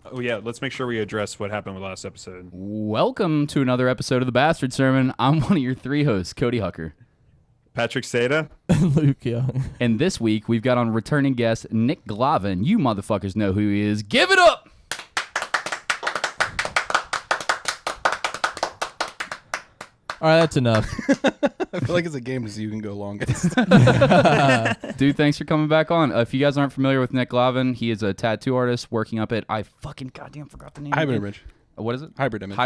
Oh yeah, let's make sure we address what happened with last episode. Welcome to another episode of the Bastard Sermon. I'm one of your three hosts, Cody Hucker. Patrick Seta and Luke Young. And this week, we've got on returning guest, Nick Glavan. You motherfuckers know who he is. Give it up! All right, that's enough. I feel like it's a game to see who can go longest. Dude, thanks for coming back on. If you guys aren't familiar with Nick Glavan, he is a tattoo artist working up at, I fucking goddamn forgot the name. Hybrid Image. What is it? Hybrid Image.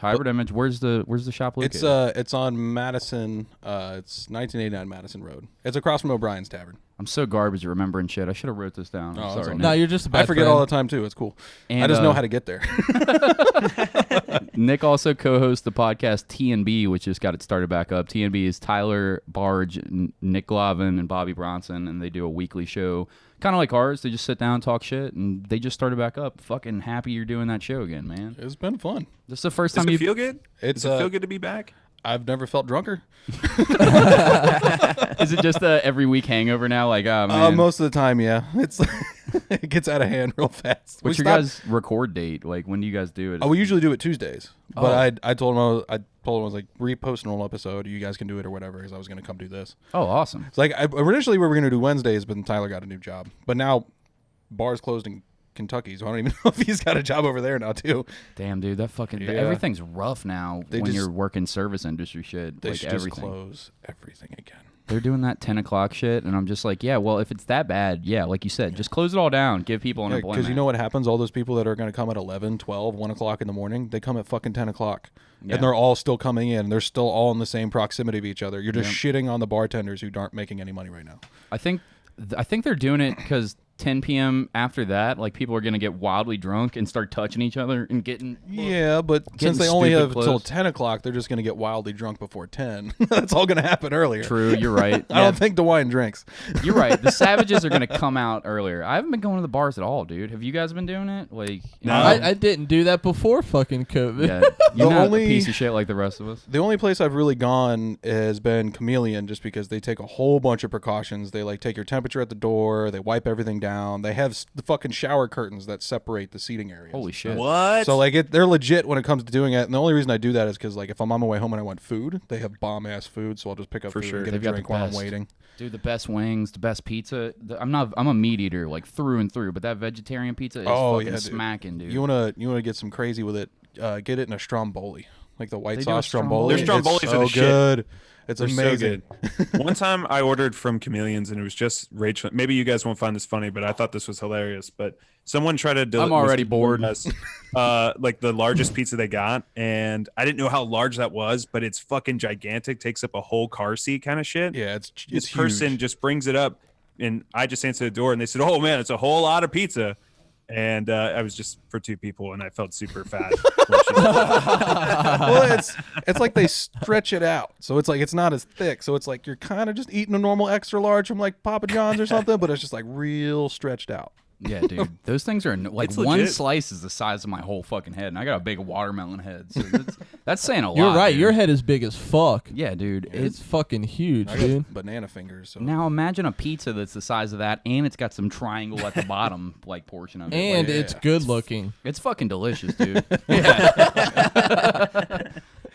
Hybrid Image. Where's the shop located? It's on Madison. It's 1989 Madison Road. It's across from O'Brien's Tavern. I'm so garbage at remembering shit. I should have wrote this down. I'm sorry. No, you're just a bad I forget friend. all the time too. It's cool. And, I just know how to get there. Nick also co-hosts the podcast T&B, which just got it started back up. T&B is Tyler Barge, Nick Glavan, and Bobby Bronson, and they do a weekly show, kind of like ours. They just sit down and talk shit, and they just started back up. Fucking happy you're doing that show again, man. It's been fun. This is the first Does time it feel good? Does it feel good to be back? I've never felt drunker. Is it just a every week hangover now? Like, oh, man. Most of the time, yeah. It's it gets out of hand real fast. What's your guys' record date? Like, when do you guys do it? Oh, we usually do it Tuesdays. But I told him I was like, repost an old episode. You guys can do it or whatever, because I was going to come do this. Oh, awesome. It's like initially we were going to do Wednesdays, but then Tyler got a new job. But now bars closed in Kentucky, so I don't even know if he's got a job over there now too. Damn, dude, that fucking Yeah. everything's rough now when you're working service industry shit. They like should everything. just close everything again. They're doing that 10 o'clock shit, and I'm just like, yeah, well, if it's that bad, yeah, like you said, just close it all down, give people unemployment. Because you know what happens? All those people that are going to come at 11, 12, 1 o'clock in the morning, they come at fucking 10 o'clock. Yeah. And they're all still coming in. They're still all in the same proximity of each other. You're just shitting on the bartenders who aren't making any money right now. I think they're doing it because 10 p.m. after that, like, people are going to get wildly drunk and start touching each other and getting... Yeah, but since they only have till 10 o'clock, they're just going to get wildly drunk before 10. That's all going to happen earlier. True, you're right. I don't think DeWine drinks. You're right. The savages are going to come out earlier. I haven't been going to the bars at all, dude. Have you guys been doing it? Like, you know? I didn't do that before fucking COVID. Yeah, you're not a piece of shit like the rest of us. The only place I've really gone has been Chameleon, just because they take a whole bunch of precautions. They like take your temperature at the door. They wipe everything down. They have the fucking shower curtains that separate the seating areas. Holy shit. What? So like they're legit when it comes to doing it. And the only reason I do that is because like if I'm on my way home and I want food, they have bomb ass food. So I'll just pick up food and get a drink while I'm waiting. Dude, the best wings, the best pizza. I'm a meat eater like through and through, but that vegetarian pizza is fucking smacking, dude. You wanna get some crazy with it? Get it in a Stromboli, like the white sauce Stromboli. Stromboli. Their Strombolis it's are the so good. It's They're amazing. so good. One time I ordered from Chameleons and it was just Rachel. Maybe you guys won't find this funny, but I thought this was hilarious. But someone tried to I'm already bored. us, like the largest pizza they got, and I didn't know how large that was, but it's fucking gigantic. Takes up a whole car seat kind of shit. Yeah, it's This huge. person just brings it up, and I just answered the door, and they said, "Oh man, it's a whole lot of pizza." And I was just for two people, and I felt super fat. Well, it's like they stretch it out, so it's like it's not as thick. So it's like you're kind of just eating a normal extra large from like Papa John's or something, but it's just like real stretched out. Yeah, dude. Those things are like It's one legit. slice is the size of my whole fucking head, and I got a big watermelon head. So that's saying a lot. You're right. Dude. Your head is big as fuck. Yeah, dude. It's fucking huge, I dude. got banana fingers. So. Now imagine a pizza that's the size of that, and it's got some triangle at the bottom, like portion of it. And Like, it's good looking. it's fucking delicious, dude. Yeah.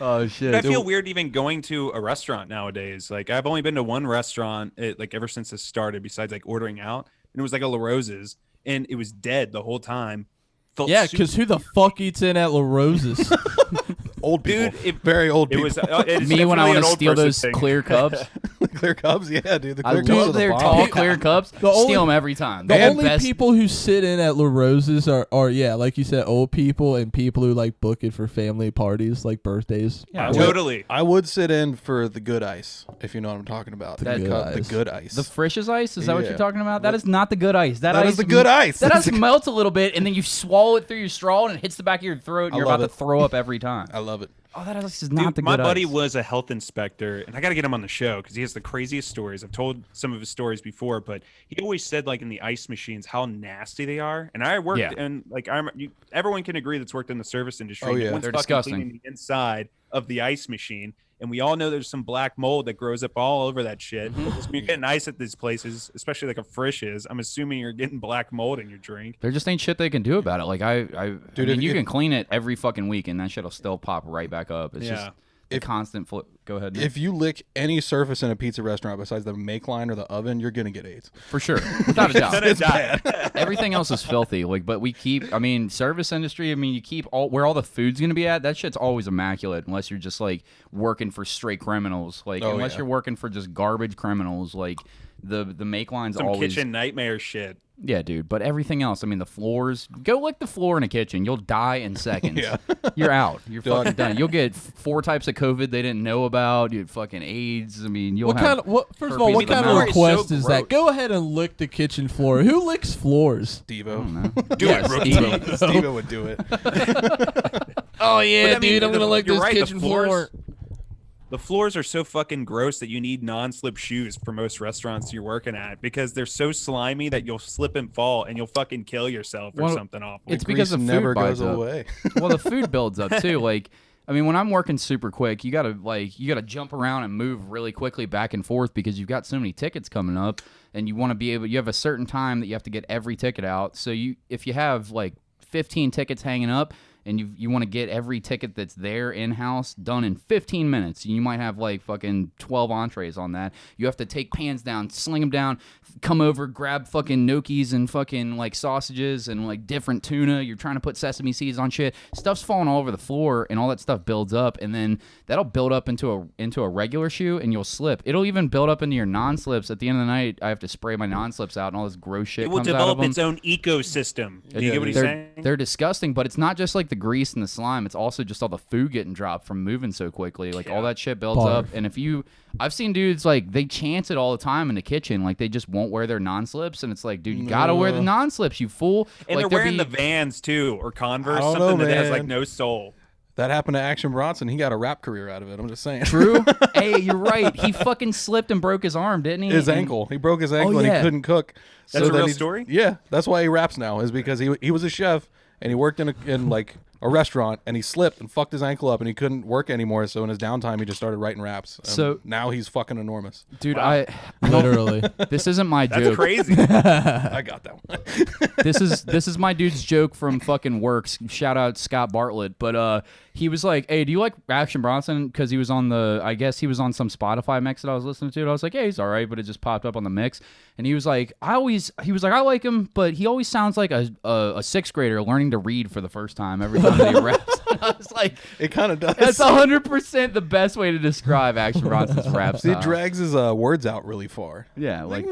Oh shit. I feel weird even going to a restaurant nowadays. Like I've only been to one restaurant, like ever since this started, besides like ordering out, and it was like a La Rose's, and it was dead the whole time. Felt Yeah, super- because who the fuck eats in at La Rose's? Old people, Dude, very old it people. was it's me when I definitely want an to old steal person those thing. clear cups. Clear cups, yeah, dude. The I clear cups are love the their bomb. tall clear cups. only- Steal them every time. The They're only best- people who sit in at La Rose's are yeah, like you said, old people and people who like book it for family parties, like birthdays. Yeah, Totally. I would sit in for the good ice, if you know what I'm talking about. The good The ice. good ice. The Frisch's ice? Is that what Yeah. you're talking about? That is not the good ice. That That ice is the good ice. That That's ice melts a little bit, and then you swallow it through your straw, and it hits the back of your throat, and I you're love about to it. throw up every time. I love it. Oh, that ice is not Dude, the my good buddy ice. was a health inspector, and I got to get him on the show because he has the craziest stories. I've told some of his stories before, but he always said, like in the ice machines, how nasty they are. And I worked Yeah. in, like, everyone can agree that's worked in the service industry. Oh, yeah. One's They're fucking disgusting. cleaning the inside of the ice machine. And we all know there's some black mold that grows up all over that shit. So when you're getting ice at these places, especially like a Frisch's, I'm assuming you're getting black mold in your drink. There just ain't shit they can do about it. Like I mean, you can clean it every fucking week, and that shit'll still pop right back up. It's just the constant flip. Go ahead, Nick. If you lick any surface in a pizza restaurant besides the make line or the oven, you're gonna get AIDS for sure, without a doubt. It's bad. Everything else is filthy. Like, but we keep. I mean, service industry. I mean, you keep where all the food's gonna be at. That shit's always immaculate, unless you're just like working for straight criminals. Like, unless you're working for just garbage criminals. Like, the make line's some always kitchen nightmare shit. Yeah, dude. But everything else, I mean, the floors. Go lick the floor in a kitchen. You'll die in seconds. You're out. You're fucking done. You'll get 4 types of COVID they didn't know about. You fucking AIDS. I mean, you'll First of all, what kind of request is that? Go ahead and lick the kitchen floor. Who licks floors? Devo. Devo would do it. Oh yeah, dude. I'm gonna lick this kitchen floor. The floors are so fucking gross that you need non-slip shoes for most restaurants you're working at because they're so slimy that you'll slip and fall and you'll fucking kill yourself or something awful. It's because the food never builds goes up. away. Well, the food builds up too. Like, I mean, when I'm working super quick, you gotta jump around and move really quickly back and forth because you've got so many tickets coming up, and you want to be able. You have a certain time that you have to get every ticket out. So if you have like 15 tickets hanging up, and you want to get every ticket that's there in-house done in 15 minutes. You might have like fucking 12 entrees on that. You have to take pans down, sling them down, come over, grab fucking gnocchis and fucking like sausages and like different tuna. You're trying to put sesame seeds on shit. Stuff's falling all over the floor, and all that stuff builds up, and then that'll build up into a regular shoe, and you'll slip. It'll even build up into your non-slips. At the end of the night, I have to spray my non-slips out, and all this gross shit comes out of them. It will develop its own ecosystem. Do you get what he's saying? They're disgusting, but it's not just like the grease and the slime. It's also just all the food getting dropped from moving so quickly. Like all that shit builds up. And I've seen dudes like they chance it all the time in the kitchen. Like they just won't wear their non-slips, and it's like, dude, you gotta wear the non-slips, you fool. And like, they're wearing the Vans too, or Converse, something that has like no soul. That happened to Action Bronson. He got a rap career out of it. I'm just saying. True. Hey, you're right. He fucking slipped and broke his arm, didn't he? His ankle. He broke his ankle and he couldn't cook. That's a real story? Yeah. That's why he raps now, is because he was a chef and he worked in like a restaurant, and he slipped and fucked his ankle up, and he couldn't work anymore. So in his downtime, he just started writing raps. So now he's fucking enormous. Dude, wow. Literally. This isn't my joke. That's crazy. I got that one. This is my dude's joke from fucking Works. Shout out Scott Bartlett. But he was like, "Hey, do you like Action Bronson?" Because he was on I guess he was on some Spotify mix that I was listening to. And I was like, "Yeah, he's all right," but it just popped up on the mix. And he was like, "I like him, but he always sounds like a sixth grader learning to read for the first time every time that he raps." I was like, it kind of does. That's 100% the best way to describe Action Bronson's rap style. It drags his words out really far. Yeah, like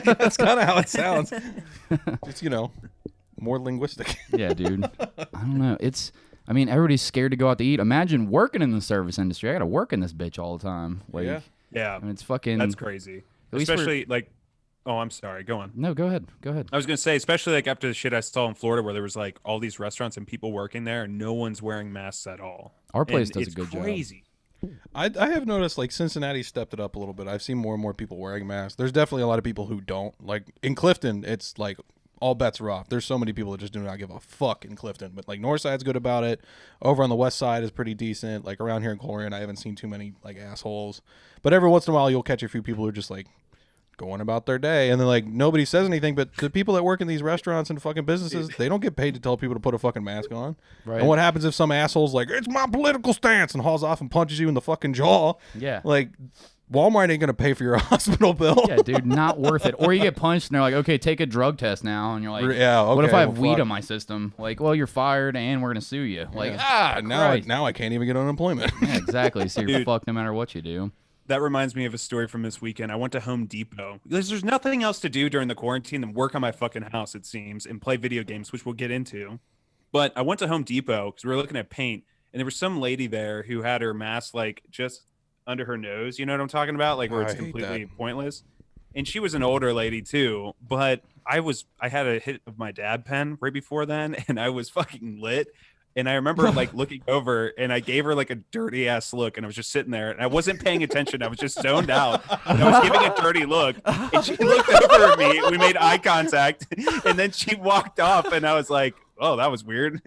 that's kind of how it sounds. Just more linguistic. Yeah, dude. I don't know. I mean, everybody's scared to go out to eat. Imagine working in the service industry. I got to work in this bitch all the time. Like, yeah. I mean, it's fucking. That's crazy. Especially like. Oh, I'm sorry. Go on. No, go ahead. I was going to say, especially like after the shit I saw in Florida where there was like all these restaurants and people working there and no one's wearing masks at all. Our place does a good job. It's crazy. I have noticed like Cincinnati stepped it up a little bit. I've seen more and more people wearing masks. There's definitely a lot of people who don't. Like in Clifton, it's like all bets are off. There's so many people that just do not give a fuck in Clifton. But like Northside's good about it. Over on the west side is pretty decent. Like around here in Coleraine, I haven't seen too many like assholes. But every once in a while, you'll catch a few people who are just like going about their day, and then like nobody says anything. But the people that work in these restaurants and fucking businesses, they don't get paid to tell people to put a fucking mask on. Right. And what happens if some asshole's like, "It's my political stance," and hauls off and punches you in the fucking jaw? Yeah. Like Walmart ain't gonna pay for your hospital bill. Yeah, dude, not worth it. Or you get punched and they're like, "Okay, take a drug test now," and you're like, "Yeah, okay, what if I have weed in my system?" Like, "Well, you're fired and we're gonna sue you." Like, now I can't even get unemployment. Yeah, exactly. So you're fucked no matter what you do. That reminds me of a story from this weekend. I went to Home Depot because there's nothing else to do during the quarantine than work on my fucking house, it seems, and play video games, which we'll get into. But I went to Home Depot because we were looking at paint, and there was some lady there who had her mask like just under her nose. You know what I'm talking about? Like where it's completely pointless. And she was an older lady too. But I had a hit of my dab pen right before then, and I was fucking lit. And I remember like looking over and I gave her like a dirty ass look, and I was just sitting there and I wasn't paying attention. I was just zoned out. And I was giving a dirty look, and she looked over at me. We made eye contact, and then she walked off, and I was like, "Oh, that was weird."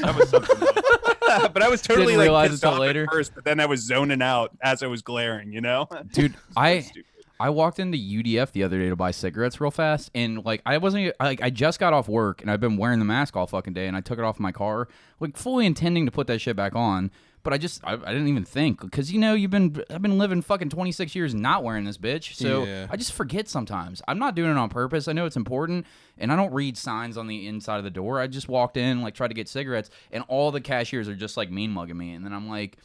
That was something else. But I was totally Didn't like realize pissed until off later. at first, but then I was zoning out as it was glaring, you know? Dude, Stupid. I walked into UDF the other day to buy cigarettes real fast, and like I just got off work, and I've been wearing the mask all fucking day, and I took it off my car, like fully intending to put that shit back on, but I didn't even think, because I've been living fucking 26 years not wearing this bitch, so Yeah. I just forget sometimes. I'm not doing it on purpose. I know it's important, and I don't read signs on the inside of the door. I just walked in, like tried to get cigarettes, and all the cashiers are just like mean mugging me, and then I'm like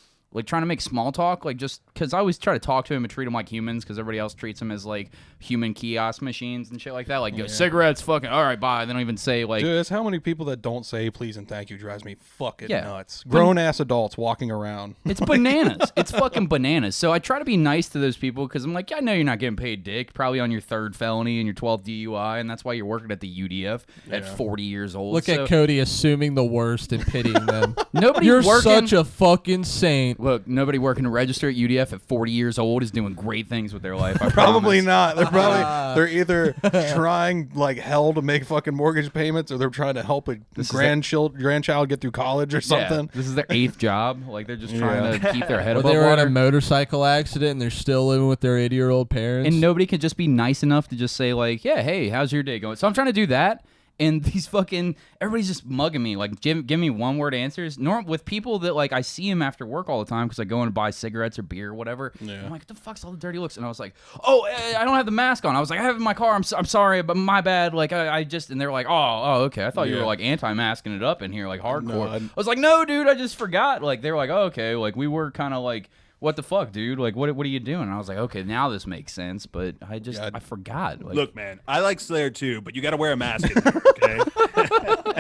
trying to make small talk, like just because I always try to talk to him and treat him like humans, because everybody else treats them as like human kiosk machines and shit like that. Like, go cigarettes, fucking all right, bye. They don't even say like. Dude, it's how many people that don't say please and thank you drives me fucking Yeah. nuts. Grown ass adults walking around. It's bananas. It's fucking bananas. So I try to be nice to those people, because I'm like, I know you're not getting paid dick, probably on your 3rd felony and your 12th DUI, and that's why you're working at the UDF at 40 years old. Look at Cody assuming the worst and pitying them. Nobody You're working. such a fucking saint. Look, nobody working to register at UDF at 40 years old is doing great things with their life. I Probably promise. not. They're either trying like hell to make fucking mortgage payments, or they're trying to help a grandchild get through college or something. Yeah, this is their 8th job. Like, they're just trying to keep their head Or above they were in water. a motorcycle accident and they're still living with their 80-year-old parents. And nobody can just be nice enough to just say like, yeah, hey, how's your day going? So I'm trying to do that, and these fucking everybody's just mugging me, like give me one word answers. With people that like I see them after work all the time, because I go in and buy cigarettes or beer or whatever. Yeah. I'm like, what the fuck's all the dirty looks? And I was like, oh, I don't have the mask on. I was like, I have it in my car. I'm sorry, but my bad. Like I just, and they're like, oh, okay. I thought you were like anti-masking it up in here, like hardcore. No, I was like, no, dude, I just forgot. Like they were like, oh, okay, like we were kind of like, what the fuck, dude? Like, what are you doing? And I was like, okay, now this makes sense, but I forgot. Like, Look, man, I like Slayer too, but you got to wear a mask in there, okay?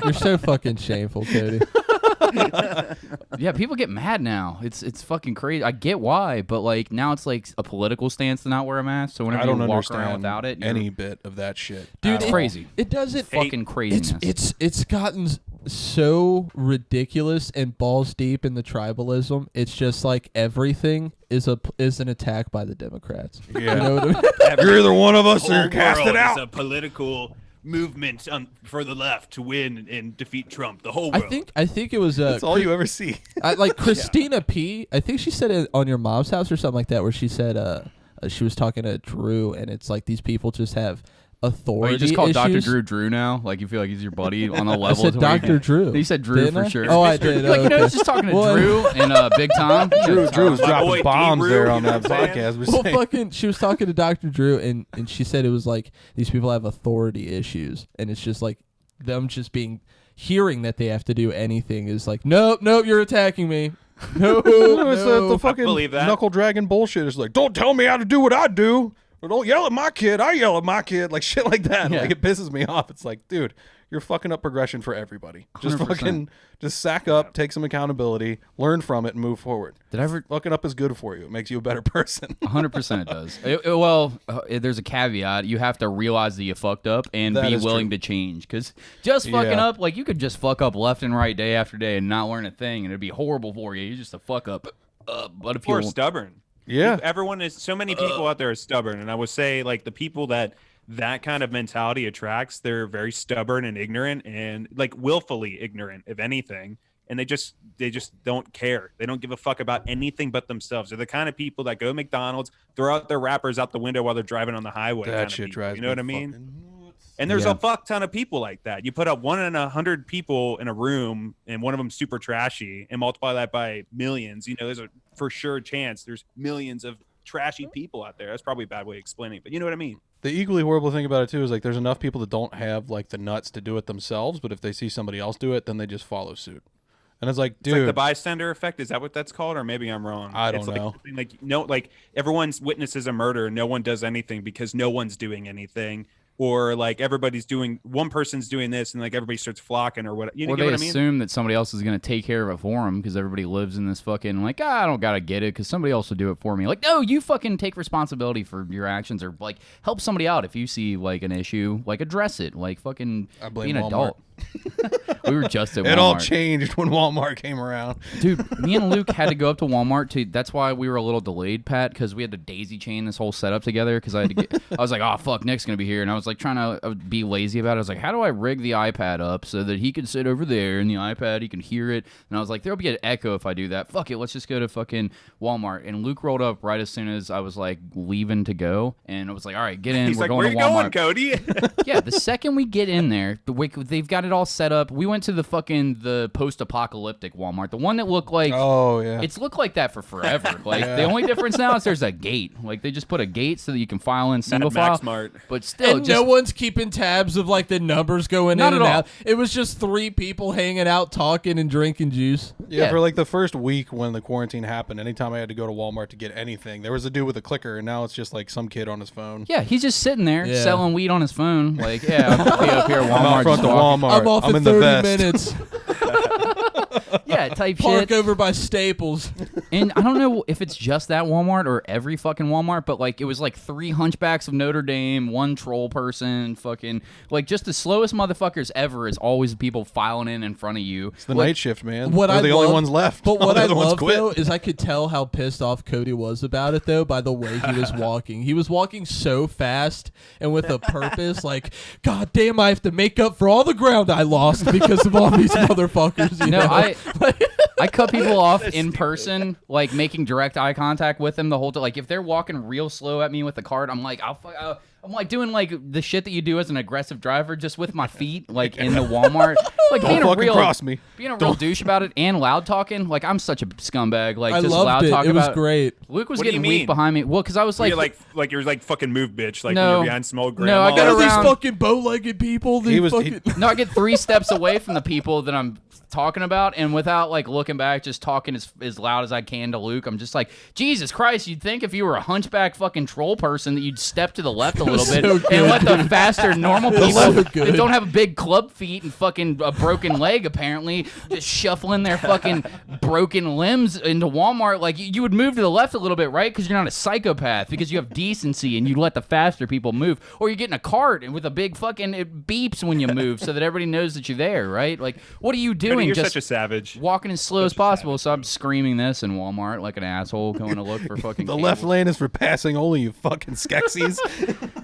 You're so fucking shameful, Cody. yeah, people get mad now. It's fucking crazy. I get why, but like now it's like a political stance to not wear a mask. So whenever I don't you walk understand around without it, any bit of that shit. Dude, at it's all. crazy. It doesn't. Fucking craziness. It's gotten so ridiculous and balls deep in the tribalism. It's just like everything is an attack by the Democrats. Yeah. You know what I mean? You're either one of us The or whole cast it world out. is a political movement for the left to win and defeat Trump. The whole world. I think it was That's all you ever see. like Christina P. I think she said it on Your Mom's House or something like that, where she said she was talking to Drew, and it's like these people just have Oh, authority you just call Dr. issues. Drew now? Like you feel like he's your buddy on the level? I said to where you Dr. Drew. You said Drew Didn't for I? sure. Oh, I did. You're like, okay. I was just talking to Well, Drew and Big Tom. Drew was My dropping boy bombs D-Brew, there you on know that what I'm saying? podcast. We're Well, saying- fucking, she was talking to Dr. Drew, and she said it was like these people have authority issues, and it's just like them just hearing that they have to do anything is like, nope, you're attacking me. No, It's the no. fucking believe that. knuckle dragging bullshit. It's like, don't tell me how to do what I do. Or don't yell at my kid. I yell at my kid. Like shit like that. Yeah. Like it pisses me off. It's like, dude, you're fucking up progression for everybody. Just 100%. just sack up, take some accountability, learn from it, and move forward. Did I ever? Fucking up is good for you. It makes you a better person. 100% it does. There's a caveat. You have to realize that you fucked up and That be is willing true. to change. Because just fucking Yeah. up, like you could just fuck up left and right day after day and not learn a thing, and it'd be horrible for you. You're just a fuck up. But if Or you stubborn. Yeah. Everyone is, so many people out there are stubborn, and I would say like the people that kind of mentality attracts, they're very stubborn and ignorant, and like willfully ignorant of anything, and they just don't care. They don't give a fuck about anything but themselves. They're the kind of people that go to McDonald's, throw out their wrappers out the window while they're driving on the highway. That kind of shit people, drives you know what I me mean? fucking nuts. And there's Yeah. a fuck ton of people like that. You put up 1 in 100 people in a room, and one of them super trashy, and multiply that by millions. You know, there's a for sure chance there's millions of trashy people out there. That's probably a bad way of explaining it, but you know what I mean. The equally horrible thing about it too is like there's enough people that don't have like the nuts to do it themselves, but if they see somebody else do it, then they just follow suit. And it's like, It's like dude, the bystander effect. Is that what that's called? Or maybe I'm wrong. I don't It's know. Like everyone's witnesses a murder. No one does anything because no one's doing anything. Or like one person's doing this and like everybody starts flocking or what. You Or get they what I mean? assume that somebody else is going to take care of it for them because everybody lives in this fucking, like, I don't got to get it because somebody else will do it for me. Like, no, you fucking take responsibility for your actions or, like, help somebody out if you see, like, an issue. Like, address it. Like, fucking I be blame an Walmart. adult. We were just at Walmart. It all changed when Walmart came around. Dude, me and Luke had to go up to Walmart that's why we were a little delayed, Pat, because we had to daisy chain this whole setup together because I was like, oh fuck, Nick's gonna be here, and I was like trying to be lazy about it. I was like, how do I rig the iPad up so that he could sit over there and the iPad he can hear it? And I was like, there'll be an echo if I do that. Fuck it, let's just go to fucking Walmart. And Luke rolled up right as soon as I was like leaving to go, and I was like, all right, get in. He's we're like, going where to you Walmart. going, Cody? Yeah, the second we get in there, they've got it all set up. We went to the post-apocalyptic Walmart, the one that looked like it's looked like that for forever. Like the only difference now is there's a gate. Like they just put a gate so that you can file in single file. Smart. But still, And no one's keeping tabs of like the numbers going Not in at and all. out. It was just 3 people hanging out, talking and drinking juice. Yeah, Yeah. for like the first week when the quarantine happened, anytime I had to go to Walmart to get anything, there was a dude with a clicker, and now it's just like some kid on his phone. yeah, he's just sitting there Yeah. selling weed on his phone. Like, yeah, I'll be up here at Walmart. I'm out front just of walking. Walmart. I'm off in in the 30 vest. minutes. Yeah, type Park shit. over by Staples. And I don't know if it's just that Walmart or every fucking Walmart, but like it was like 3 hunchbacks of Notre Dame, 1 troll person, fucking like just the slowest motherfuckers ever is always people filing in front of you. It's the night shift, man. What They're I the only love- ones left. But All what the I other ones love quit. though is I could tell how pissed off Cody was about it though by the way he was walking. He was walking so fast and with a purpose. Like, God damn, I have to make up for all the ground I lost because of all these motherfuckers. You No, know? I cut people off in person, like making direct eye contact with them the whole time. Like if they're walking real slow at me with the cart, I'm like, I'm like doing like the shit that you do as an aggressive driver, just with my feet, like in the Walmart, like Don't being a fucking real cross me. being a real douche about it and loud talking. Like I'm such a scumbag. Like I just loved loud it. talking It was about. great. Luke was What do getting you weak mean? behind me. Well, because I was like, you're like fucking move, bitch. Like No. when you're behind small No, grandma. I got All these around- fucking bow-legged people. He was- fucking, no, I get 3 steps away from the people that I'm talking about, and without like looking back, just talking as loud as I can to Luke. I'm just like, Jesus Christ, you'd think if you were a hunchback fucking troll person that you'd step to the left a little bit so and good, let the faster normal was people so that good. don't have big club feet and fucking a broken leg apparently just shuffling their fucking broken limbs into Walmart. Like you would move to the left a little bit, right? Because you're not a psychopath, because you have decency and you let the faster people move. Or you get in a cart and with a big fucking it beeps when you move so that everybody knows that you're there, right? Like what are you doing? Cody, you're Just such a savage. walking as slow as possible. So I'm screaming this in Walmart like an asshole going to look for fucking The cable. left lane is for passing only, you fucking Skeksis.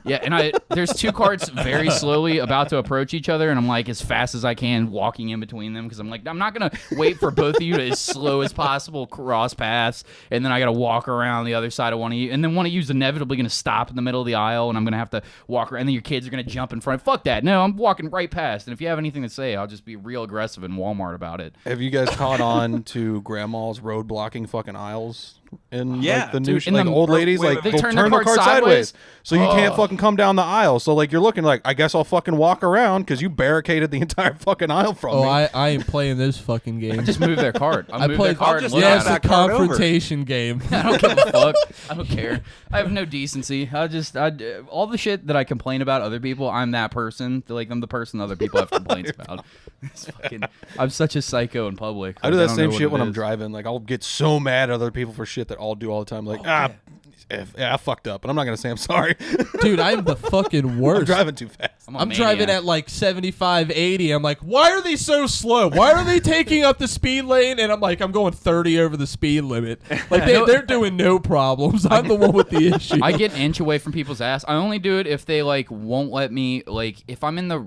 Yeah, and there's 2 carts very slowly about to approach each other, and I'm like as fast as I can walking in between them because I'm like I'm not gonna wait for both of you to as slow as possible cross paths, and then I gotta walk around the other side of one of you, and then one of you's inevitably gonna stop in the middle of the aisle, and I'm gonna have to walk around, and then your kids are gonna jump in front. Fuck that! No, I'm walking right past, and if you have anything to say, I'll just be real aggressive in Walmart about it. Have you guys caught on to grandma's road blocking fucking aisles? In Yeah, like the dude, new in like the- old ladies wait, like they they'll turn turn the the cart cart sideways? sideways so you can't fucking come down the aisle. So like you're looking like I guess I'll fucking walk around because you barricaded the entire fucking aisle from oh, me. I ain't playing this fucking game. Just move their cart. I'll I move played. their cart and just look Yeah, at it's it. a that card over. confrontation game. I don't give a fuck. I don't care. I have no decency. All the shit that I complain about other people, I'm that person. Like I'm the person other people have complaints about. It's fucking, I'm such a psycho in public. I do Like, that don't same know shit what when it I'm is. driving. Like I'll get so mad at other people for shit that I'll do all the time. Like yeah, I fucked up, and I'm not gonna say I'm sorry. Dude, I'm the fucking I'm worst. driving too fast. a I'm driving maniac. at like 75, 80. I'm like, why are they so slow? Why are they taking up the speed lane? And I'm like, I'm going 30 over the speed limit. Like they're doing no problems. I'm the one with the issue. I get an inch away from people's ass. I only do it if they like won't let me. Like if I'm in the,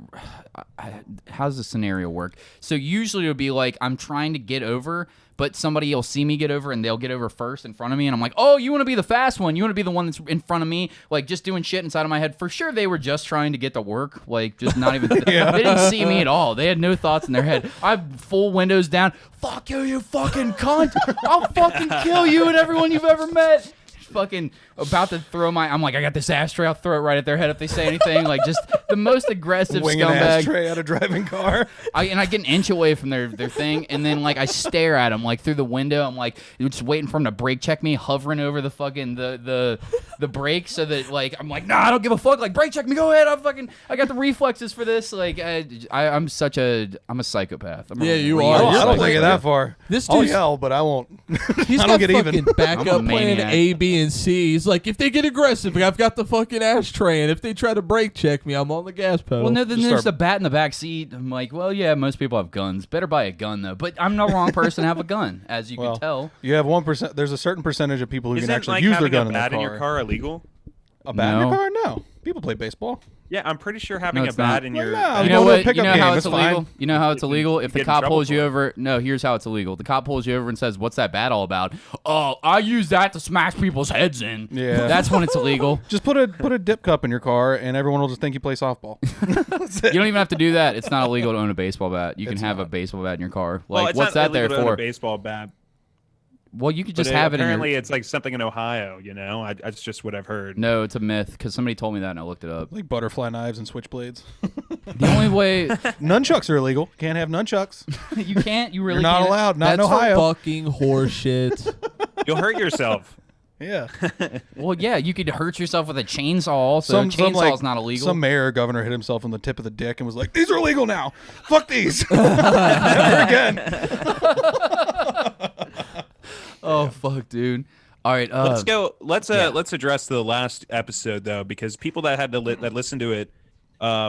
how's the scenario work? So usually it'll be like I'm trying to get over, but somebody will see me get over and they'll get over first in front of me, and I'm like, oh, you want to be the fast one? You want to be the one that's in front of me? Like just doing shit inside of my head. For sure, they were just trying to get to work. Like just not even. They didn't see me at all. They had no thoughts in their head. I have full windows down. Fuck you, you fucking cunt! I'll fucking kill you and everyone you've ever met. Fucking about to throw I'm like, I got this ashtray, I'll throw it right at their head if they say anything. Like just the most aggressive Wing an scumbag. ashtray at a driving car. I get an inch away from their thing, and then like I stare at them like through the window. I'm like just waiting for them to brake check me, hovering over the fucking the brake so that like I'm like, nah, I don't give a fuck. Like brake check me, go ahead. I got the reflexes for this. Like I'm a psychopath. I'm a Yeah, you real are. I You're don't like- take it that far. This I'll dude's- yell, but I won't. He's I got don't get fucking even. backup I'm a plan maniac. A, B, and C. He's like, if they get aggressive, I've got the fucking ashtray, and if they try to brake check me, I'm on the gas pedal. Well, no, then Just there's start- the bat in the back seat. I'm like, well, yeah, most people have guns. Better buy a gun though. But I'm the wrong person to have a gun, as you Well, can tell. You have 1%. There's a certain percentage of people who Isn't can actually like use their having gun a in their bat car. in your car illegal? A bat in your No. car? No. People play baseball. Yeah, I'm pretty sure having No, a it's bat not. in Well, your. no, You you know go to a what? pickup You know game, how it's it's illegal. fine. You know how it's You illegal. If the get in cop trouble pulls you for it. over, no. Here's how it's illegal. The cop pulls you over and says, "What's that bat all about?" Oh, I use that to smash people's heads in. Yeah. That's when it's illegal. Just put a dip cup in your car, and everyone will just think you play softball. That's You it. don't even have to do that. It's not illegal to own a baseball bat. You can It's have a not. baseball bat in your car. Well, Like, it's what's not that there illegal to own for? a baseball bat. Well, you could But just have it in apparently, your. it's like something in Ohio. You know, that's just what I've heard. No, it's a myth because somebody told me that and I looked it up. Like butterfly knives and switchblades. The only way Nunchucks are illegal. Can't have nunchucks. you can't, you really You're not can't. allowed. Not in That's Ohio. fucking horseshit. You'll hurt yourself. Yeah. Well, yeah, you could hurt yourself with a chainsaw. Also, chainsaw's not illegal. Some mayor or governor hit himself on the tip of the dick and was like, "These are illegal now. Fuck these. Never again." Oh fuck, dude. All right, Let's go. Let's address the last episode though, because people that had to that listened to it,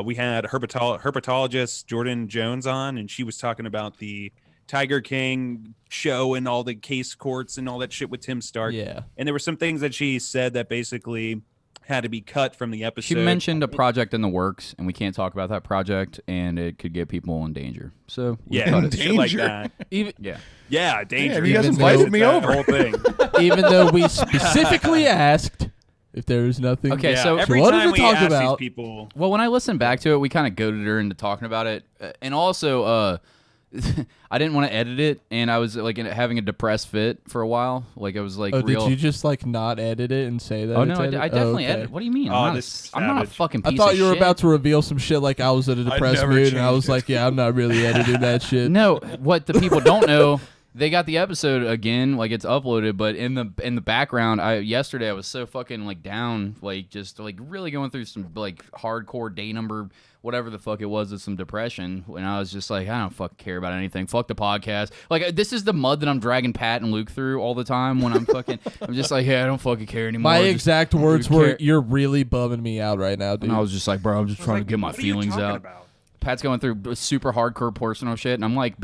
we had herpetologist Jordan Jones on, and she was talking about the Tiger King show and all the case courts and all that shit with Tim Stark. Yeah. And there were some things that she said that basically had to be cut from the episode. She mentioned a project in the works, and we can't talk about that project, and it could get people in danger. So we yeah, cut it. shit like Danger. that. Even Yeah. Yeah, danger. you guys Even invited though me that over. Whole thing. even though we specifically asked if there was nothing. Okay, Yeah, so every what time did we we talk ask about? these people, Well, when I listened back to it, we kind of goaded her into talking about it, and also, I didn't want to edit it, and I was like having a depressed fit for a while. Like I was like, Oh, real. did you just like not edit it and say that? Oh it's no, I edited? definitely okay. edit. What do you mean? Oh, I'm, not this I'm not a savage. fucking piece I thought of you were shit. about to reveal some shit like I was in a depressed never mood, and I changed was it. like, yeah, I'm not really editing that shit. No, what the people don't know, they got the episode again, like it's uploaded, but in the background, yesterday I was so fucking like down, like just like really going through some like hardcore day number whatever the fuck it was of some depression, and I was just like, I don't fucking care about anything. Fuck the podcast. Like this is the mud that I'm dragging Pat and Luke through all the time when I'm fucking I'm just like, yeah, I don't fucking care anymore. My Just- exact words care. were, "You're really bumming me out right now, dude." and I was just like, bro, I'm just trying to get my what are you feelings talking out. about? Pat's going through super hardcore personal shit, and I'm like,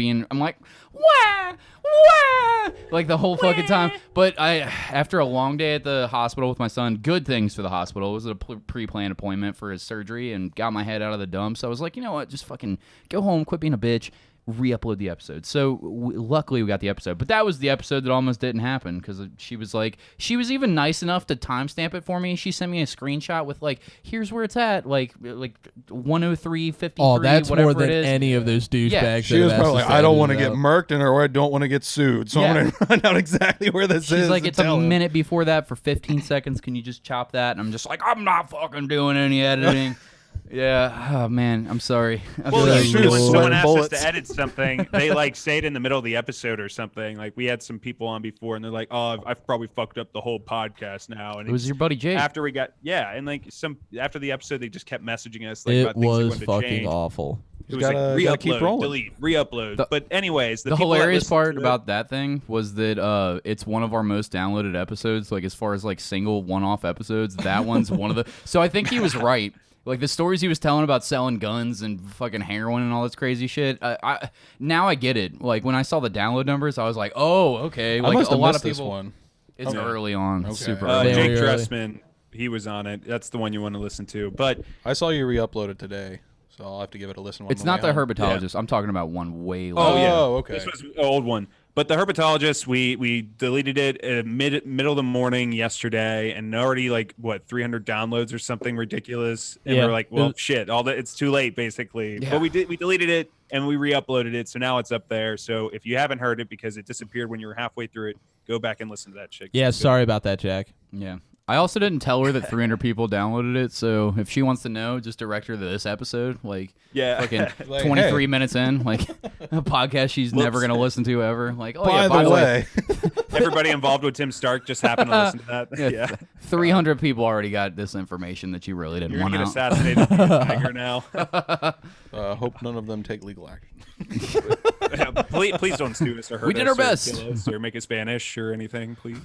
wah, wah, like the whole fucking time. But after a long day at the hospital with my son, good things for the hospital. It was a pre-planned appointment for his surgery, and got my head out of the dumps. I was like, you know what, just fucking go home, quit being a bitch, re-upload the episode. So luckily we got the episode, but that was the episode that almost didn't happen because she was even nice enough to timestamp it for me. She sent me a screenshot with like, here's where it's at, like 103:53. Oh, that's whatever more than it is. any of those douchebags. Yeah. She was probably like, "I don't want to get murked. murked, or I don't want to get sued, so I'm Yeah. going to find out exactly where this is." She's like, and it's a tell him." minute before that for 15 seconds. Can you just chop that? And I'm just like, I'm not fucking doing any editing. Yeah. Oh, man. I'm sorry. I'm Well, sorry. usually when Lord. someone asks us Bullets. to edit something, they like say it in the middle of the episode or something. Like we had some people on before, and they're like, "Oh, I've probably fucked up the whole podcast now." And It was your buddy Jake. after we got and like after the episode, they just kept messaging us like It about things they was wanted to fucking change. awful. It was gotta like keep re-upload, rolling. delete, re-upload. But anyways, The people that hilarious listen part to it- about that thing was that it's one of our most downloaded episodes. Like as far as like single one-off episodes, that one's one of the. So I think he was right. Like the stories he was telling about selling guns and fucking heroin and all this crazy shit. Now I get it. Like when I saw the download numbers, I was like, oh, okay. I Like must a have lot missed of this people. one. It's Okay. early on. It's Okay. super Very early. Jake early. Dressman, he was on it. That's the one you want to listen to. But I saw you re-upload it today, so I'll have to give it a listen. It's on my not the way home. herpetologist. I'm talking about one way later. Oh, yeah. okay. this was an old one. But the herpetologist, we deleted it middle of the morning yesterday, and already like 300 downloads or something ridiculous. And Yeah. we're like, well, shit, it's too late basically. Yeah. But we deleted it and we re-uploaded it, so now it's up there. So if you haven't heard it because it disappeared when you were halfway through it, go back and listen to that shit. Yeah, It's good. sorry about that, Jack. Yeah. I also didn't tell her that 300 people downloaded it, so if she wants to know, just direct her to this episode. Like, Yeah. fucking Like, 23 hey. minutes in, like a podcast she's never gonna listen to ever. Like, oh By yeah, the way, Everybody involved with Tim Stark just happened to listen to that. Yeah. 300 people already got this information that you really didn't You're want gonna out. get assassinated by a tiger now. hope none of them take legal action. Yeah, please don't sue us or hurt We did us our or best. kill us or make us Spanish or anything, please.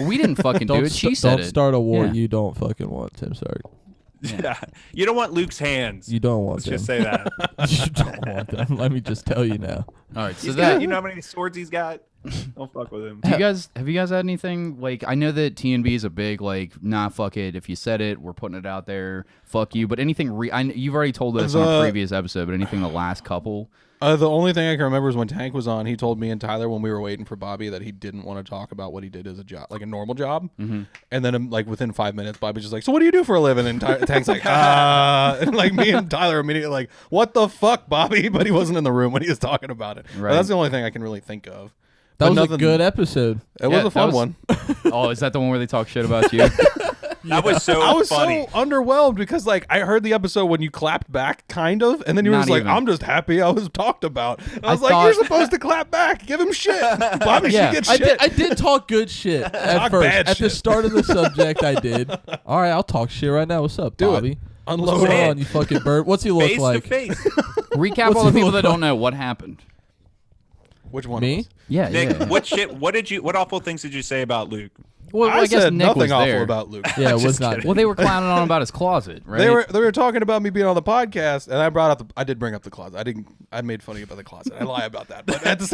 We didn't fucking do it. She said don't it. start a war Yeah. you don't fucking want, Tim Stark. Yeah. You don't want Luke's hands. You don't want Let's them. just say that. You don't want them. Let me just tell you now. All right, so He's that got, you know how many swords he's got? Don't fuck with him. have you guys had anything like? I know that TNB is a big like, nah, fuck it. If you said it, we're putting it out there. Fuck you. But anything? You've already told us on a previous episode. But anything the last couple? The only thing I can remember is when Tank was on. He told me and Tyler when we were waiting for Bobby that he didn't want to talk about what he did as a job, like a normal job. Mm-hmm. And then like within 5 minutes, Bobby's just like, "So what do you do for a living?" And Tank's like, and like me and Tyler immediately like, "What the fuck, Bobby?" But he wasn't in the room when he was talking about it. Right. But that's the only thing I can really think of. That But was a good episode. It was a fun one. Oh, is that the one where they talk shit about you? That was so I was funny. so underwhelmed because like I heard the episode when you clapped back, kind of, and then you were Not just like, even. "I'm just happy I was talked about." And I was like, thought- "You're supposed to clap back. Give him shit. Bobby Yeah. should get I shit." did talk good shit at Talk first. bad At the shit. start of the subject, I did. All right, I'll talk shit right now. What's up, Do it. Bobby? Unload What's it. going on, you fucking bird? What's he look Face like? to face. Recap What's all the he people look that don't know what happened. Which one? Me? Was? Yeah, Nick, yeah. what awful things did you say about Luke? Well, I I guess said Nick nothing was awful there. about Luke. Yeah, it was Just not. kidding. Well, they were clowning on about his closet, right? They were talking about me being on the podcast, and I brought up. I did bring up the closet. I made funny about the closet. I lie about that, but at the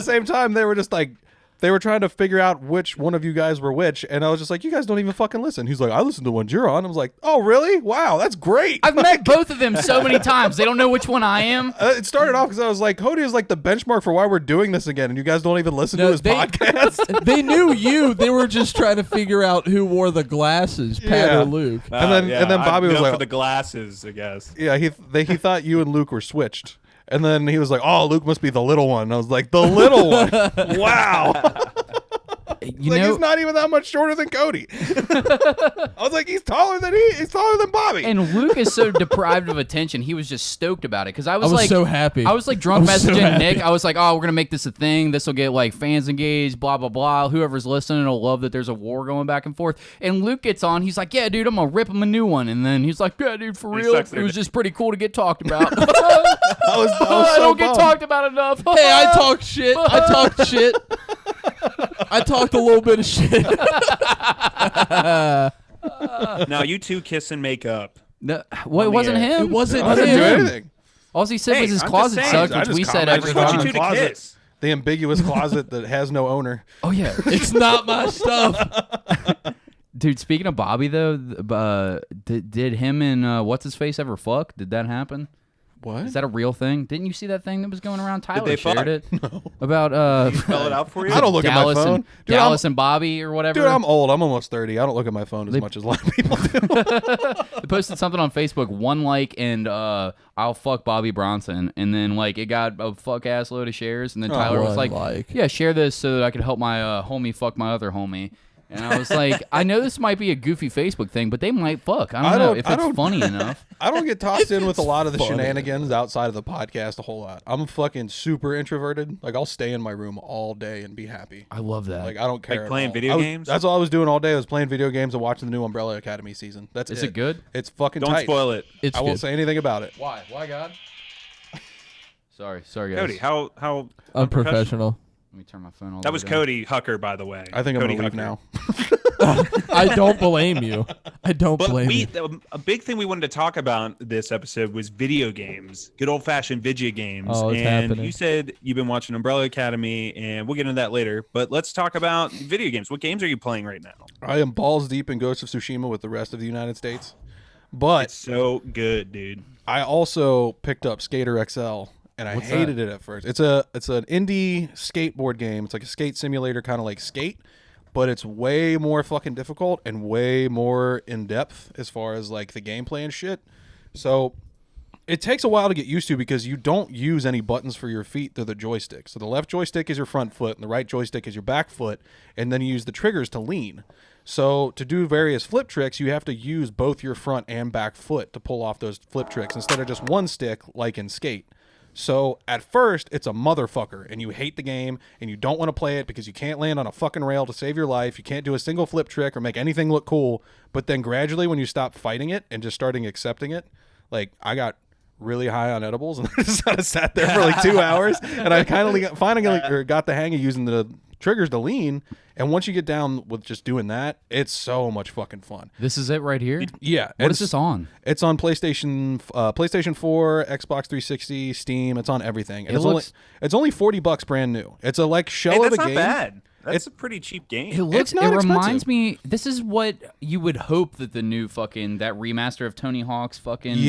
same time, they were just like. They were trying to figure out which one of you guys were which, and I was just like, "You guys don't even fucking listen." He's like, "I listen to the ones you're on." I was like, "Oh, really? Wow, that's great." I've met both of them so many times. They don't know which one I am. It started off because I was like, "Cody is like the benchmark for why we're doing this again," and you guys don't even listen to his podcast. They knew you. They were just trying to figure out who wore the glasses, Pat Yeah. or Luke. And then Bobby was known like- for the glasses, I guess. Yeah, he thought you and Luke were switched, and then he was like, "Oh, Luke must be the little one." And I was like, "The little one? Wow." You Like know, he's not even that much shorter than Cody. I was like, he's taller than Bobby. and Luke is so deprived of attention. He was just stoked about it because I I was was like, so happy. I was like drunk I was so messaging happy. Nick. I was like, oh, we're gonna make this a thing. This will get like fans engaged. Blah blah blah. Whoever's listening will love that there's a war going back and forth. And Luke gets on. He's like, yeah, dude, I'm gonna rip him a new one. And then he's like, yeah, dude, for He real. sucks It there. was just pretty cool to get talked about. I was I so don't get bummed. talked about enough. Hey, I talk shit. I talked shit. I talked a little bit of shit. Now you two kiss and make up. No, well, it On the wasn't air. him. It wasn't I didn't do him. anything. All he said Hey, was his I'm just closet saying. sucked, I which just we said commented every I just want time. you two to Closet. kiss. The ambiguous closet that has no owner. Oh yeah. It's not my stuff. Dude, speaking of Bobby though, did him and what's his face ever fuck? Did that happen? What? Is that a real thing? Didn't you see that thing that was going around? Tyler they shared fuck? it about Spell it out for you. I don't look at my Dallas phone. and Dude, Dallas and Bobby or whatever. Dude, I'm old. I'm almost 30. I don't look at my phone as much as a lot of people do. They posted something on Facebook, 1 like, and I'll fuck Bobby Bronson, and then like it got a fuck ass load of shares, and then Tyler was 1 like, like. yeah, share this so that I could help my homie fuck my other homie. And I was like, I know this might be a goofy Facebook thing, but they might fuck. I don't know if it's funny enough. I don't get tossed in with a lot of the funny. shenanigans outside of the podcast a whole lot. I'm fucking super introverted. Like I'll stay in my room all day and be happy. I love that. Like I don't care. Like at playing all. video games? That's all I was doing all day. I was playing video games and watching the new Umbrella Academy season. That's Is it good? It's fucking Don't tight. spoil it. It's I won't good. say anything about it. Why? Why, God? Sorry, guys. Cody, how Unprofessional. Let me turn my phone on. That was Cody Hucker, by the way. I think I'm Cody gonna leave Hucker. now. I don't blame you. I don't But blame you. a big thing we wanted to talk about this episode was video games, good old fashioned video games. Oh, it's and happening. you said you've been watching Umbrella Academy, and we'll get into that later. But let's talk about video games. What games are you playing right now? I am balls deep in Ghost of Tsushima with the rest of the United States. But It's so good, dude. I also picked up Skater XL, and I What's hated it at first. It's an indie skateboard game. It's like a skate simulator, kind of like Skate, but it's way more fucking difficult and way more in depth as far as like the gameplay and shit. So it takes a while to get used to because you don't use any buttons for your feet. They're the joystick. So the left joystick is your front foot, and the right joystick is your back foot, and then you use the triggers to lean. So to do various flip tricks, you have to use both your front and back foot to pull off those flip tricks instead of just one stick like in Skate. So at first, it's a motherfucker, and you hate the game, and you don't want to play it because you can't land on a fucking rail to save your life. You can't do a single flip trick or make anything look cool. But then gradually, when you stop fighting it and just starting accepting it, like I got really high on edibles, and I just kind of sat there for like 2 hours, and I finally got the hang of using the triggers to lean. And once you get down with just doing that, it's so much fucking fun. This is it right here? Yeah. What is this on? It's on PlayStation 4, Xbox 360, Steam. It's on everything. And it's only $40 brand new. It's a like shell of a game. That's not bad. That's a pretty cheap game. It not reminds expensive. me. This is what you would hope that the new fucking that remaster of Tony Hawk's fucking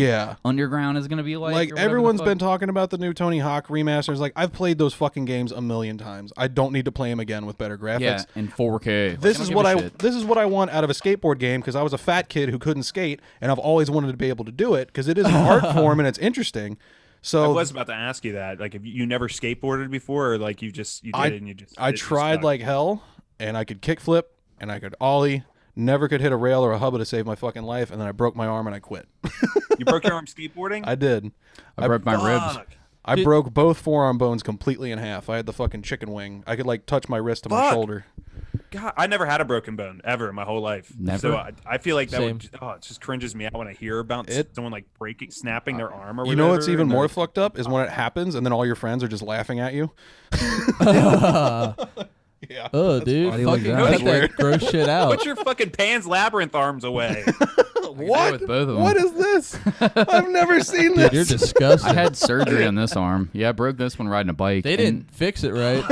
Underground is gonna be like. Like everyone's been talking about the new Tony Hawk remasters. Like I've played those fucking games a million times. I don't need to play them again with better graphics. Yeah, in 4K. This is what I want out of a skateboard game because I was a fat kid who couldn't skate and I've always wanted to be able to do it because it is an art form and it's interesting. So I was about to ask you that. Like, have you never skateboarded before, or like you did and you just? I tried like hell, and I could kickflip and I could ollie. Never could hit a rail or a hubba to save my fucking life, and then I broke my arm and I quit. You broke your arm skateboarding? I did. I broke my ribs. I broke both forearm bones completely in half. I had the fucking chicken wing. I could like touch my wrist to my shoulder. God, I never had a broken bone ever in my whole life. Never? So I feel like that Same. it just cringes me out when I hear about someone like snapping their arm or whatever. You know what's even more fucked up is when it happens and then all your friends are just laughing at you. Yeah. Oh, dude, funny like fucking that. cut that gross shit out. Put your fucking Pan's Labyrinth arms away. What? With both of them. What is this? I've never seen this. Dude, you're disgusting. I had surgery on this arm. Yeah, I broke this one riding a bike. They didn't fix it right.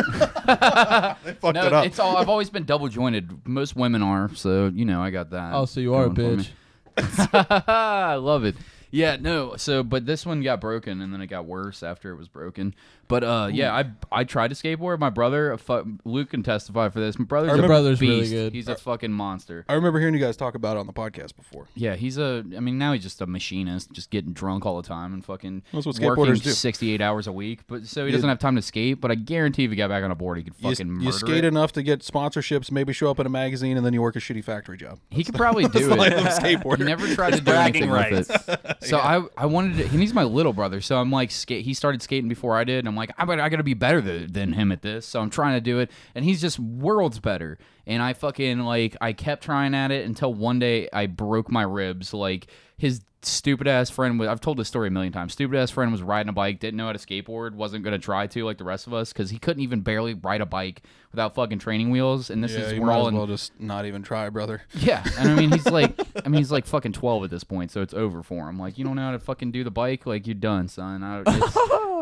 They fucked No, it up. it's all. I've always been double jointed. Most women are, so you know I got that. Oh, so you are a going for bitch. me. I love it. Yeah, no. So, but this one got broken, and then it got worse after it was broken. But yeah, I tried to skateboard. My brother, Luke, can testify for this. My brother's Your a brother's beast. really good. He's a fucking monster. I remember hearing you guys talk about it on the podcast before. Yeah, I mean, now he's just a machinist, just getting drunk all the time and fucking That's what working skateboarders do. 68 hours a week. But so he doesn't have time to skate. But I guarantee if he got back on a board, he could fucking murder You skate it. enough to get sponsorships, maybe show up in a magazine, and then you work a shitty factory job. He could probably do the life it. of a skateboarder. He never tried to do bragging anything rights. with it. So I wanted to, and he's my little brother. So I'm like, he started skating before I did. And I'm like, I got to be better than him at this. So I'm trying to do it. And he's just worlds better. And I fucking, like, I kept trying at it until one day I broke my ribs. Like, his stupid ass friend I've told this story a million times. Stupid ass friend was riding a bike, didn't know how to skateboard, wasn't going to try to like the rest of us because he couldn't even barely ride a bike without fucking training wheels. And this is you we're might all as in. well just not even try, brother. Yeah, and I mean he's like fucking 12 at this point, so it's over for him. Like, you don't know how to fucking do the bike, like, you're done, son.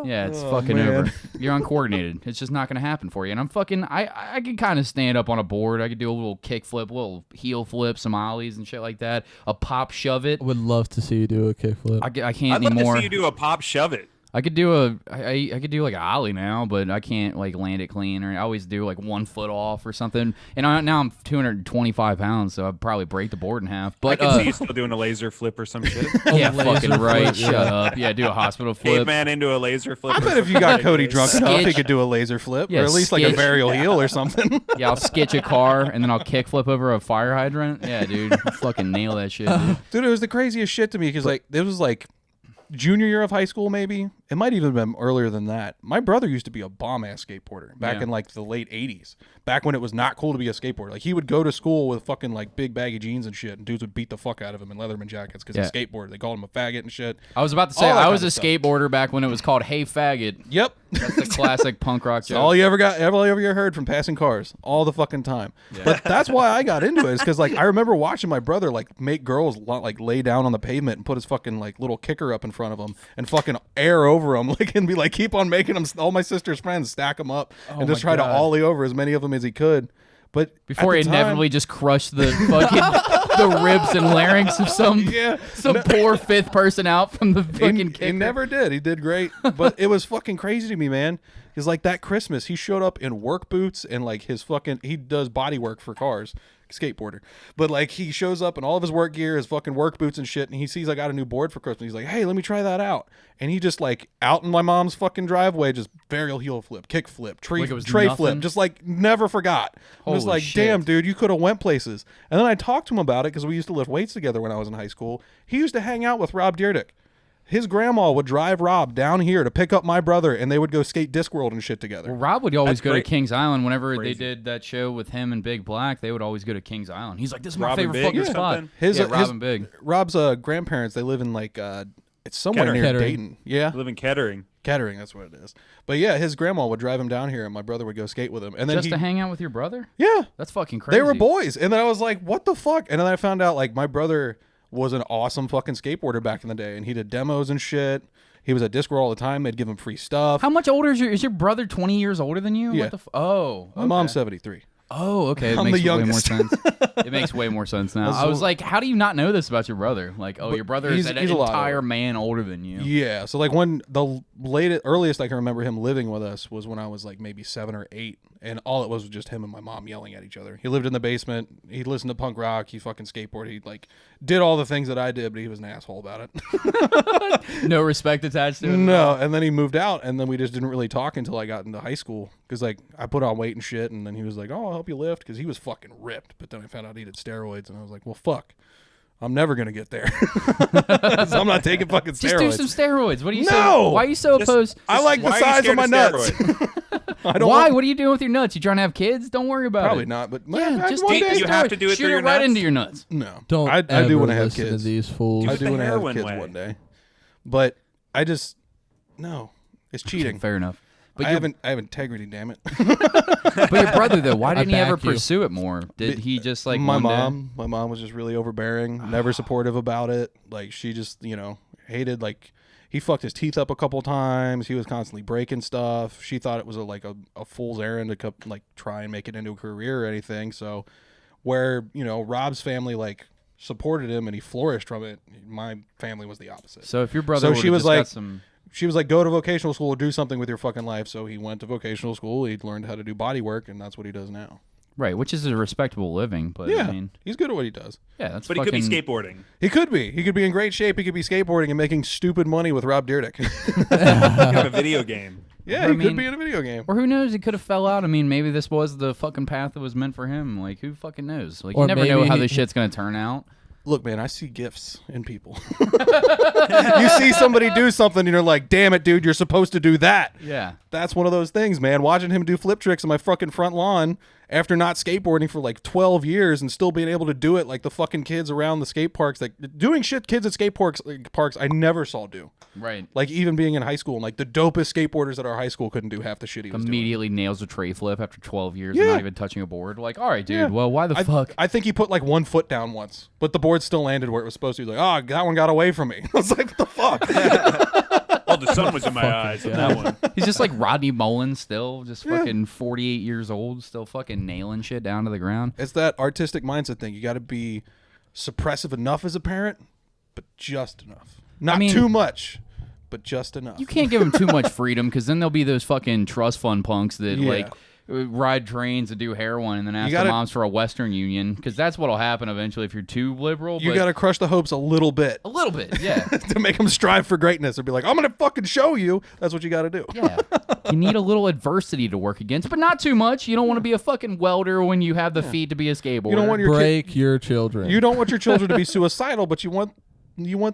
It's fucking man. over. You're uncoordinated. It's just not gonna happen for you. And I'm fucking I can kind of stand up on a board. I could do a little kick flip, a little heel flip, some ollies and shit like that. A pop shove it. Would love to see you do a kickflip. I can't I'd love anymore. to see you do a pop shove it. I could do I could do like an ollie now, but I can't like land it clean. Or I always do like 1 foot off or something. And now I'm 225 pounds, so I'd probably break the board in half. But I can see you still doing a laser flip or some shit. yeah, laser fucking flip, right. yeah. Shut up. Yeah, do a hospital flip. Caveman into a laser flip. I or bet if you something got like Cody this. drunk enough, he Sketch. could do a laser flip, Yeah, or at least like a sketch. burial heel or something. Yeah, I'll sketch a car and then I'll kick flip over a fire hydrant. Yeah, dude, I'll fucking nail that shit. Dude. Dude, it was the craziest shit to me because like it was like junior year of high school, maybe. It might even have been earlier than that. My brother used to be a bomb ass skateboarder back Yeah. in like the late 80s, back when it was not cool to be a skateboarder. Like he would go to school with fucking like big baggy jeans and shit, and dudes would beat the fuck out of him in Leatherman jackets because Yeah. he skateboarded. They called him a faggot and shit. I was about to say All that I was kind a of stuff. skateboarder back when it was called Hey Faggot. Yep. That's the classic punk rock That's joke. all you ever heard from passing cars all the fucking time. But that's why I got into it. Is because like I remember watching my brother like make girls like lay down on the pavement and put his fucking like little kicker up in front of him and fucking air over them, like, and be like, keep on making them. All my sister's friends stack them up and just my try to God. ollie over as many of them as he could. But Before at he the time- inevitably just crushed the fucking the ribs and larynx of some poor fifth person out from the fucking He kicker. never did. He did great, but it was fucking crazy to me, man. Because like that Christmas, he showed up in work boots and like he does body work for cars, skateboarder. But like he shows up in all of his work gear, his fucking work boots and shit, and he sees I got a new board for Christmas. He's like, hey, let me try that out. And he just like out in my mom's fucking driveway, just burial heel flip, kick flip, tray Like it was flip, nothing? just like never forgot. I was Holy like, shit. damn, dude, you could have went places. And then I talked to him about it because we used to lift weights together when I was in high school. He used to hang out with Rob Dyrdek. His grandma would drive Rob down here to pick up my brother, and they would go skate Discworld and shit together. Well, Rob would always That's go great. to Kings Island whenever Crazy. they did that show with him and Big Black. They would always go to Kings Island. He's like, "This is my Rob and favorite Big fucking or spot." something? Rob and Big. Rob's grandparents, they live in like it's somewhere Kettering. near Kettering. Dayton. Yeah, I live in Kettering. Kettering, that's what it is. But yeah, his grandma would drive him down here, and my brother would go skate with him. And then Just to hang out with your brother? yeah, That's fucking crazy. they were boys. And then I was like, what the fuck? And then I found out like my brother was an awesome fucking skateboarder back in the day, and he did demos and shit. He was at Discworld all the time. They'd give him free stuff. How much older is your brother? 20 years older than you? Yeah. What the oh, My mom's 73. Oh, okay. It I'm makes the way more youngest. sense. It makes way more sense now. I was like, how do you not know this about your brother? Like, oh, your brother is an he's a lot entire older. man older than you. Yeah. So like when the earliest I can remember him living with us was when I was like maybe 7 or 8. And all it was just him and my mom yelling at each other. He lived in the basement. He listened to punk rock. He fucking skateboarded. He like did all the things that I did, but he was an asshole about it. No respect attached to it? No. And then he moved out, and then we just didn't really talk until I got into high school. Because like I put on weight and shit, and then he was like, "Oh, I'll help you lift," because he was fucking ripped. But then I found out he did steroids, and I was like, "Well, fuck, I'm never gonna get there. So I'm not taking fucking steroids." Just do some steroids. What are you No! so? Why are you so Just- opposed? I like the Why are you size of scared my of nuts. steroids? I don't Why? want- What are you doing with your nuts? You trying to have kids? Don't worry about Probably it. not, but Yeah, just one take day. you have to do it Shoot through your right nuts? into your nuts. No, Don't I ever do want to have listen kids. to these fools. I It's do the want to have heroin kids way. one day, but I just no. It's cheating. Fair enough. But I have integrity. Damn it. But your brother though, why didn't he ever back you. pursue it more? Did he just like my one day- mom was just really overbearing, never supportive about it. Like she just hated, like he fucked his teeth up a couple times. He was constantly breaking stuff. She thought it was a fool's errand to like try and make it into a career or anything. So where Rob's family like supported him and he flourished from it, my family was the opposite. So if your brother So she would've was just got like- some She was like, go to vocational school or do something with your fucking life. So he went to vocational school. He learned how to do body work, and that's what he does now. right, which is a respectable living, but Yeah, I mean, he's good at what he does. yeah, that's But he fucking could be skateboarding. He could be. He could be in great shape. He could be skateboarding and making stupid money with Rob Dyrdek. He could have a video game. Yeah, I he mean- could be in a video game. Or who knows? He could have fell out. I mean, maybe this was the fucking path that was meant for him. Like, who fucking knows? Like, Or you never know maybe how he- this shit's gonna turn out. Look, man, I see gifts in people. You see somebody do something, and you're like, damn it, dude, you're supposed to do that. Yeah. That's one of those things, man. Watching him do flip tricks on my fucking front lawn after not skateboarding for like 12 years and still being able to do it like the fucking kids around the skate parks, like doing shit kids at skate parks I never saw do. Right. Like even being in high school, and like the dopest skateboarders at our high school couldn't do half the shit he was doing. Immediately nails a tray flip after 12 years Yeah. and not even touching a board. Like, all right, dude. Yeah. Well, why the I, fuck? I think he put like one foot down once, but the board still landed where it was supposed to. He's like, oh, that one got away from me. I was like, what the fuck? Oh, the sun was in my eyes on that one. He's just like Rodney Mullen still, just fucking 48 years old, still fucking nailing shit down to the ground. It's that artistic mindset thing. You got to be suppressive enough as a parent, but just enough. Not mean- too much, but just enough. You can't give him too much freedom because then there'll be those fucking trust fund punks that Yeah. like ride trains and do heroin and then ask gotta- their moms for a Western Union because that's what'll happen eventually if you're too liberal. You but got to crush the hopes a little bit a little bit, yeah. to make them strive for greatness, or be like, I'm gonna fucking show you. That's what you got to do. Yeah. You need a little adversity to work against, but not too much. You don't want to be a fucking welder when you have the feet to be a skateboarder. You don't want your Break your children. You don't want your children to be suicidal, but you want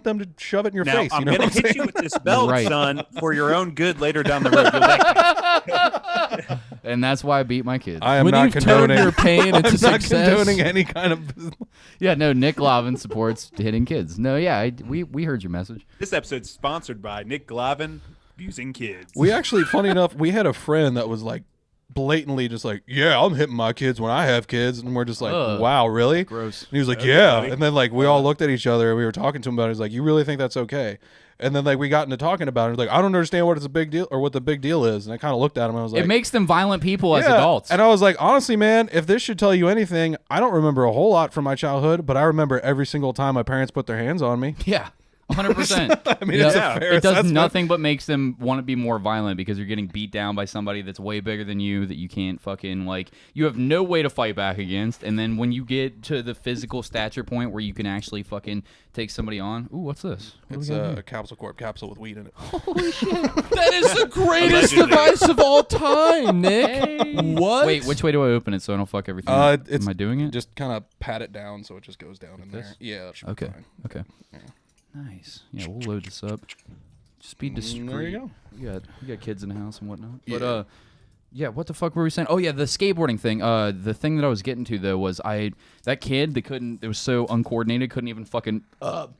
them to shove it in your Now, face. I'm You know going what to hit saying? you with this belt, Right. son, for your own good later down the road. You'll thank me. And that's why I beat my kids. I am when not you've turned condoning. your pain into I'm not success. condoning any kind of. Yeah, no, Nick Glavan supports hitting kids. No, yeah, we heard your message. This episode's sponsored by Nick Glavan, abusing kids. We actually, funny enough, we had a friend that was like blatantly just like, yeah, I'm hitting my kids when I have kids, and we're just like, Ugh. wow, really? Gross. And he was like, Okay, yeah. buddy. And then like we all looked at each other and we were talking to him about it. He's like, you really think that's okay? And then like we got into talking about it. He's like, I don't understand what it's a big deal or what the big deal is. And I kind of looked at him and I was like, It makes them violent people as yeah. adults. And I was like, honestly, man, if this should tell you anything, I don't remember a whole lot from my childhood, but I remember every single time my parents put their hands on me. Yeah, 100%. I mean, Yeah. it's Yeah. a fair It does assessment. nothing but makes them want to be more violent because you're getting beat down by somebody that's way bigger than you that you can't fucking like. You have no way to fight back against, and then when you get to the physical stature point where you can actually fucking take somebody on. Ooh, what's this? What do It's we got a here? Capsule Corp capsule with weed in it. That is the greatest Allegedly. device of all time, Nick. Hey. What? Wait, which way do I open it so I don't fuck everything? It's Am I doing it? Just kind of pat it down so it just goes down in there. this? Yeah, that should Okay. be fine. Okay. Nice. Yeah, we'll load this up. Just be discreet. There you go. We got kids in the house and whatnot. Yeah. But yeah, what the fuck were we saying? Oh yeah, the skateboarding thing. The thing that I was getting to though was that kid that was so uncoordinated, couldn't even fucking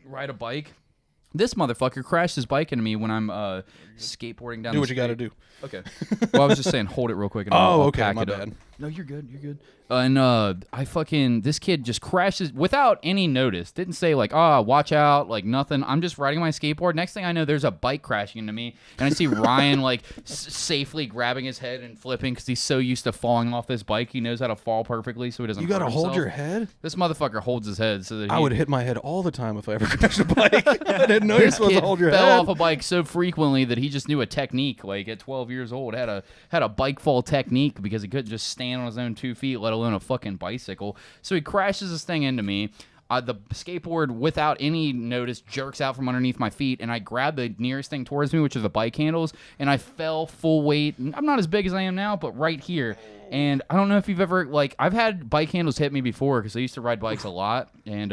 ride a bike. This motherfucker crashed his bike into me when I'm skateboarding down Do the what you got to street. do. Okay. Well, I was just saying, hold it real quick. And I'll Okay, pack my it up. bad. No, you're good. You're good. This kid just crashes without any notice. Didn't say like, watch out, like nothing. I'm just riding my skateboard. Next thing I know, there's a bike crashing into me, and I see Ryan like safely grabbing his head and flipping because he's so used to falling off this bike. He knows how to fall perfectly, so he doesn't. You got to hurt hold himself. your head? This motherfucker holds his head so that I would hit my head all the time if I ever crashed a bike. I didn't know you're This supposed kid to hold your fell head. off a bike so frequently that he just knew a technique. Like at 12 years old, had a bike fall technique because he couldn't just stand on his own 2 feet, let alone a fucking bicycle. So he crashes this thing into me. The skateboard, without any notice, jerks out from underneath my feet, and I grab the nearest thing towards me, which are the bike handles, and I fell full weight. I'm not as big as I am now, but right here. And I don't know if you've ever, like, I've had bike handles hit me before because I used to ride bikes a lot, and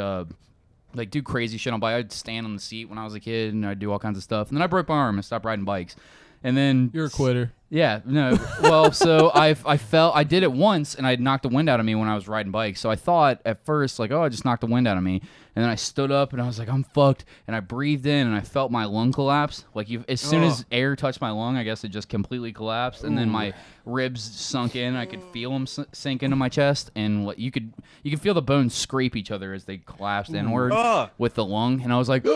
like do crazy shit on bike. I'd stand on the seat when I was a kid, and I'd do all kinds of stuff. And then I broke my arm and stopped riding bikes. And then You're a quitter. Yeah, no. Well, so I fell. I did it once, and I knocked the wind out of me when I was riding bikes. So I thought at first, like, I just knocked the wind out of me. And then I stood up, and I was like, I'm fucked. And I breathed in, and I felt my lung collapse. Like, as soon as air touched my lung, I guess it just completely collapsed. And then my ribs sunk in. I could feel them sink into my chest, and you could feel the bones scrape each other as they collapsed inward with the lung. And I was like,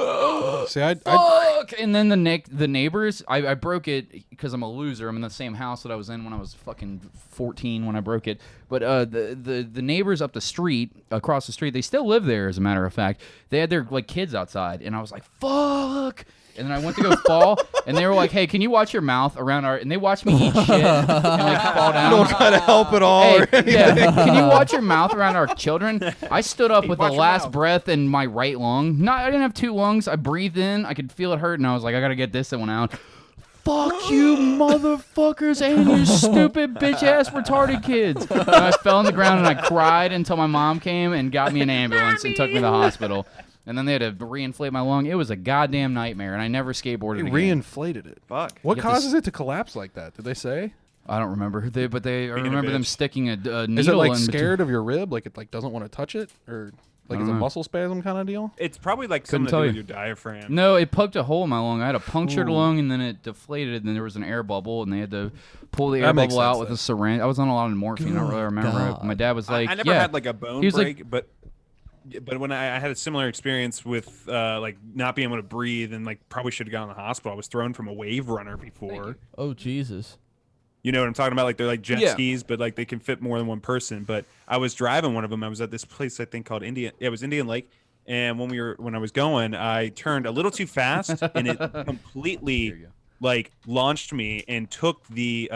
See, I fuck! And then the neighbors, I broke it because I'm a loser. I'm in the same house that I was in when I was fucking 14 when I broke it. But the neighbors up the street, across the street, they still live there, as a matter of fact. They had their like kids outside, and I was like, fuck! And then I went to go fall, and they were like, hey, can you watch your mouth around our... And they watched me eat shit and like fall down. don't try to help at all. Hey, or anything. yeah, can you watch your mouth around our children? I stood up with the watch your last mouth. breath in my right lung. I didn't have 2 lungs. I breathed in. I could feel it hurt, and I was like, I gotta get this one out. Fuck you, motherfuckers, and you stupid bitch-ass retarded kids. And I fell on the ground, and I cried until my mom came and got me an ambulance and took me to the hospital. And then they had to reinflate my lung. It was a goddamn nightmare, and I never skateboarded They again. reinflated it. Fuck. What You have to causes it to collapse like that? Did they say? I don't remember. I remember them bitch. sticking a needle Is it like in scared of your rib? Like it like doesn't want to touch it, or like it's a know. muscle spasm kind of deal? It's probably like Couldn't something to tell do you. with your diaphragm. No, it poked a hole in my lung. I had a punctured lung, and then it deflated, and then there was an air bubble, and they had to pull the air That makes bubble out sense with then. a syringe. I was on a lot of morphine. I don't really remember. God. My dad was like, I never yeah. had like a bone He was like- break, but when I had a similar experience with like not being able to breathe and like probably should have gone to the hospital. I was thrown from a wave runner before. Oh, Jesus. You know what I'm talking about? Like they're like jet Yeah. skis, but like they can fit more than one person. But I was driving one of them. I was at this place I think called Indian. Yeah, it was Indian Lake. And when I was going, I turned a little too fast, and it completely like launched me and took the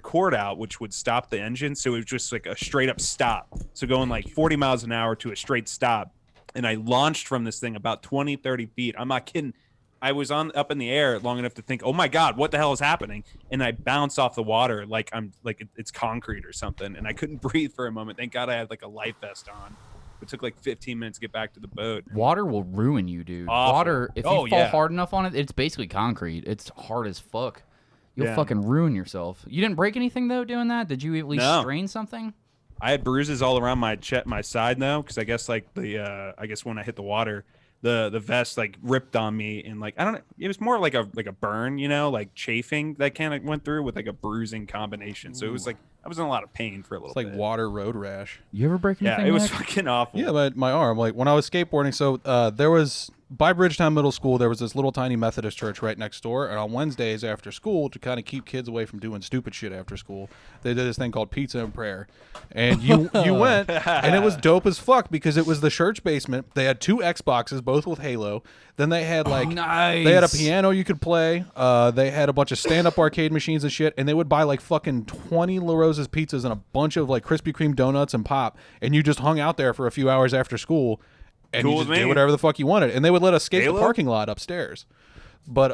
cord out, which would stop the engine. So it was just like a straight up stop. So going like 40 miles an hour to a straight stop, and I launched from this thing about 20, 30 feet. I'm not kidding. I was up in the air long enough to think, oh my God, what the hell is happening? And I bounced off the water like it's concrete or something. And I couldn't breathe for a moment. Thank God I had like a life vest on. It took like 15 minutes to get back to the boat. Water will ruin you, dude. Awful. Water, if you Oh, fall yeah. hard enough on it, it's basically concrete. It's hard as fuck. You'll Yeah. fucking ruin yourself. You didn't break anything, though, doing that? Did you at least No. strain something? I had bruises all around my my side though, because I guess like I guess when I hit the water, the vest like ripped on me, and like I don't know, it was more like a burn, you know, like chafing that kind of went through with like a bruising combination. So it was like I was in a lot of pain for a little It's like bit. water road rash. You ever break anything? Yeah, it was Nick? fucking awful. Yeah, but my arm, like when I was skateboarding, so there was by Bridgetown Middle School, there was this little tiny Methodist church right next door, and on Wednesdays after school, to kind of keep kids away from doing stupid shit after school, they did this thing called pizza and prayer, and you went, and it was dope as fuck because it was the church basement. They had 2 Xboxes, both with Halo. Then they had like nice. they had a piano you could play. They had a bunch of stand-up arcade machines and shit, and they would buy like fucking 20 La Rosa's pizzas and a bunch of like Krispy Kreme donuts and pop, and you just hung out there for a few hours after school, and Cool you with just did me. whatever the fuck you wanted. And they would let us skate the Halo? parking lot upstairs. But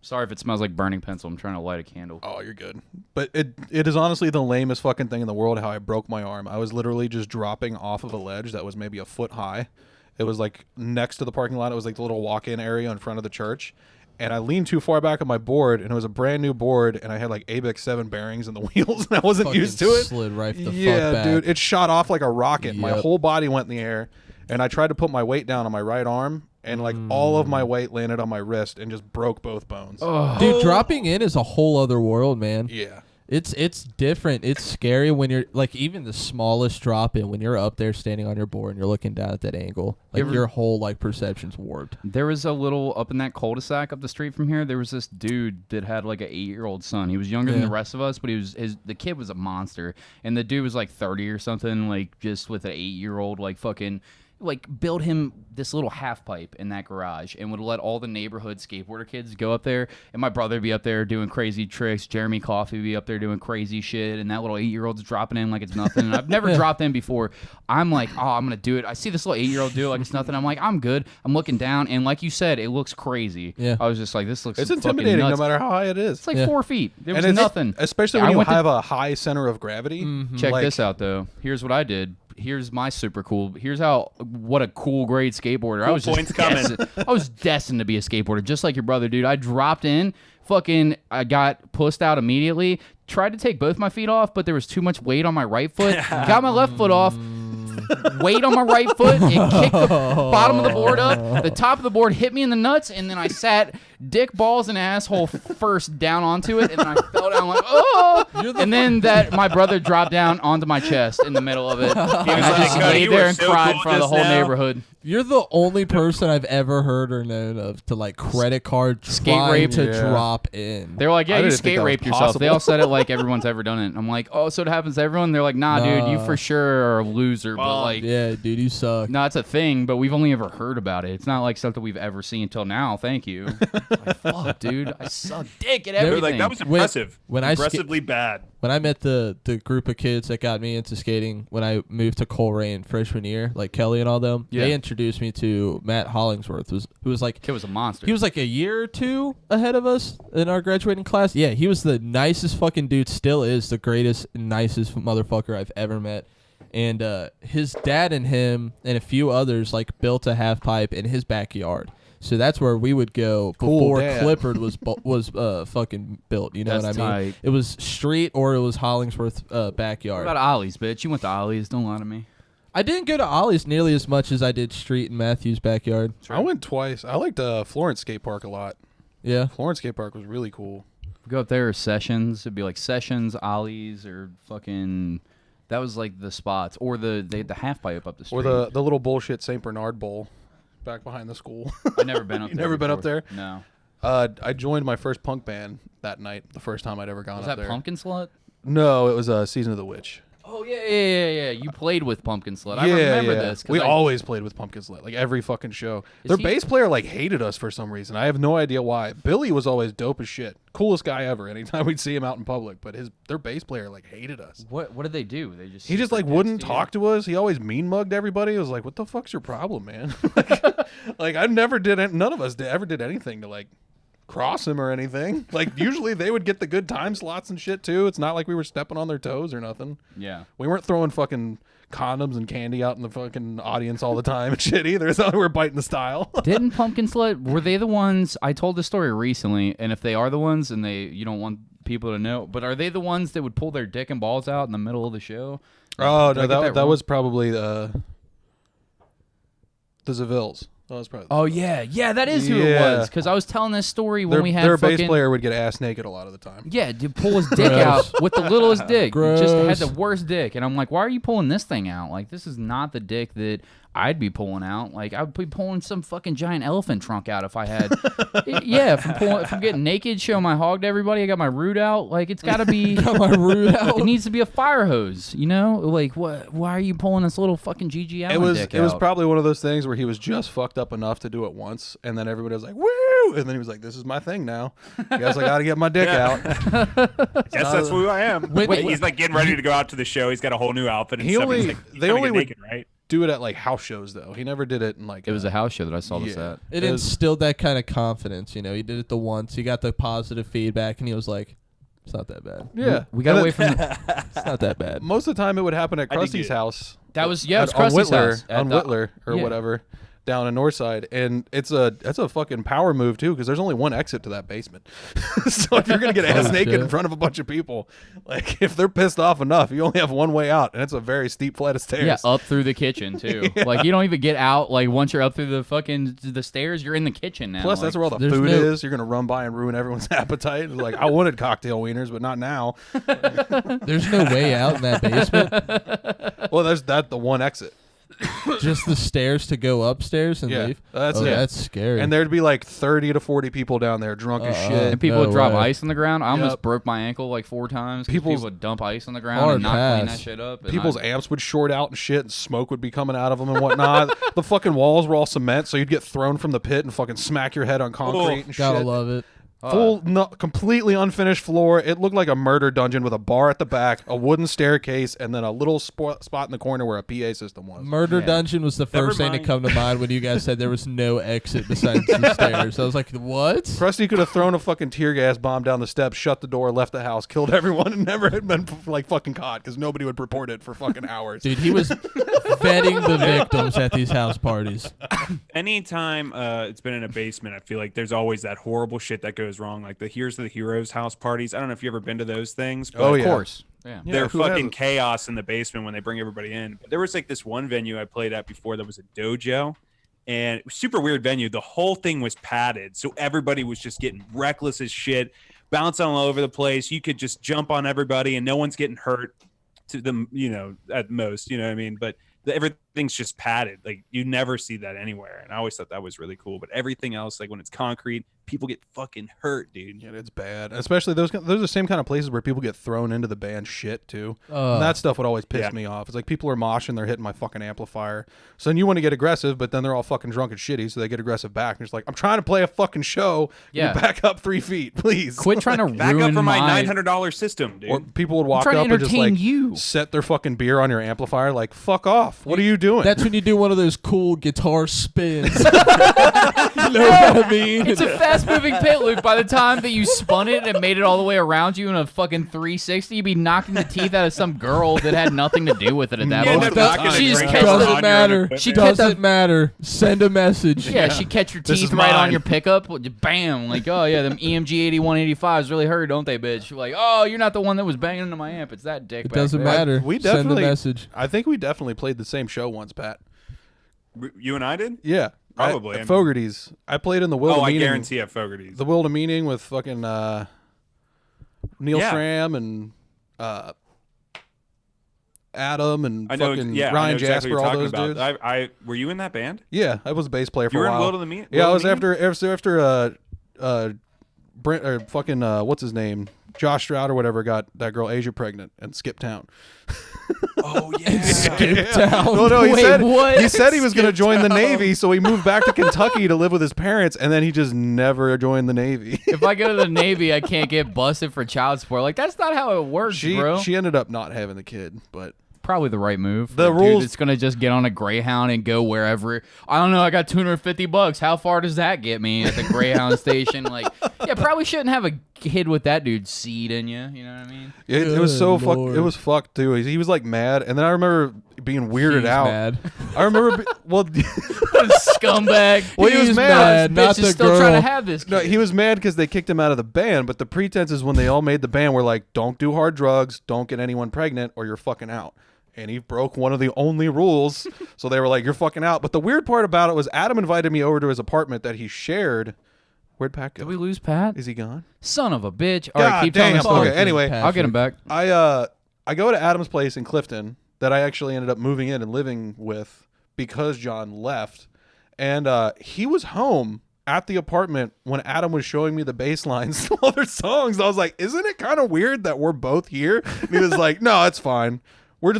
Sorry if it smells like burning pencil. I'm trying to light a candle. oh, you're good. But it is honestly the lamest fucking thing in the world how I broke my arm. I was literally just dropping off of a ledge that was maybe a foot high. It was like next to the parking lot. It was like the little walk-in area in front of the church. And I leaned too far back on my board, and it was a brand new board, and I had like ABEX 7 bearings in the wheels, and I wasn't Fucking used to it. slid right the fuck Yeah, back. dude, it shot off like a rocket. My Yep. whole body went in the air, and I tried to put my weight down on my right arm, and like all of my weight landed on my wrist and just broke both bones. Dude, dropping in is a whole other world, man. Yeah. It's different. It's scary when you're like even the smallest drop in when you're up there standing on your board and you're looking down at that angle. Like your whole like perception's warped. There was a little up in that cul-de-sac up the street from here. There was this dude that had like an 8-year-old son. He was younger than the rest of us, but the kid was a monster. And the dude was like 30 or something, like just with an 8-year-old like fucking like build him this little half pipe in that garage and would let all the neighborhood skateboarder kids go up there, and my brother would be up there doing crazy tricks, Jeremy Coffey would be up there doing crazy shit, and that little 8-year-old's dropping in like it's nothing. And I've never dropped in before. I'm like, oh, I'm gonna do it. I see this little 8-year-old do it like it's nothing. I'm like, I'm good. I'm looking down, and like you said, it looks crazy. Yeah. I was just like, this looks It's fucking intimidating nuts. no matter how high it is. It's like 4 feet. There was it's nothing. Especially I when you went to- have a high center of gravity. Check Like, this out though. Here's what I did. Here's my super cool. Here's what a cool grade skateboarder. I was points just coming. I was destined to be a skateboarder, just like your brother, dude. I dropped in, I got pussed out immediately. Tried to take both my feet off, but there was too much weight on my right foot. Got my left foot off. Weight on my right foot. It kicked the bottom of the board up. The top of the board hit me in the nuts, and then I sat dick, balls, and asshole first down onto it, and then I fell down like, oh! And then my brother dropped down onto my chest in the middle of it. And I just Cody, laid you there were and so cried in cool front of the just whole now. neighborhood. You're the only person I've ever heard or known of to like credit card Skate trying rape? to Yeah. drop in. They were like, yeah, I you didn't think skate that was raped yourself. They possible. all said it like everyone's ever done it. I'm like, oh, so it happens to everyone? They're like, nah, dude, you Nah. for sure are a loser. But like, Yeah, dude, you suck. no, it's a thing, but we've only ever heard about it. It's not like something we've ever seen until now. Thank you. Like, fuck, dude, I suck dick at They're everything. like, that was impressive. when I ska- Impressively bad. When I met the group of kids that got me into skating when I moved to Coleraine freshman year, like Kelly and all them, Yeah. they introduced me to Matt Hollingsworth, who was like Kid was a monster. he was like a year or two ahead of us in our graduating class. Yeah, he was the nicest fucking dude, still is the greatest, nicest motherfucker I've ever met. And his dad and him and a few others like built a half pipe in his backyard. So that's where we would go before dad. Clifford was fucking built. You know That's what I mean? tight. It was street or it was Hollingsworth What backyard. about Ollie's, bitch? You went to Ollie's. Don't lie to me. I didn't go to Ollie's nearly as much as I did street in Matthew's backyard. I went twice. I liked Florence Skate Park a lot. Yeah. Florence Skate Park was really cool. We go up there, Sessions. It'd be like Sessions, Ollie's, or fucking. That was like the spots, or the half pipe up the street. Or the little bullshit St. Bernard Bowl back behind the school. I've never been up there. never been up before. there? No. I joined my first punk band that night, the first time I'd ever gone Was up that there. Pumpkin Slut? No, it was Season of the Witch. Oh yeah. You played with Pumpkin Slut. I remember this. 'cause We I- always played with Pumpkin Slut, like every fucking show. Is Their he- bass player like hated us for some reason. I have no idea why. Billy was always dope as shit, coolest guy ever. Anytime we'd see him out in public, but their bass player like hated us. What did they do? They just He just like wouldn't talk to us. He always mean mugged everybody. It was like, what the fuck's your problem, man? like I never did. None of us ever did anything to like cross him or anything. Like usually they would get the good time slots and shit too. It's not like we were stepping on their toes or nothing. Yeah. We weren't throwing fucking condoms and candy out in the fucking audience all the time and shit either. It's not like we were biting the style. Didn't Pumpkin Slut, were they the ones, I told this story recently, and if they are the ones and you don't want people to know, but are they the ones that would pull their dick and balls out in the middle of the show? Oh Did I no, get that wrong? was probably the Zavilles. That was probably. Oh yeah, that is who it Yeah. was. Because I was telling this story when their we had their fucking, bass player would get ass naked a lot of the time. yeah, to pull his dick out with the littlest dick. Just had Gross. the worst dick, and I'm like, why are you pulling this thing out? Like, this is not the dick that I'd be pulling out. Like, I would be pulling some fucking giant elephant trunk out if I had. Yeah, from getting naked, showing my hog to everybody. I got my root out. Like, it's got to be. Got my root out. It needs to be a fire hose, you know? Like, what? Why are you pulling this little fucking GG Allen dick It was out? probably one of those things where he was just fucked up enough to do it once, and then everybody was like, "Woo!" And then he was like, "This is my thing now. Guess I got to get my dick out." Guess that's who I am. Wait, He's like getting ready to go out to the show. He's got a whole new outfit and He stuff. only- He's like, they they only only would- naked, right? Do it at like house shows though. He never did it in like. It was a house show that I saw this Yeah. at. It It was- instilled that kind of confidence, you know. He did it the once. He got the positive feedback, and he was like, "It's not that bad. Yeah, We got And away then- from the, It's not that bad." Most of the time, it would happen at I think Krusty's it- house. That was- yeah, it was on Krusty's Whitler, house. At on the- Whitler or yeah. whatever. down in Northside, and that's a fucking power move too, because there's only one exit to that basement. So if you're gonna get ass naked in front of a bunch of people, like if they're pissed off enough, you only have one way out, and it's a very steep flight of stairs. Yeah, up through the kitchen too. Like you don't even get out. Like once you're up through the stairs, you're in the kitchen now. Plus, that's where all the food is. You're gonna run by and ruin everyone's appetite. It's like, I wanted cocktail wieners, but not now. There's no way out in that basement. Well, there's the one exit. Just the stairs to go upstairs and leave. That's it. That's scary. And there'd be like 30 to 40 people down there drunk as shit. And people No would drop way. ice on the ground. I almost broke my ankle like 4 times. People would dump ice on the ground and not clean that shit up. People's amps would short out and shit, and smoke would be coming out of them and whatnot. The fucking walls were all cement, so you'd get thrown from the pit and fucking smack your head on concrete and shit. Gotta love it. Completely unfinished floor. It looked like a murder dungeon with a bar at the back, a wooden staircase, and then a little spot in the corner where a PA system was. Murder Dungeon was the first thing to come to mind when you guys said there was no exit besides the stairs. I was like, what? Krusty could have thrown a fucking tear gas bomb down the steps, shut the door, left the house, killed everyone, and never had been like fucking caught because nobody would report it for fucking hours. Dude, he was vetting the victims at these house parties. Anytime it's been in a basement, I feel like there's always that horrible shit that goes wrong. Like the Here's the Heroes house parties. I don't know if you ever been to those things. But Of course. Yeah. They're fucking chaos in the basement when they bring everybody in. But there was like this one venue I played at before that was a dojo. And it was a super weird venue. The whole thing was padded. So everybody was just getting reckless as shit, bouncing all over the place. You could just jump on everybody and no one's getting hurt to them, at most, you know what I mean? But everything's just padded. Like you never see that anywhere. And I always thought that was really cool. But everything else, like when it's concrete, people get fucking hurt, dude. Yeah, it's bad. Especially those are the same kind of places where people get thrown into the band shit too. And that stuff would always piss me off. It's like people are moshing, they're hitting my fucking amplifier. So then you want to get aggressive, but then they're all fucking drunk and shitty, so they get aggressive back. And it's like, I'm trying to play a fucking show. Yeah. You back up 3 feet, please. Quit trying to Back ruin up for my my $900 system, dude. Or people would walk trying to up and just like entertain set their fucking beer on your amplifier. Like, fuck off. What are you doing? That's when you do one of those cool guitar spins. You know what I mean? It's a fast-moving pit, Luke. By the time that you spun it and made it all the way around you in a fucking 360, you'd be knocking the teeth out of some girl that had nothing to do with it at that You end point. up knocking She the just drink catch over doesn't on your matter. equipment. She Doesn't matter. Send a message. Yeah, she catch your This teeth is right on mine. your pickup. Bam! Like, oh yeah, them EMG 8185s really hurt, don't they, bitch? You're like, oh, you're not the one that was banging into my amp. It's that dick. It back doesn't there. matter. We Send a definitely- message. I think we definitely played the same show once, Pat. You and I did? Yeah. Probably. At Fogarty's. I played in the Will Oh, to I Meaning. guarantee at Fogarty's. The Will to Meaning with fucking Neil Yeah. Schramm and Adam and I know, I know Ryan exactly Jasper, what all you're those talking dudes. about. I were you in that band? Yeah, I was a bass player for You were a in while. Will to the Meaning? Yeah, I Will was to Meaning? after Brent or fucking what's his name? Josh Stroud or whatever got that girl Asia pregnant and skipped town. Oh yeah. Skip town. Oh no, Wait, what? he said he was going to join the Navy, so he moved back to Kentucky to live with his parents, and then he just never joined the Navy. If I go to the Navy, I can't get busted for child support. Like, that's not how it works, bro. She ended up not having the kid, but Probably the right move. The Like, rules- Dude, it's gonna just get on a Greyhound and go wherever. I don't know. I got $250. How far does that get me at the Greyhound station? Like, yeah, probably shouldn't have a kid with that dude's seed in you. You know what I mean? it was so Good fucked. Lord. It was fucked too. He was like mad, and then I remember being weirded He's out. mad. I remember, What a scumbag. Well, he was He's mad. Bitch not is the still girl. trying to have this kid. no, he was mad because they kicked him out of the band. But the pretense is when they all made the band, were like, "Don't do hard drugs, don't get anyone pregnant, or you're fucking out." And he broke one of the only rules, so they were like, "You're fucking out." But the weird part about it was Adam invited me over to his apartment that he shared. Where'd Pat go? Did we lose Pat? Is he gone? Son of a bitch. All God right, keep telling damn. the story. Okay, anyway, I'll get him back. I go to Adam's place in Clifton that I actually ended up moving in and living with because John left, and he was home at the apartment when Adam was showing me the bass lines to all their songs. I was like, "Isn't it kind of weird that we're both here?" And he was like, "No, it's fine. We're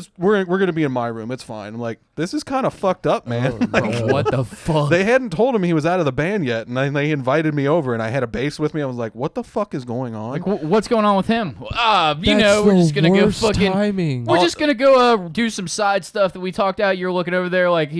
gonna be in my room. It's fine." I'm like, "This is kind of fucked up, man." Oh, What the fuck? They hadn't told him he was out of the band yet, and then they invited me over, and I had a bass with me. I was like, "What the fuck is going on?" Like, what's going on with him? You That's know, we're the just gonna go worst fucking. timing. We're just gonna go do some side stuff that we talked out. You're looking over there, like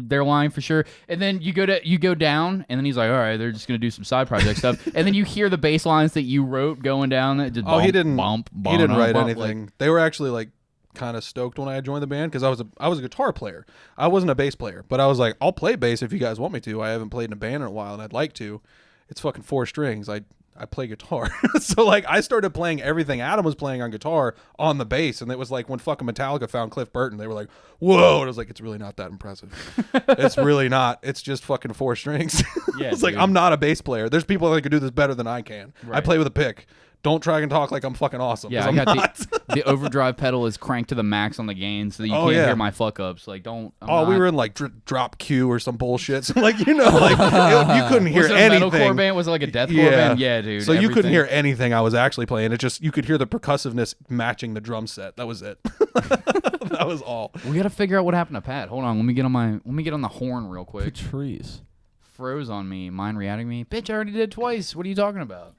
they're lying for sure. And then you go down, and then he's like, "All right, they're just gonna do some side project stuff." And then you hear the bass lines that you wrote going down. That just Oh, he bump, didn't. bump, He didn't bump, write bump, anything. like- They were actually like kind of stoked when I joined the band because I was a guitar player. I wasn't a bass player, but I was like, I'll play bass if you guys want me to. I haven't played in a band in a while, and I'd like to. It's fucking 4 strings. I play guitar. So like I started playing everything Adam was playing on guitar on the bass, and it was like when fucking Metallica found Cliff Burton, they were like, whoa. And I was like, it's really not that impressive. It's really not. It's just fucking 4 strings. Yeah, it's like, I'm not a bass player. There's people that can do this better than I can. Right. I play with a pick. Don't try and talk like I'm fucking awesome. Yeah, I I'm got not. the overdrive pedal is cranked to the max on the gain, so that you can't hear my fuck ups. Like, don't. We were in like drop Q or some bullshit. So like, you know, like you couldn't hear was it anything. a metalcore band? Was it like a deathcore band? Yeah, dude. So you couldn't hear anything I was actually playing. It just you could hear the percussiveness matching the drum set. That was it. That was all. We got to figure out what happened to Pat. Hold on, let me get on the horn real quick. Patrice. Froze on me. Mine reacting me. Bitch, I already did twice. What are you talking about?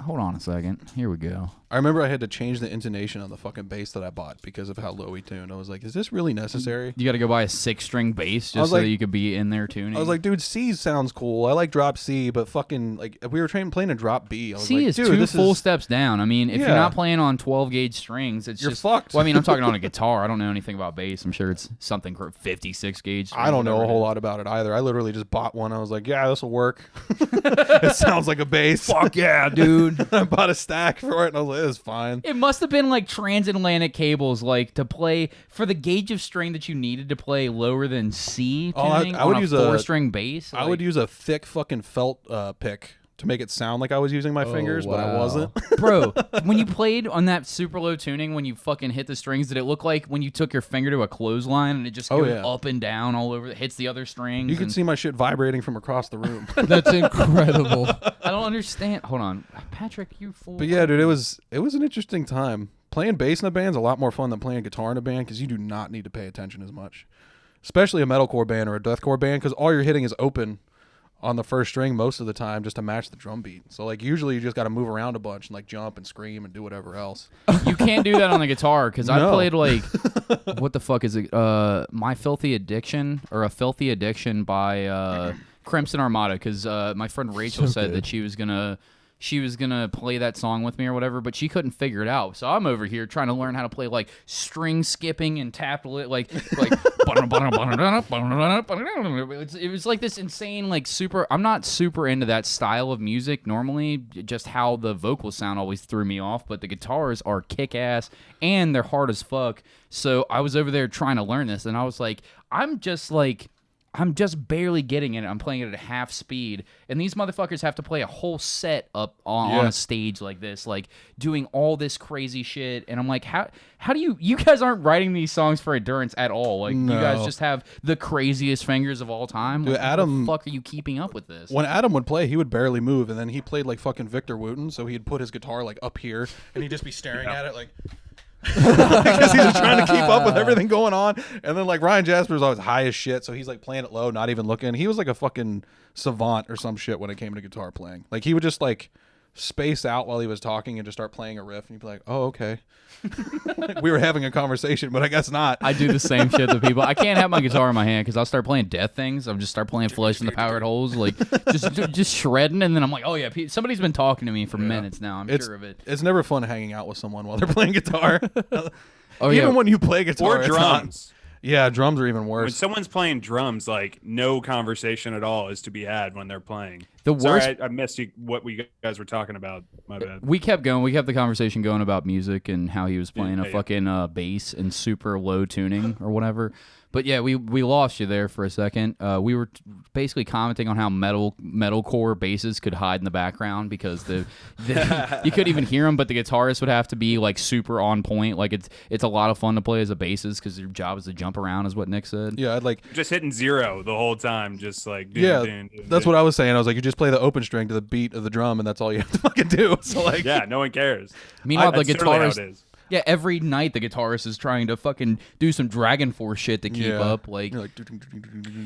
Hold on a second. Here we go. I remember I had to change the intonation on the fucking bass that I bought because of how low we tuned. I was like, is this really necessary? You got to go buy a 6-string bass just so that you could be in there tuning. I was like, dude, C sounds cool. I like drop C, but fucking like we were playing a drop B. I was C like, is dude, 2 this full is... steps down. I mean, if you're not playing on 12-gauge strings, it's you're just fucked. Well, I mean, I'm talking on a guitar. I don't know anything about bass. I'm sure it's something for 56 gauge. I don't know a whole lot about it either. I literally just bought one. I was like, yeah, this will work. It sounds like a bass. Fuck yeah, dude. I bought a stack for it, and I was like, it's fine. It must have been like transatlantic cables, like to play for the gauge of string that you needed to play lower than C tuning I would on use a 4-string bass. I would use a thick fucking felt pick to make it sound like I was using my fingers, but I wasn't. Bro, when you played on that super low tuning, when you fucking hit the strings, did it look like when you took your finger to a clothesline and it just goes up and down all over, it hits the other strings? You can see my shit vibrating from across the room. That's incredible. I don't understand. Hold on. Patrick, you fool. But yeah, dude, it was an interesting time. Playing bass in a band's a lot more fun than playing guitar in a band because you do not need to pay attention as much. Especially a metalcore band or a deathcore band because all you're hitting is open on the first string most of the time just to match the drum beat. So like usually you just got to move around a bunch and like jump and scream and do whatever else. You can't do that on the guitar because I played like what the fuck is it? My Filthy Addiction or A Filthy Addiction by Crimson Armada because my friend Rachel said that she was gonna play that song with me or whatever, but she couldn't figure it out. So I'm over here trying to learn how to play like string skipping and tap like it was like this insane like super. I'm not super into that style of music normally. Just how the vocals sound always threw me off, but the guitars are kick ass and they're hard as fuck. So I was over there trying to learn this, and I was like, I'm just barely getting it. I'm playing it at half speed. And these motherfuckers have to play a whole set up on a stage like this, like doing all this crazy shit. And I'm like, how do you guys aren't writing these songs for endurance at all? Like, you guys just have the craziest fingers of all time. Like, dude, Adam, how the fuck are you keeping up with this? When Adam would play, he would barely move. And then he played like fucking Victor Wooten. So he'd put his guitar like up here and he'd just be staring at it like... because he's just trying to keep up with everything going on. And then like Ryan Jasper's always high as shit, so he's like playing it low, not even looking. He was like a fucking savant or some shit when it came to guitar playing. Like he would just like space out while he was talking and just start playing a riff, and you'd be like, oh, okay. We were having a conversation, but I guess not. I do the same shit to people. I can't have my guitar in my hand because I'll start playing death things. I'll just start playing Flush in the Powered Holes, like just shredding, and then I'm like, oh yeah, somebody's been talking to me for minutes now. I'm sure of it. It's never fun hanging out with someone while they're playing guitar. Oh Even when you play guitar or drums. Yeah, drums are even worse. When someone's playing drums, like no conversation at all is to be had when they're playing. The worst. Sorry, I missed what we guys were talking about. My bad. We kept going. We kept the conversation going about music and how he was playing a fucking bass in super low tuning or whatever. But yeah, we lost you there for a second. We were basically commenting on how metalcore basses could hide in the background because you couldn't even hear them, but the guitarist would have to be like super on point. Like it's a lot of fun to play as a bassist because your job is to jump around, is what Nick said. Yeah, I'd like just hitting zero the whole time, just like that's what I was saying. I was like, you just play the open string to the beat of the drum, and that's all you have to fucking do. So like, yeah, no one cares. Meanwhile, the That's certainly how guitarist. it is. Yeah, every night the guitarist is trying to fucking do some Dragon Force shit to keep up. Like, you're like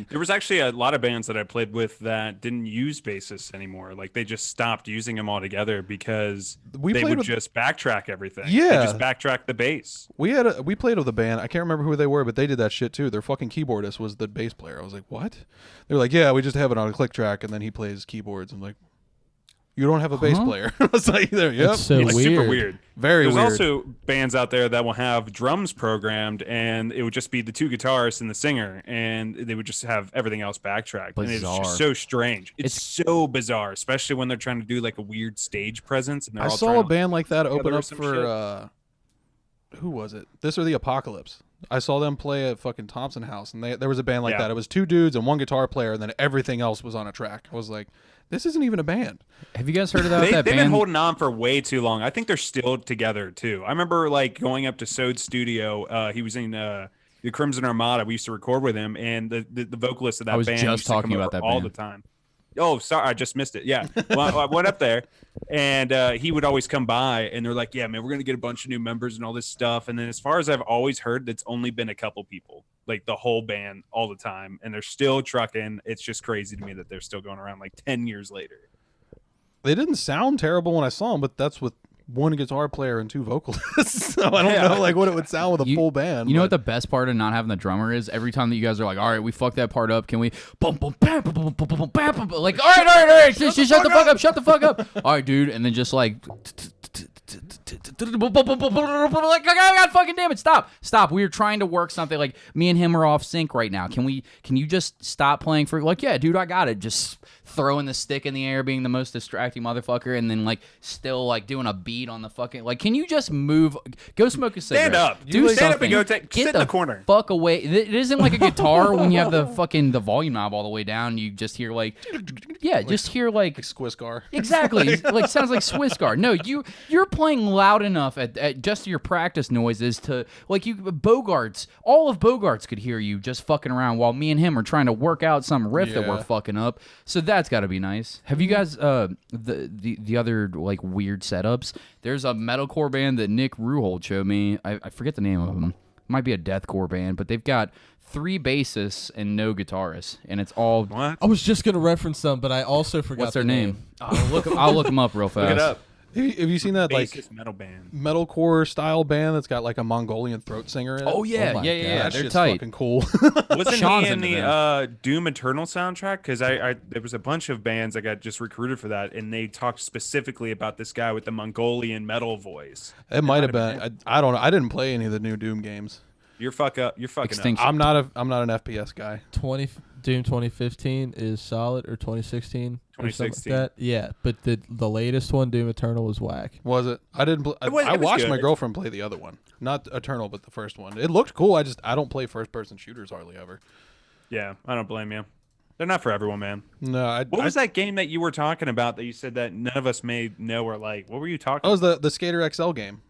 There was actually a lot of bands that I played with that didn't use bassists anymore. Like they just stopped using them altogether because they would just backtrack everything. Yeah, they just backtrack the bass. We played with a band. I can't remember who they were, but they did that shit too. Their fucking keyboardist was the bass player. I was like, what? They're like, yeah, we just have it on a click track, and then he plays keyboards. I'm like, You don't have a bass player. I was like, yep. It's so It's weird. super weird. Very There's weird. also bands out there that will have drums programmed, and it would just be the 2 guitarists and the singer, and they would just have everything else backtracked. And it's Bizarre. just so strange. It's so bizarre, especially when they're trying to do like a weird stage presence. And they're I all saw trying a to, band like that open or up some for who was it? This or the Apocalypse. I saw them play at fucking Thompson House, and there was a band like that. It was 2 dudes and 1 guitar player, and then everything else was on a track. I was like, this isn't even a band. Have you guys heard of that They've band? been holding on for way too long. I think they're still together too. I remember like going up to Sode's studio. He was in the Crimson Armada. We used to record with him, and the vocalist of that I was band just used to talking come about over that all band. the time. Oh, sorry, I just missed it. Yeah, well, I went up there, and he would always come by, and they're like, "Yeah, man, we're gonna get a bunch of new members and all this stuff." And then, as far as I've always heard, it's only been a couple people, like the whole band, all the time, and they're still trucking. It's just crazy to me that they're still going around like 10 years later. They didn't sound terrible when I saw them, but that's with 1 guitar player and 2 vocalists. So I don't know like what it would sound with a full band. You know what the best part of not having the drummer is? Every time that you guys are like, all right, we fucked that part up. Can we bum bum bam bum bum bum bum bam bum? Like, all right, shut the fuck up, shut the fuck up. All right, dude, and then just like. Like, God fucking damn it, stop. We were trying to work something. Like, me and him are off sync right now. Can you just stop playing for, like, yeah, dude, I got it. Just throwing the stick in the air, being the most distracting motherfucker, and then like still like doing a beat on the fucking, like, can you just move, go smoke a cigarette, Stand up. do Stand up something. and go sit in the corner. Fuck away. It isn't like a guitar when you have the fucking the volume knob all the way down. You just hear like, yeah, just hear like Squiz car. exactly like sounds like Swiss guard. No, you're playing loud enough at just your practice noises to like you Bogarts. All of Bogarts could hear you just fucking around while me and him are trying to work out some riff that we're fucking up. So that's got to be nice. Have you guys the other like weird setups? There's a metalcore band that Nick Ruhold showed me. I forget the name of them. Might be a deathcore band, but they've got 3 bassists and no guitarists, and it's all. What? I was just gonna reference them, but I also forgot. What's their name? I'll look them up real fast. Look it up. Have you seen that like Bassist metal band. metalcore style band that's got like a Mongolian throat singer in it? Oh yeah, Oh my yeah. God. That They're shit's tight. fucking cool. Wasn't Sean's he in into the Doom Eternal soundtrack? Because I there was a bunch of bands that got just recruited for that, and they talked specifically about this guy with the Mongolian metal voice. It might have been. I don't know. I didn't play any of the new Doom games. You're fucking up. Extinction. I'm not an FPS guy. Doom 2015 is solid, or 2016. 2016. Like that. Yeah, but the latest one, Doom Eternal, was whack. Was it? I didn't. I It was watched good. my girlfriend play the other one, not Eternal, but the first one. It looked cool. I don't play first person shooters hardly ever. Yeah, I don't blame you. They're not for everyone, man. No, What was that game that you were talking about that you said that none of us may know or like? What were you talking That was about? the Skater XL game.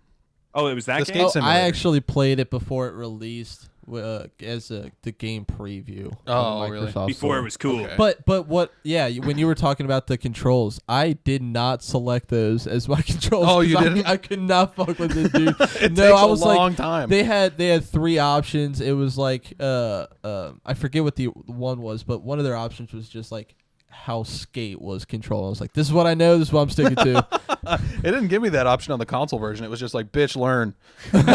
Oh, it was that the game? skate Oh, simulator. I actually played it before it released as the game preview. Oh, on really? Microsoft Before Store. it was cool. Okay. But what? Yeah, when you were talking about the controls, I did not select those as my controls. Oh, you 'cause didn't? I could not fuck with this dude. It No, takes I was a long like, time. They had 3 options. It was like I forget what the one was, but one of their options was just like how skate was controlled. I was like, this is what I know. This is what I'm sticking to. It didn't give me that option on the console version. It was just like, bitch, learn. Like,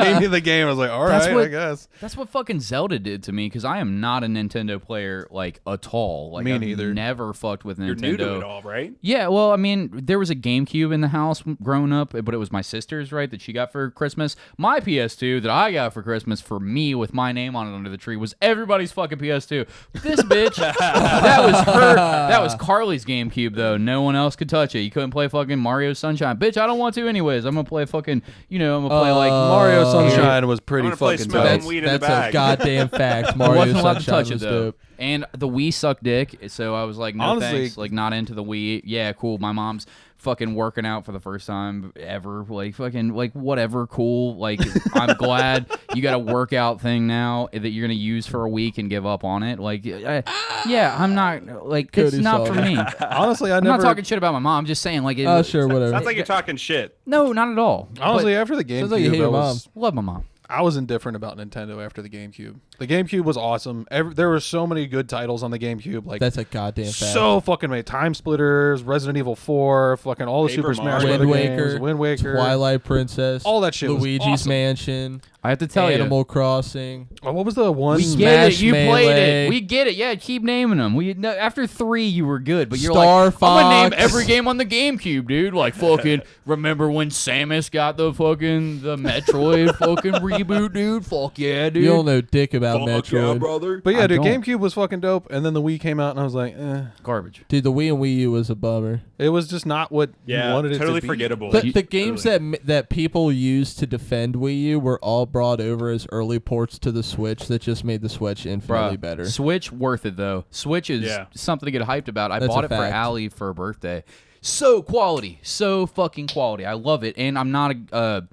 gave me the game. I was like, all That's right, what- I guess. That's what fucking Zelda did to me, because I am not a Nintendo player like at all. Like Me I've neither. never fucked with Nintendo. You're new to it all, right? Yeah, well, I mean, there was a GameCube in the house growing up, but it was my sister's, right, that she got for Christmas. My PS2 that I got for Christmas for me with my name on it under the tree was everybody's fucking PS2. This bitch, that was her. That was Carly's GameCube, though. No one else could touch it. You couldn't play fucking Mario Sunshine. Bitch, I don't want to anyways. I'm going to play fucking, I'm going to play like Mario Oh, Sunshine was pretty I'm gonna play fucking Smoking dope. That's weed in the that's a bag. goddamn fact. I Mario wasn't allowed to Sunshine touch it was though. dope. And the Wii sucked dick, so I was like, no Honestly- thanks. Like, not into the Wii. Yeah, cool. My mom's fucking working out for the first time ever. Like, fucking, like, whatever, cool. Like, I'm glad you got a workout thing now that you're going to use for a week and give up on it. Like, yeah, I'm not, like, it's Cody's not for solid. me. Honestly, I I'm never. not talking shit about my mom. I'm just saying, like, Oh, sure, whatever. Sounds like you're talking shit. no, not at all. Honestly, after the Sounds like you hate GameCube, your mom. Love my mom. I was indifferent about Nintendo after the GameCube. The GameCube was awesome. There were so many good titles on the GameCube. Like, That's a goddamn fact. so fucking many. Time Splitters, Resident Evil 4, fucking all the Paper Super Smash Mario. Bros. Wind games, Waker, Wind Waker, Twilight Princess, all that shit was Luigi's awesome. Mansion. I have to tell Animal Crossing. Oh, what was the one? We get it. You played Melee. it. We get it. Yeah, keep naming them. After 3, you were good, but you're Star like, I'm gonna name Fox. every game on the GameCube, dude. Like fucking. Remember when Samus got the Metroid fucking reboot, dude? Fuck yeah, dude. You don't know dick about Fuck yeah, Metroid. brother. But yeah, I dude, don't. GameCube was fucking dope, and then the Wii came out, and I was like, Garbage. Dude, the Wii and Wii U was a bummer. it was just not what you Yeah, wanted it totally to be. forgettable. The games that people used to defend Wii U were all brought over as early ports to the Switch that just made the Switch infinitely Bruh, better. Switch worth it though. Switch is something to get hyped about. I That's bought a it for fact. Allie for her birthday. So quality, so fucking quality. I love it, and I'm not a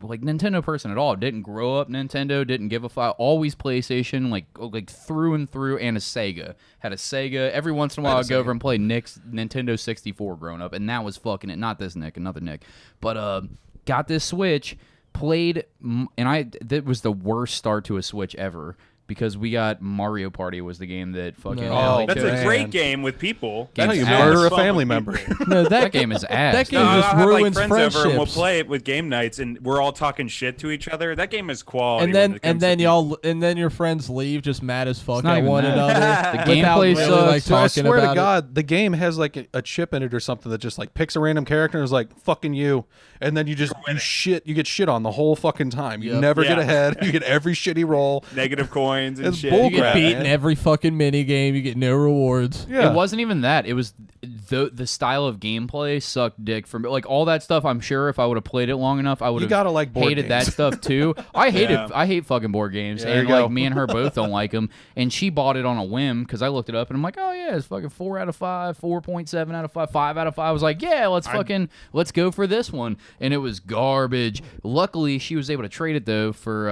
like Nintendo person at all. Didn't grow up Nintendo. Didn't give a fuck. Always PlayStation, like through and through, and a Sega. Had a Sega. Every once in a while, I'd go over and play Nick's Nintendo 64 growing up, and that was fucking it. Not this Nick, another Nick, but got this Switch. Played, and that was the worst start to a Switch ever because we got Mario Party was the game that fucking. No. Allie That's took. a great game with people. Game's you ass. murder a Fun with family people. member. No, That game is ass. That game No, just I'll have like ruins friends friendships. over and we'll play it with game nights, and we're all talking shit to each other. That game is quality. and then your friends leave just mad as fuck not at even one that. another. The without gameplay really, sucks. like, So I talking swear to about it. God, the game has like a chip in it or something that just like picks a random character and is like fucking you, and then you get shit on the whole fucking time. You Yep. never get Yeah. ahead. You get every shitty roll. negative coins and It's shit. bull You get crap, beat in man. every fucking mini game. You get no rewards. Yeah, It wasn't even that. It was the style of gameplay sucked dick for me. Like all that stuff, I'm sure if I would have played it long enough, I would You have gotta like board hated games. that stuff too. I hate Yeah. it. I hate fucking board games. Yeah, there and you like go. me and her both don't like them. And she bought it on a whim because I looked it up and I'm like, oh yeah, it's fucking 4 out of 5, 4.7 out of 5, 5 out of 5. I was like, yeah, let's go for this one. And it was garbage. Luckily, she was able to trade it though for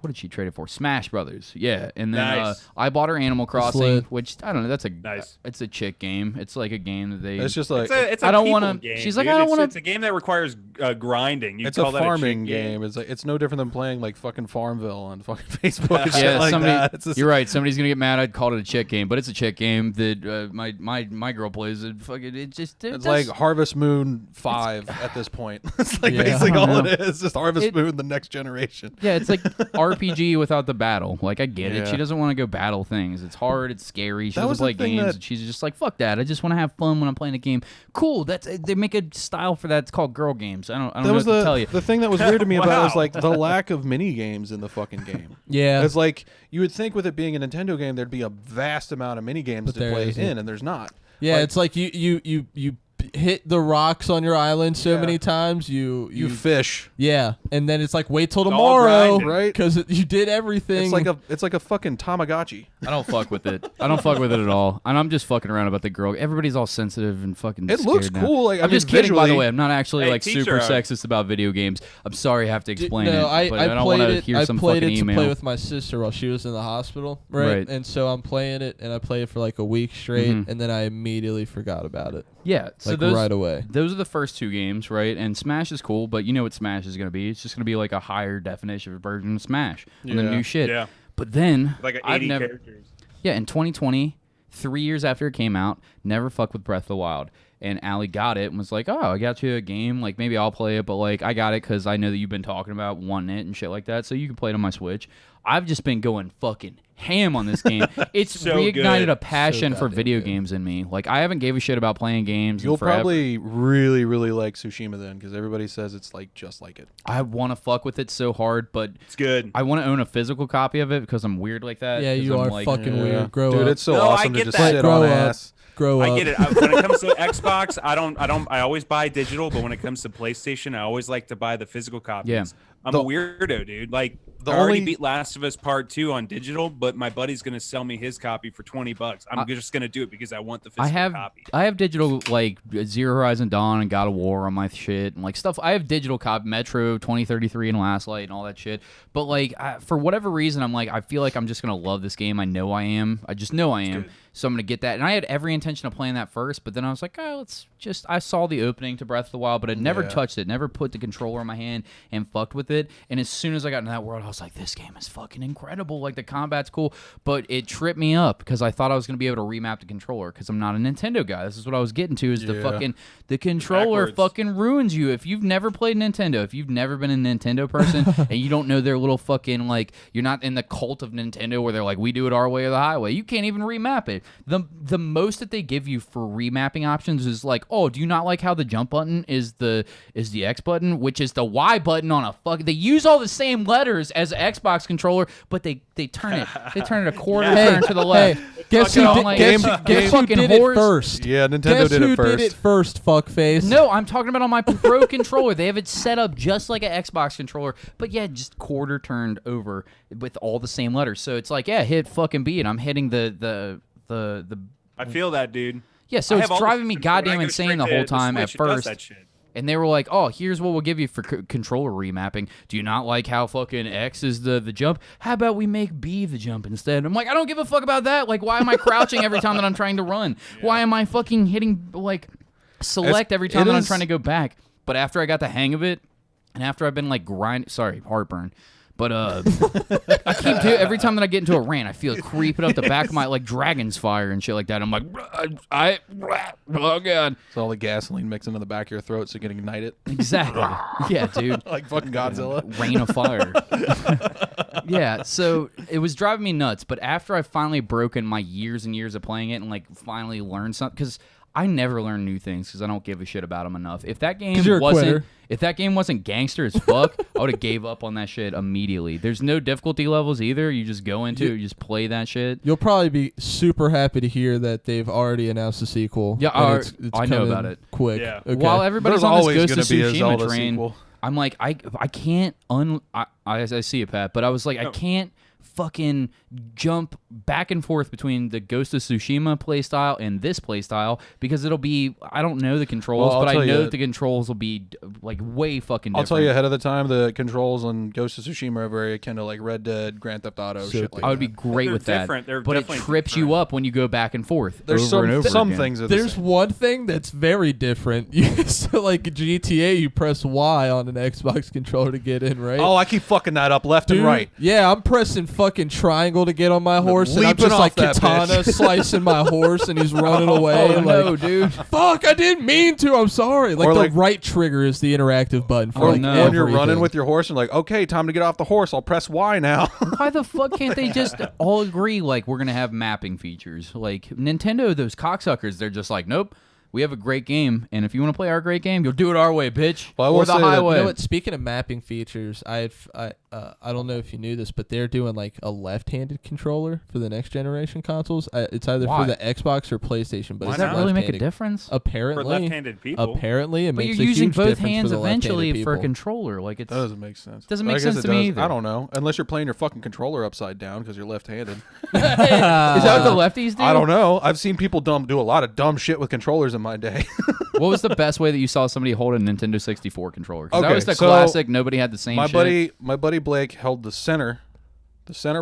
what did she trade it for? Smash Brothers. Yeah. And then Nice. I bought her Animal Crossing, lit. which I don't know. That's Nice. It's a chick game. It's like a game that they. it's just like It's a I don't people wanna- game, she's like, dude. I don't It's- wanna- It's a game that requires grinding. You it's call a that a farming cheat game. It's like it's no different than playing like fucking Farmville on fucking Facebook and shit Yeah, like somebody. that. It's just, You're right. Somebody's gonna get mad. I'd call it a chick game, but it's a chick game that my girl plays. It fucking It's like Harvest Moon 5 at this point. It's like Yeah. basically I don't all know. it is. Just Harvest It- Moon, the next generation. yeah, it's like RPG without the battle. Like I get it. Yeah. She doesn't want to go battle things. It's hard. It's scary. She That doesn't was the play thing games. that- And she's just like, fuck that. I just want to have fun when I'm playing a game. Cool. They make a style for that. It's called girl games. I don't That know was what to tell you. the thing that was weird to me about it was Wow. like the lack of mini games in the fucking game. Yeah. It's like you would think with it being a Nintendo game there'd be a vast amount of mini games But to there play isn't. in, and there's not. Yeah, Like- it's like you hit the rocks on your island so Yeah. many times. You fish. yeah, and then it's like wait till It's all tomorrow, grinding. Right? Because you did everything. It's like a fucking Tamagotchi. I don't fuck with it. I don't fuck with it at all. And I'm just fucking around about the girl. Everybody's all sensitive and fucking It looks scared now. cool. Like, I I'm mean, just kidding, by the visually- way. I'm not actually Hey, like teach super her. sexist about video games. I'm sorry I have to explain no, it, but I don't played want to it. hear I some played fucking it email. to play with my sister while she was in the hospital, right? Right. And so I'm playing it, and I played it for like a week straight, Mhm. and then I immediately forgot about it, Yeah, so like those right away. those are the first two games, right? And Smash is cool, but you know what Smash is going to be? It's just going to be like a higher definition version of Smash and the Yeah. new shit. Yeah. But then Like I've 80 never, characters. yeah, in 2020, 3 years after it came out, never fucked with Breath of the Wild. And Allie got it and was like, oh, I got you a game. Like, maybe I'll play it, but, like, I got it because I know that you've been talking about wanting it and shit like that, so you can play it on my Switch. I've just been going fucking ham on this game. It's So reignited good. a passion So for goddamn video good. games in me. Like, I haven't gave a shit about playing games You'll in forever. probably really, really like Tsushima then, because everybody says it's like just like it. I want to fuck with it so hard, but It's good. I want to own a physical copy of it because I'm weird like that. Yeah, 'cause you I'm are like, fucking Yeah. weird. Grow Dude, up. it's so No, I awesome to get just that. sit Grow on up. ass. Grow up. I get it. When it comes to Xbox, I always buy digital, but when it comes to PlayStation, I always like to buy the physical copies. Yeah. I'm a weirdo, dude. Like, the I already only- beat Last of Us Part 2 on digital, but my buddy's gonna sell me his copy for $20. I'm just gonna do it because I want the physical copy. I have digital like Zero Horizon Dawn and God of War on my shit and like stuff. I have digital copy Metro 2033 and Last Light and all that shit. But like for whatever reason, I'm like I feel like I'm just gonna love this game. I know I am. I just know I am. good. So I'm gonna get that. And I had every intention of playing that first, but then I was like, oh, let's just. I saw the opening to Breath of the Wild, but I never Yeah. touched it. Never put the controller in my hand and fucked with it. And as soon as I got in that world, I was like, this game is fucking incredible. Like, the combat's cool. But it tripped me up because I thought I was going to be able to remap the controller because I'm not a Nintendo guy. This is what I was getting to is the controller fucking ruins you. If you've never played Nintendo, if you've never been a Nintendo person and you don't know their little fucking, like, you're not in the cult of Nintendo where they're like, we do it our way or the highway. You can't even remap it. The most that they give you for remapping options is like, oh, do you not like how the jump button is the X button, which is the Y button on a fucking. They use all the same letters as an Xbox controller, but they turn it a quarter turn to the left. Guess who did it first? Yeah, Nintendo Guess did who it first. did it first, fuckface? No, I'm talking about on my Pro controller. They have it set up just like an Xbox controller, but yeah, just quarter turned over with all the same letters. So it's like, yeah, hit fucking B, and I'm hitting the. I feel that, dude. Yeah, so it's driving me goddamn insane the whole time at first. And they were like, oh, here's what we'll give you for controller remapping. Do you not like how fucking X is the jump? How about we make B the jump instead? I'm like, I don't give a fuck about that. Like, why am I crouching every time that I'm trying to run? Yeah. Why am I fucking hitting, like, select every time that I'm trying to go back? But after I got the hang of it, and after I've been, like, heartburn. But I keep doing every time that I get into a rant, I feel it creeping up the back of my, like, dragon's fire and shit like that. I'm like, oh god. It's all the gasoline mixed into the back of your throat so you can ignite it. Exactly. Yeah, dude. Like fucking Godzilla. Rain of fire. Yeah, so it was driving me nuts. But after I finally broken my years and years of playing it and, like, finally learned something, because I never learn new things because I don't give a shit about them enough. If that game wasn't gangster as fuck, I would have gave up on that shit immediately. There's no difficulty levels either. You just go into it, you just play that shit. You'll probably be super happy to hear that they've already announced a sequel. Yeah, it's I know about it. Quick. Yeah. Okay. While everybody's There's on always this Ghost of gonna be a Tsushima Zelda train, sequel. I'm like, I can't I see it, Pat, but I was like, I can't fucking jump back and forth between the Ghost of Tsushima playstyle and this playstyle because it'll be, I don't know the controls, but I know that the controls will be like way fucking different. I'll tell you ahead of the time, the controls on Ghost of Tsushima are very akin to like Red Dead, Grand Theft Auto, shit like that. I would be great with that, but it trips you up when you go back and forth. There's some things are the There's same. one thing that's very different. So like GTA, you press Y on an Xbox controller to get in, right? Oh, I keep fucking that up left and right. Yeah, I'm pressing fucking triangle to get on my horse, and I'm Leaping just like off that katana bitch. slicing my horse, and he's running away. Oh like, no, dude! Fuck, I didn't mean to. I'm sorry. Like, Or the like- right trigger is the interactive button for Oh, like no. When you're everything. running with your horse and like, okay, time to get off the horse. I'll press Y now. Why the fuck can't they just all agree like we're gonna have mapping features? Like Nintendo, those cocksuckers, they're just like, nope. We have a great game, and if you want to play our great game, you'll do it our way, bitch. Well, I will or the say that- highway. You know what? Speaking of mapping features, I don't know if you knew this, but they're doing like a left-handed controller for the next generation consoles. It's either Why? for the Xbox or PlayStation. But Why it's Does that not? really make a left-handed. difference? Apparently, For left-handed people. Apparently, it But makes you're a using huge both difference hands for the left-handed eventually for a people. controller. Like That doesn't make sense. Doesn't But make I guess sense it to me does. either. I don't know. Unless you're playing your fucking controller upside down because you're left-handed. Is that what the lefties do? I don't know. I've seen people do a lot of dumb shit with controllers in my day. What was the best way that you saw somebody hold a Nintendo 64 controller? 'Cause that Okay, was the so classic. Nobody had the same my shit. buddy Blake held the center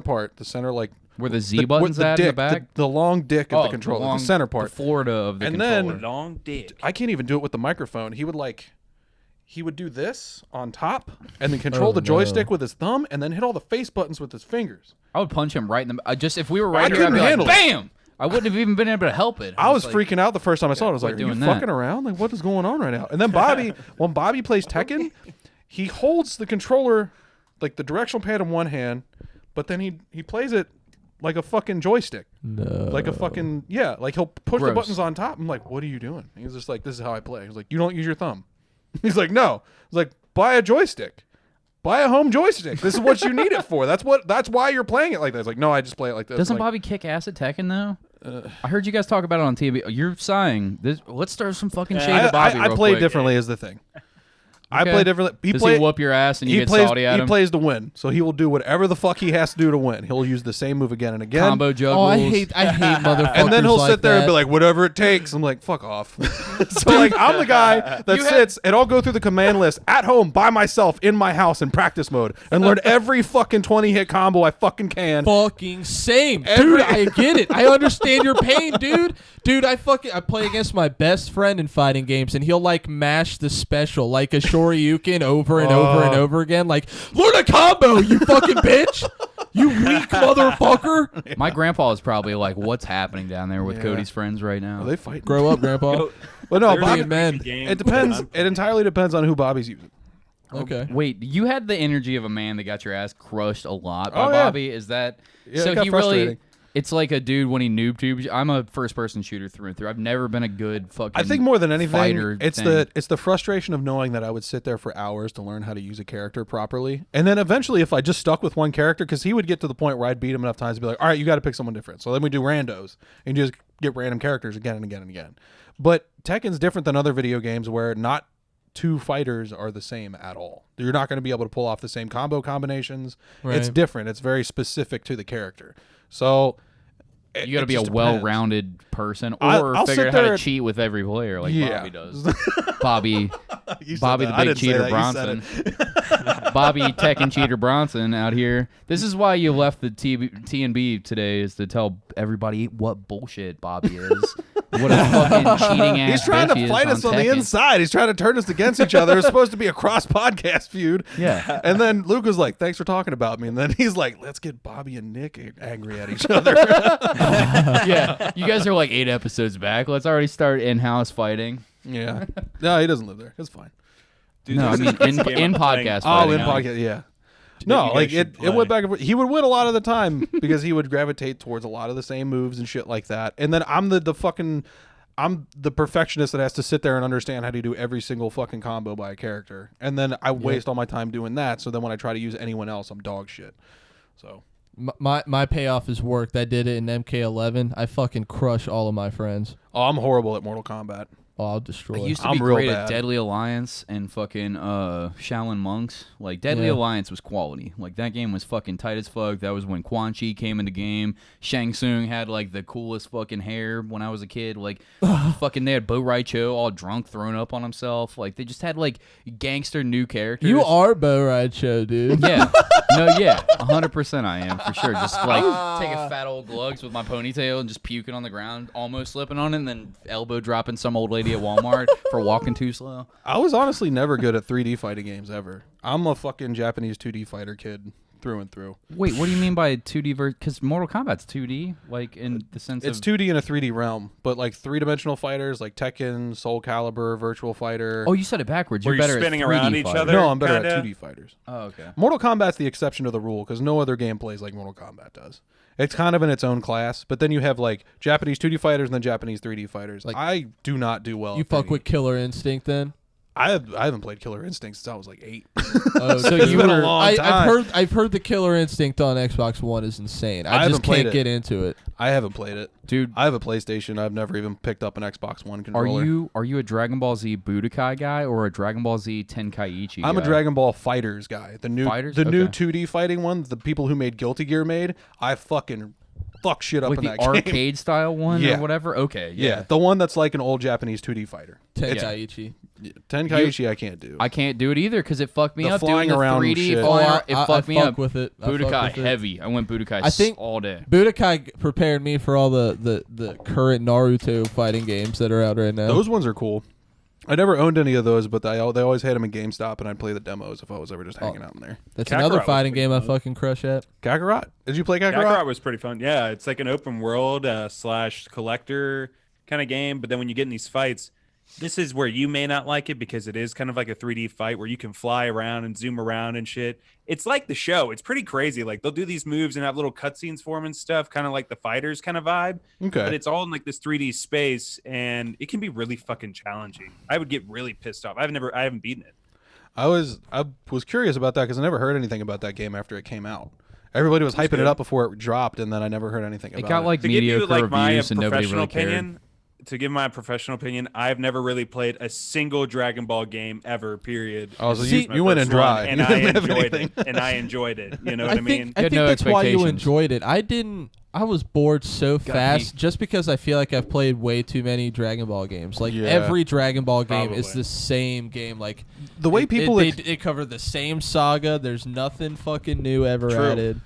part, the center like Where the Z with buttons the at dick, in the back? the long dick of Oh, the controller, long- the center part. The Florida of the And controller. then- Long dick. I can't even do it with the microphone. He would do this on top and then control the joystick with his thumb and then hit all the face buttons with his fingers. I would punch him right in the. Just if we were right I here, I'd couldn't be like, handle it. bam! I wouldn't have even been able to help it. I was like, freaking out the first time I saw it. I was like, quit "Are you doing that." fucking around? Like, what is going on right now?" And then Bobby, when Bobby plays Tekken, he holds the controller, like the directional pad in one hand, but then he plays it like a fucking joystick, like a fucking like he'll push the Gross. buttons on top. I'm like, "What are you doing?" And he's just like, "This is how I play." He's like, "You don't use your thumb." He's like, "No." I was like, "Buy a joystick." Buy a home joystick. This is what you need it for. That's why you're playing it like that. It's like, no, I just play it like this. Doesn't like, Bobby kick ass at Tekken though? I heard you guys talk about it on TV. You're sighing. Let's throw some fucking shade at Bobby. I real play quick. differently is the thing. I Okay. play differently. Does he whoop your ass and you get plays, salty at him? He plays to win, so he will do whatever the fuck he has to do to win. He'll use the same move again and again. Combo juggles. Oh, I hate motherfuckers. And then he'll like sit there and that. be like, whatever it takes. I'm like, fuck off. So like, I'm the guy that sits and I'll go through the command list at home by myself in my house in practice mode and learn every fucking 20-hit combo I fucking can. Fucking same, dude. I get it. I understand your pain, dude. Dude, I play against my best friend in fighting games, and he'll like mash the special like a Shoryuken over and over and over again. Like, learn a combo, you fucking bitch. You weak motherfucker. My grandpa is probably like, what's happening down there with Yeah. Cody's friends right now? Are they fighting? Grow up, Grandpa. Well, no, There's Bobby, a man. game it depends. going on. It entirely depends on who Bobby's using. Okay. Wait, you had the energy of a man that got your ass crushed a lot by Oh, yeah. Bobby. Is that Yeah, so? it got He really. frustrating. It's like a dude when he noob tubes. I'm a first-person shooter through and through. I've never been a good fucking. I think more than anything, fighter it's thing. the frustration of knowing that I would sit there for hours to learn how to use a character properly, and then eventually, if I just stuck with one character, because he would get to the point where I'd beat him enough times to be like, all right, you got to pick someone different. So then we do randos and just get random characters again and again and again. But Tekken's different than other video games where not two fighters are the same at all. You're not going to be able to pull off the same combo combinations. Right. It's different. It's very specific to the character. So. You got to be a just depends. well-rounded person, or I'll figure sit out how there to and- cheat with every player like Yeah. Bobby does. Bobby, You said Bobby that. the I big didn't say cheater that. You said Bronson. it. Bobby Tekken cheater Bronson out here. This is why you left the T&B today, is to tell everybody what bullshit Bobby is. What a fucking cheating ass He's trying bitch he to is fight us on the Tekken. inside. He's trying to turn us against each other. It's supposed to be a cross-podcast feud. Yeah. And then Luke was like, thanks for talking about me. And then he's like, let's get Bobby and Nick angry at each other. Yeah, you guys are like 8 episodes back. Let's already start in-house fighting. Yeah. No, he doesn't live there. It's fine. Dude, No, I this mean is the best game in I'm playing. podcast. Oh, fighting in now. podcast, yeah. That No, you guys like should it play. went back and forth. He would win a lot of the time because he would gravitate towards a lot of the same moves and shit like that. And then I'm the perfectionist that has to sit there and understand how to do every single fucking combo by a character. And then I waste all my time doing that. So then when I try to use anyone else, I'm dog shit. So My payoff is worked. I did it in MK11. I fucking crush all of my friends. I'm horrible at Mortal Kombat. Oh, I'll I destroy. used to I'm be real great bad. at Deadly Alliance and fucking Shaolin Monks. Like Deadly Yeah. Alliance was quality. Like that game was fucking tight as fuck. That was when Quan Chi came into game. Shang Tsung had like the coolest fucking hair when I was a kid. Like fucking they had Bo Rai Cho all drunk, thrown up on himself. Like they just had like gangster new characters. You are Bo Ride Show, dude. Yeah. No, yeah. 100% I am, for sure. Just like taking fat old glugs with my ponytail and just puking on the ground, almost slipping on it, and then elbow dropping some old lady at Walmart for walking too slow. I was honestly never good at 3D fighting games ever. I'm a fucking Japanese 2D fighter kid through and through. Wait, what do you mean by 2D versus? Because Mortal Kombat's 2D, like in the sense It's of 2D in a 3D realm, but like three-dimensional fighters like Tekken, Soul Calibur, Virtual Fighter. Oh, you said it backwards. Where You're you're better spinning at 3D around each fighters. other. No, I'm better kinda. at 2D fighters. Oh, okay. Mortal Kombat's the exception to the rule because no other game plays like Mortal Kombat does. It's kind of in its own class, but then you have like Japanese 2D fighters and then Japanese 3D fighters. Like- I do not do well. You at fuck 3D. with Killer Instinct then? I haven't played Killer Instinct since I was like 8. Oh, So It's you been a were- long time. I've heard the Killer Instinct on Xbox One is insane. I I just haven't played can't it. get into it. I haven't played it. Dude, I have a PlayStation. I've never even picked up an Xbox One are controller. you a Dragon Ball Z Budokai guy or a Dragon Ball Z Tenkaichi I'm a guy? Dragon Ball Fighters guy. The new Fighters? new Okay. 2D fighting one, the people who made Guilty Gear made. I fucking fuck shit up like in the that game. arcade style one Yeah. or whatever. Okay, Yeah, the one that's like an old Japanese 2D fighter. Tenkaichi. Tenkaichi I can't do. I can't do it either because it fucked me The up flying doing the around 3D shit. fire. It fucked me fuck up. with it. I fuck Budokai with it. heavy. I went Budokai I think- all day. Budokai prepared me for all the current Naruto fighting games that are out right now. Those ones are cool. I never owned any of those, but they always had them in GameStop, and I'd play the demos if I was ever just hanging out in there. That's Kakarot another was fighting pretty game I fun. fucking crush at. Kakarot. Did you play Kakarot? Kakarot was pretty fun. Yeah, it's like an open world slash collector kind of game. But then when you get in these fights, this is where you may not like it because it is kind of like a 3D fight where you can fly around and zoom around and shit. It's like the show. It's pretty crazy. Like they'll do these moves and have little cutscenes for them and stuff, kind of like the fighters kind of vibe. Okay. But it's all in like this 3D space, and it can be really fucking challenging. I would get really pissed off. I haven't beaten it. I was curious about that because I never heard anything about that game after it came out. Everybody was hyping it good. up before it dropped, and then I never heard anything about It got like To give you mediocre like my reviews and nobody professional really cared. opinion, to give my professional opinion, I've never really played a single Dragon Ball game ever. Period. Oh, so This you- is my you went in first dry. one, and You I didn't have enjoyed anything. it. And I enjoyed it. You know what I mean? I had think no that's why you expectations. enjoyed it. I was bored so fast peek. just because I feel like I've played way too many Dragon Ball games. Like Yeah. every Dragon Ball game is Probably. the same game. Like The way people they cover the same saga. There's nothing fucking new ever True. added.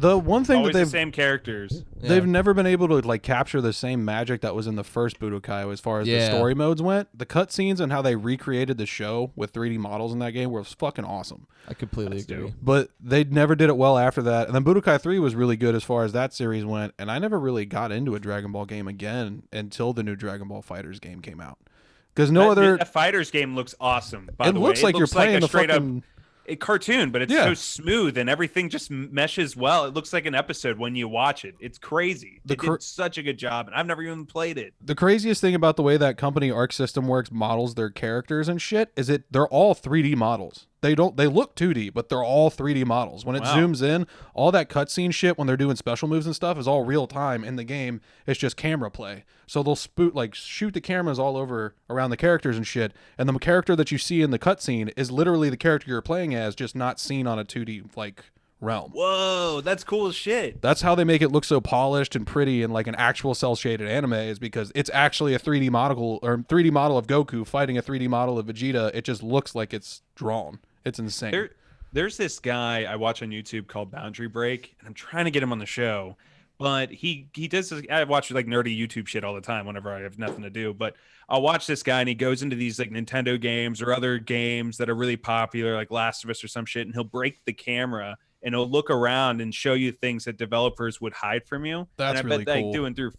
The one thing Always that the they've same characters. they've never been able to like capture the same magic that was in the first Budokai as far as the story modes went. The cutscenes and how they recreated the show with 3D models in that game was fucking awesome. I completely agree. But they never did it well after that. And then Budokai 3 was really good as far as that series went. And I never really got into a Dragon Ball game again until the new Dragon Ball FighterZ game came out. Because that Fighters game looks awesome. By the way, looks like you're playing the straight fucking... up a cartoon, but it's so smooth and everything just meshes well. It looks like an episode when you watch it. It's crazy. They did such a good job, and I've never even played it. The craziest thing about the way that company Arc System Works models their characters and shit is they're all 3D models. They look 2D, but they're all 3D models. When it zooms in, all that cutscene shit when they're doing special moves and stuff is all real time in the game. It's just camera play. So they'll shoot the cameras all over around the characters and shit. And the character that you see in the cutscene is literally the character you're playing as, just not seen on a 2D realm. Whoa, that's cool as shit. That's how they make it look so polished and pretty and like an actual cell shaded anime, is because it's actually a 3D model of Goku fighting a 3D model of Vegeta. It just looks like it's drawn. It's insane. There's this guy I watch on YouTube called Boundary Break, and I'm trying to get him on the show, but he does this. I watch like nerdy YouTube shit all the time whenever I have nothing to do, but I'll watch this guy and he goes into these like Nintendo games or other games that are really popular, like Last of Us or some shit, and he'll break the camera and he'll look around and show you things that developers would hide from you. That's and I really bet, cool. Like doing through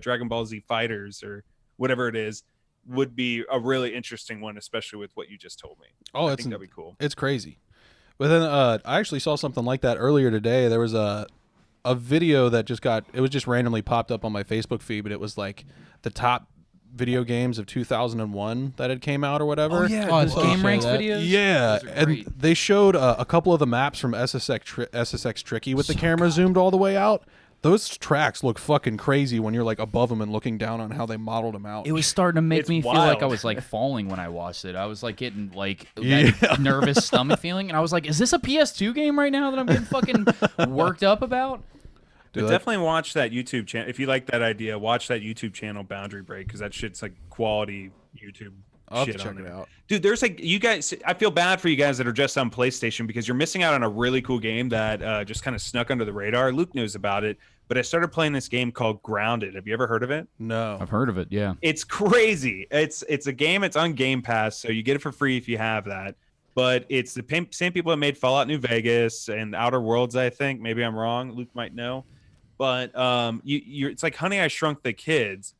Dragon Ball Z Fighters or whatever it is would be a really interesting one, especially with what you just told me. I think that'd be cool. It's crazy. But then I actually saw something like that earlier today. There was a video that it was just randomly popped up on my Facebook feed, but it was like the top video games of 2001 that had came out or whatever. Oh yeah, those game ranks videos. Yeah, and they showed a couple of the maps from SSX Tricky with the camera zoomed all the way out. Those tracks look fucking crazy when you're like above them and looking down on how they modeled them out. It was starting to make me feel like I was like falling when I watched it. I was like getting like that nervous stomach feeling, and I was like, "Is this a PS2 game right now that I'm getting fucking worked up about?" But definitely watch that YouTube channel if you like that idea. Watch that YouTube channel Boundary Break, because that shit's like quality YouTube. I'll shit check it out. Dude, there's like, you guys, I feel bad for you guys that are just on PlayStation, because you're missing out on a really cool game that just kind of snuck under the radar. Luke knows about it, but I started playing this game called Grounded. Have you ever heard of it? No. I've heard of it, yeah. It's crazy. It's a game, it's on Game Pass, so you get it for free if you have that. But it's the same people that made Fallout New Vegas and Outer Worlds, I think. Maybe I'm wrong. Luke might know. But it's like Honey, I Shrunk the Kids,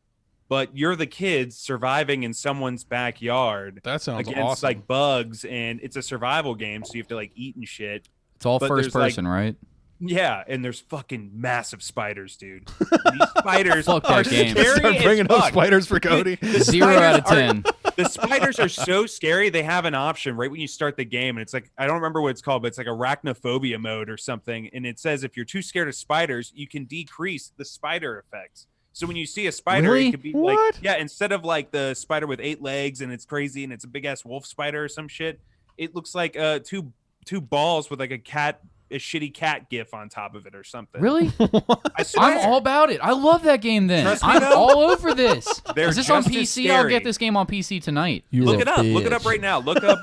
but you're the kids surviving in someone's backyard. That sounds against awesome. like bugs, and it's a survival game, so you have to like eat and shit. It's all first person, right? Yeah, and there's fucking massive spiders, dude. These spiders Fuck are that game. scary Start as bringing up fuck. spiders for Cody. The 0 out of 10. The spiders are so scary. They have an option right when you start the game, and it's like, I don't remember what it's called, but it's like arachnophobia mode or something. And it says if you're too scared of spiders, you can decrease the spider effects. So when you see a spider, Really? it could be like, instead of like the spider with 8 legs and it's crazy and it's a big ass wolf spider or some shit, it looks like two balls with like a shitty cat gif on top of it or something. Really? I swear. I'm all about it. I love that game then. Trust me, I'm though. all over this. They're Is this on just as PC? I'll scary. get this game on PC tonight. Look it up. Look it up right now. Look up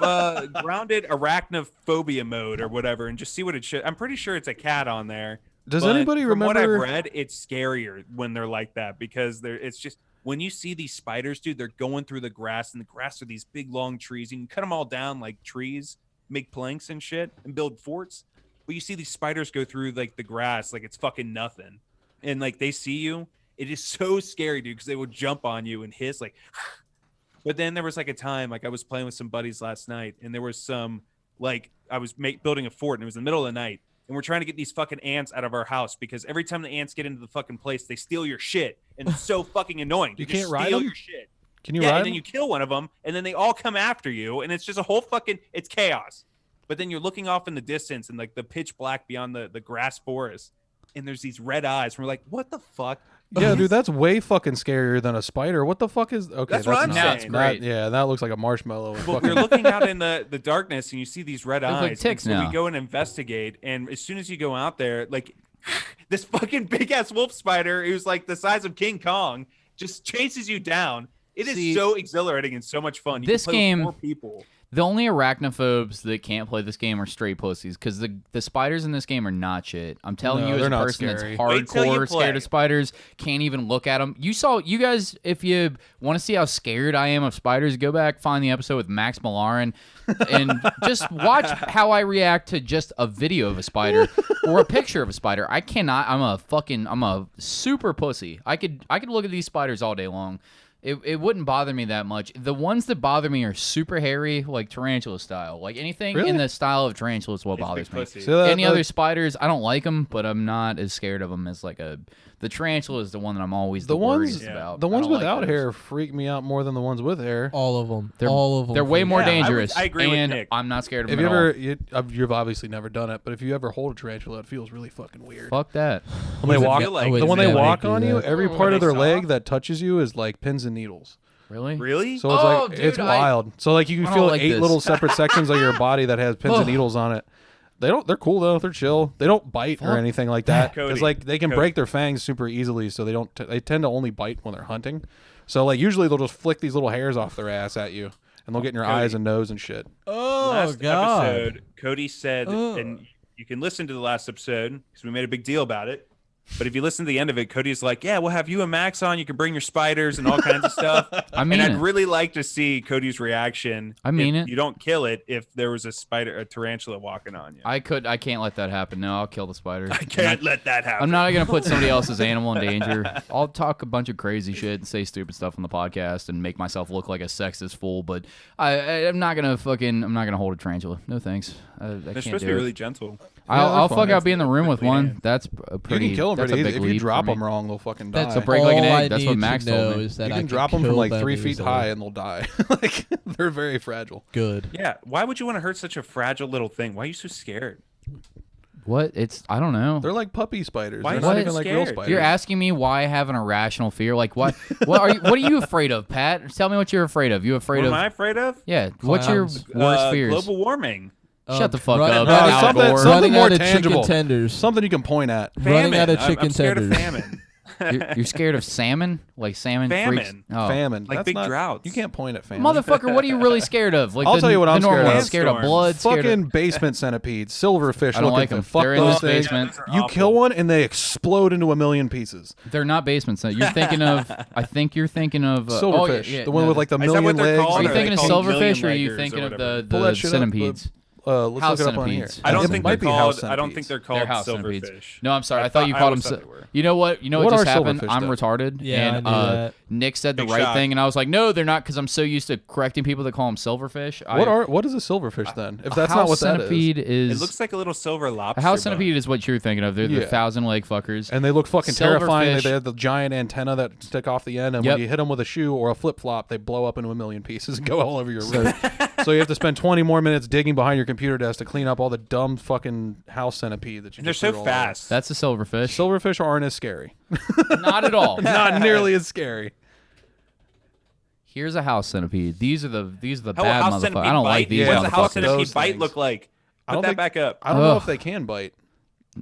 Grounded Arachnophobia mode or whatever, and just see what it should. I'm pretty sure it's a cat on there. Does But anybody from remember? what I've read, it's scarier when they're like that, because it's just, when you see these spiders, dude, they're going through the grass, and the grass are these big long trees. You can cut them all down like trees, make planks and shit, and build forts. But you see these spiders go through like the grass like it's fucking nothing, and like they see you. It is so scary, dude, because they will jump on you and hiss like. But then there was like a time, like I was playing with some buddies last night, and there was some, like, I was building a fort, and it was the middle of the night, and we're trying to get these fucking ants out of our house, because every time the ants get into the fucking place, they steal your shit, and it's so fucking annoying. You They just can't ride steal them? your shit. Can you Yeah, ride and then them? you kill one of them, and then they all come after you, and it's just a whole fucking, it's chaos. But then you're looking off in the distance, and like the pitch black beyond the grass forest, and there's these red eyes, and we're like, what the fuck? Yeah, dude, that's way fucking scarier than a spider. What the fuck is? Okay, That's what I'm not- saying. Great. Yeah, that looks like a marshmallow. Well, you're looking out in the darkness, and you see these red They look eyes. like and ticks so now. we go and investigate, and as soon as you go out there, like this fucking big ass wolf spider, who's like the size of King Kong, just chases you down. It is See, so exhilarating and so much fun. You this can play game- with 4 people. The only arachnophobes that can't play this game are straight pussies because the spiders in this game are not shit. I'm telling No, you, as they're a not person scary. that's Wait till you hardcore scared play. of spiders, can't even look at them. You guys, if you want to see how scared I am of spiders, go back, find the episode with Max Malarin, and just watch how I react to just a video of a spider or a picture of a spider. I cannot. I'm a super pussy. I could look at these spiders all day long. It wouldn't bother me that much. The ones that bother me are super hairy, like tarantula style. Like anything Really? in the style of tarantula is what It's bothers big me. pussy. So Any other spiders, I don't like them, but I'm not as scared of them as like the tarantula is the one that I'm always the worriest about. The I ones don't like without those. hair freak me out more than the ones with hair. All of them. They're, all of them. They're way more Yeah, dangerous. I agree with and Nick. I'm not scared of If them you at all. ever, you've obviously never done it, but if you ever hold a tarantula, it feels really fucking weird. Fuck that. When What they does it walk, feel like? the when they Yeah, walk do on you, that. every Are part they of their leg soft? that touches you is like pins and needles. Really? Really? So it's Oh, like dude, it's wild. So like you I can don't feel like 8 this. little separate sections of your body that has pins Ugh. and needles on it. They're cool though. They're chill. They don't bite or Fuck. anything like that. Cody, Because like they can Cody. break their fangs super easily, so they tend to only bite when they're hunting. So like usually they'll just flick these little hairs off their ass at you, and they'll get in your Cody. eyes and nose and shit. Oh Last God. episode, Cody said, Ugh. and you can listen to the last episode because we made a big deal about it. But if you listen to the end of it, Cody's like, "Yeah, we'll have you and Max on. You can bring your spiders and all kinds of stuff." I mean and I'd it. really like to see Cody's reaction. I mean if it. You don't kill it if there was a tarantula walking on you. I can't let that happen. No, I'll kill the spider. I can't let that happen. I'm not gonna put somebody else's animal in danger. I'll talk a bunch of crazy shit and say stupid stuff on the podcast and make myself look like a sexist fool. But I'm not gonna hold a tarantula. No thanks. I They're can't supposed to do be it. really gentle. I'll they're fuck fun. out be in the room with Quickly one. hand. That's a pretty. You can kill them that's pretty a easy. big If you leap drop for me. them wrong, they'll fucking die. That's They'll break like an all egg. I That's what need Max to told know me. is that You I can drop them kill from like them 3 feet easily. high and they'll die. Like they're very fragile. Good. Yeah. Why would you want to hurt such a fragile little thing? Why are you so scared? What? I don't know. They're like puppy spiders. Why They're is not it even like real scared? spiders. You're asking me why I have an irrational fear? Like what? What are you afraid of, Pat? Tell me what you're afraid of. You afraid What of? am I afraid of? Yeah. What's your Clowns. worst fears? Global warming. Shut the fuck Run- up, running- Al something- Gore. something running more out of tangible. chicken tenders. Something you can point at. Running out of Famine. chicken I'm scared of tenders. famine. You're scared of salmon? Like salmon freaks? Famine. Oh. Famine. Like That's big not- droughts. You can't point at famine. Motherfucker, what are you really scared of? Like I'll the, tell you what the I'm scared normal of. ones, scared of Sandstorms. blood, scared Fucking of... basement centipedes, silverfish I don't looking like thing. them. Fuck They're in those this things. basement. Those are You awful. kill one and they explode into a million pieces. They're not basements. You're thinking of... I think you're thinking of... Silverfish, oh, yeah, the one with like the Is that million what they're legs. called? Are you Are thinking they of called silverfish or are million you leggers thinking or of whatever? Pull the that shit up, centipedes? Let's House look it up on here. centipedes. I don't It think might they're be called. house I don't think centipedes. they're They're called house centipedes. silverfish. No, I'm sorry. I thought you called them... always thought they were. You know what? You know What what are just happened? silverfish, I'm though? retarded. Yeah, and I knew that. Nick said the Big right shock. thing, and I was like, no, they're not, because I'm so used to correcting people that call them silverfish. What is a silverfish then? If that's a not house what that is. centipede is... It looks like a little silver lobster. a house bone. centipede is what you're thinking of. They're the Yeah. 1,000-leg fuckers. And they look fucking terrifying. Silverfish- They have the giant antenna that stick off the end, and Yep. when you hit them with a shoe or a flip flop, they blow up into a million pieces and go all over your room. So you have to spend 20 more minutes digging behind your computer desk to clean up all the dumb fucking house centipede that you. And they're just so threw all over. fast. That's a silverfish. Silverfish aren't as scary. Not at all. Not nearly as scary. Here's a house centipede. These are the How bad house motherfuckers. centipede I don't bite? like these Yeah, What's a house motherfuckers. centipede Those bite things. look like? I Put don't that think- back up. I don't know Ugh. if they can bite.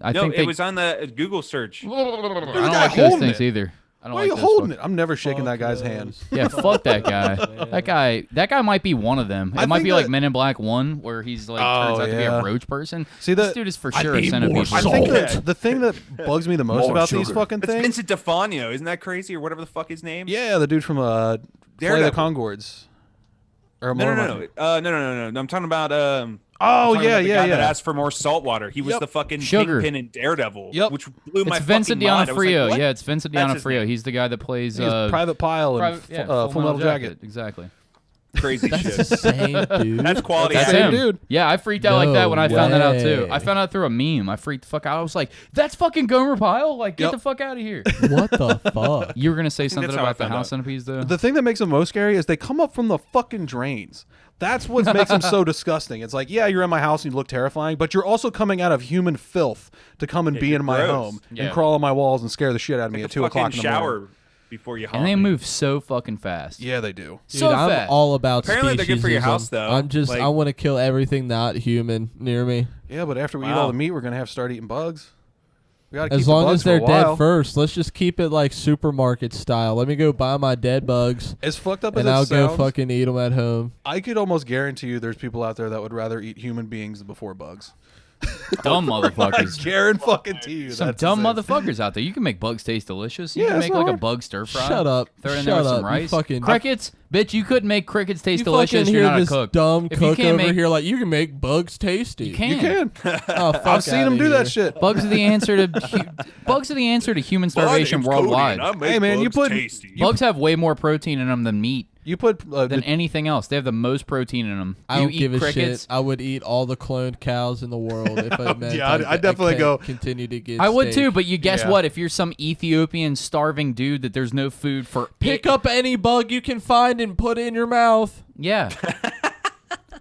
I No, think it they, was on the Google search. I the don't guy like those holding things it. either. I don't Why are like you those holding fuck- it? I'm never shaking that Fuck guy's those. hand. Yeah, fuck that guy. That guy might be one of them. It I might think be like that- Men in Black 1, where he's like Oh, turns out to be yeah. a roach person. See, This that- dude is for I sure a need centipede. more I person. think Yeah. that the thing that bugs me the most More about these sugar. fucking It's things. Vincent D'Onofrio. Isn't that crazy or whatever the fuck his name? Yeah, the dude from Play the Daredevil. Concords. Or No, more no, of no, my- no. I'm talking about Oh talking yeah, about the guy that yeah. asked for more salt water. He was Yep. the fucking Sugar. kingpin in Daredevil. Yep. Which blew my It's Vincent fucking mind. I was like, D'Onofrio. what? Yeah, it's Vincent That's his D'Onofrio. name. He's the guy that plays He's Private Pile and Full Metal Jacket. Exactly. Crazy That's shit. the same dude. That's quality. That's acting. him. dude. Yeah, I freaked out like that when I No found that out too. way. I found out through a meme. I freaked the fuck out. I was like, "That's fucking Gomer Pyle! Like, get Yep. the fuck out of here!" What the fuck? You were gonna say something that's how I about the found house out. centipedes, though. The thing that makes them most scary is they come up from the fucking drains. That's what makes them so disgusting. It's like, yeah, you're in my house and you look terrifying, but you're also coming out of human filth to come and be you're in my gross. home Yeah. and crawl on my walls and scare the shit out of me Take at a 2 o'clock fucking in the morning. shower before you. and they haunt me. move so fucking fast. Yeah, they do. Dude, so I'm fast. all about Apparently they're good for your speciesism. house, though. I'm just, Like- I want to kill everything not human near me. Yeah, but after we eat Wow. all the meat, we're gonna have to start eating bugs. We gotta keep As the long bugs as they're for a while. dead first, let's just keep it like supermarket style. Let me go buy my dead bugs, As fucked up as and it I'll sounds, go fucking eat them at home. I could almost guarantee you there's people out there that would rather eat human beings before bugs. Dumb I motherfuckers. guarantee you. Some that's dumb the same. motherfuckers out there. You can make bugs taste delicious. You Yeah, can it's make not like a hard. bug stir fry. Shut up. Throw it in Shut there with up. some You rice. fucking- Crickets? Bitch, you couldn't make crickets taste You delicious. fucking You're hear not a this cook. dumb If you cook can't over make- here like you can make bugs tasty. You can. You can. Oh, fuck I've seen outta them do here. that shit. Bugs are the answer to bugs are the answer to human starvation worldwide. Hey, man, you put- Bugs have way more protein in them than meat You put than anything else. They have the most protein in them. I You don't eat give a crickets. shit. I would eat all the cloned cows in the world if it meant Yeah, I'd I definitely can't go- continue to get I would steak. too, but you guess Yeah. what? If you're some Ethiopian starving dude that there's no food for, Pick up any bug you can find and put it in your mouth. Yeah.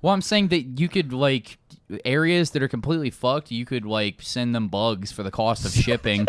Well, I'm saying that you could like areas that are completely fucked. You could like send them bugs for the cost of shipping.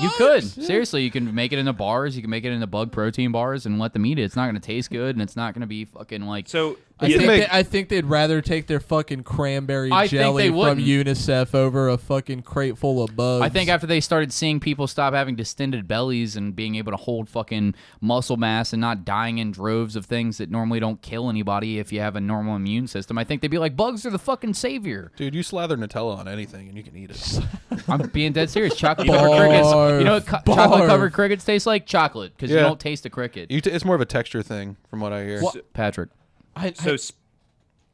You could. Seriously, you can make it into bars. You can make it into bug protein bars and let them eat it. It's not going to taste good, and it's not going to be fucking like. So I think they'd rather take their fucking cranberry I think jelly they from wouldn't. UNICEF over a fucking crate full of bugs. I think after they started seeing people stop having distended bellies and being able to hold fucking muscle mass and not dying in droves of things that normally don't kill anybody if you have a normal immune system, I think they'd be like, bugs are the fucking savior. Dude, you slather Nutella on anything and you can eat it. I'm being dead serious. Chocolate covered crickets. You know what chocolate covered crickets taste like? Chocolate, because you Yeah. don't taste a cricket. It's more of a texture thing, from what I hear. Patrick.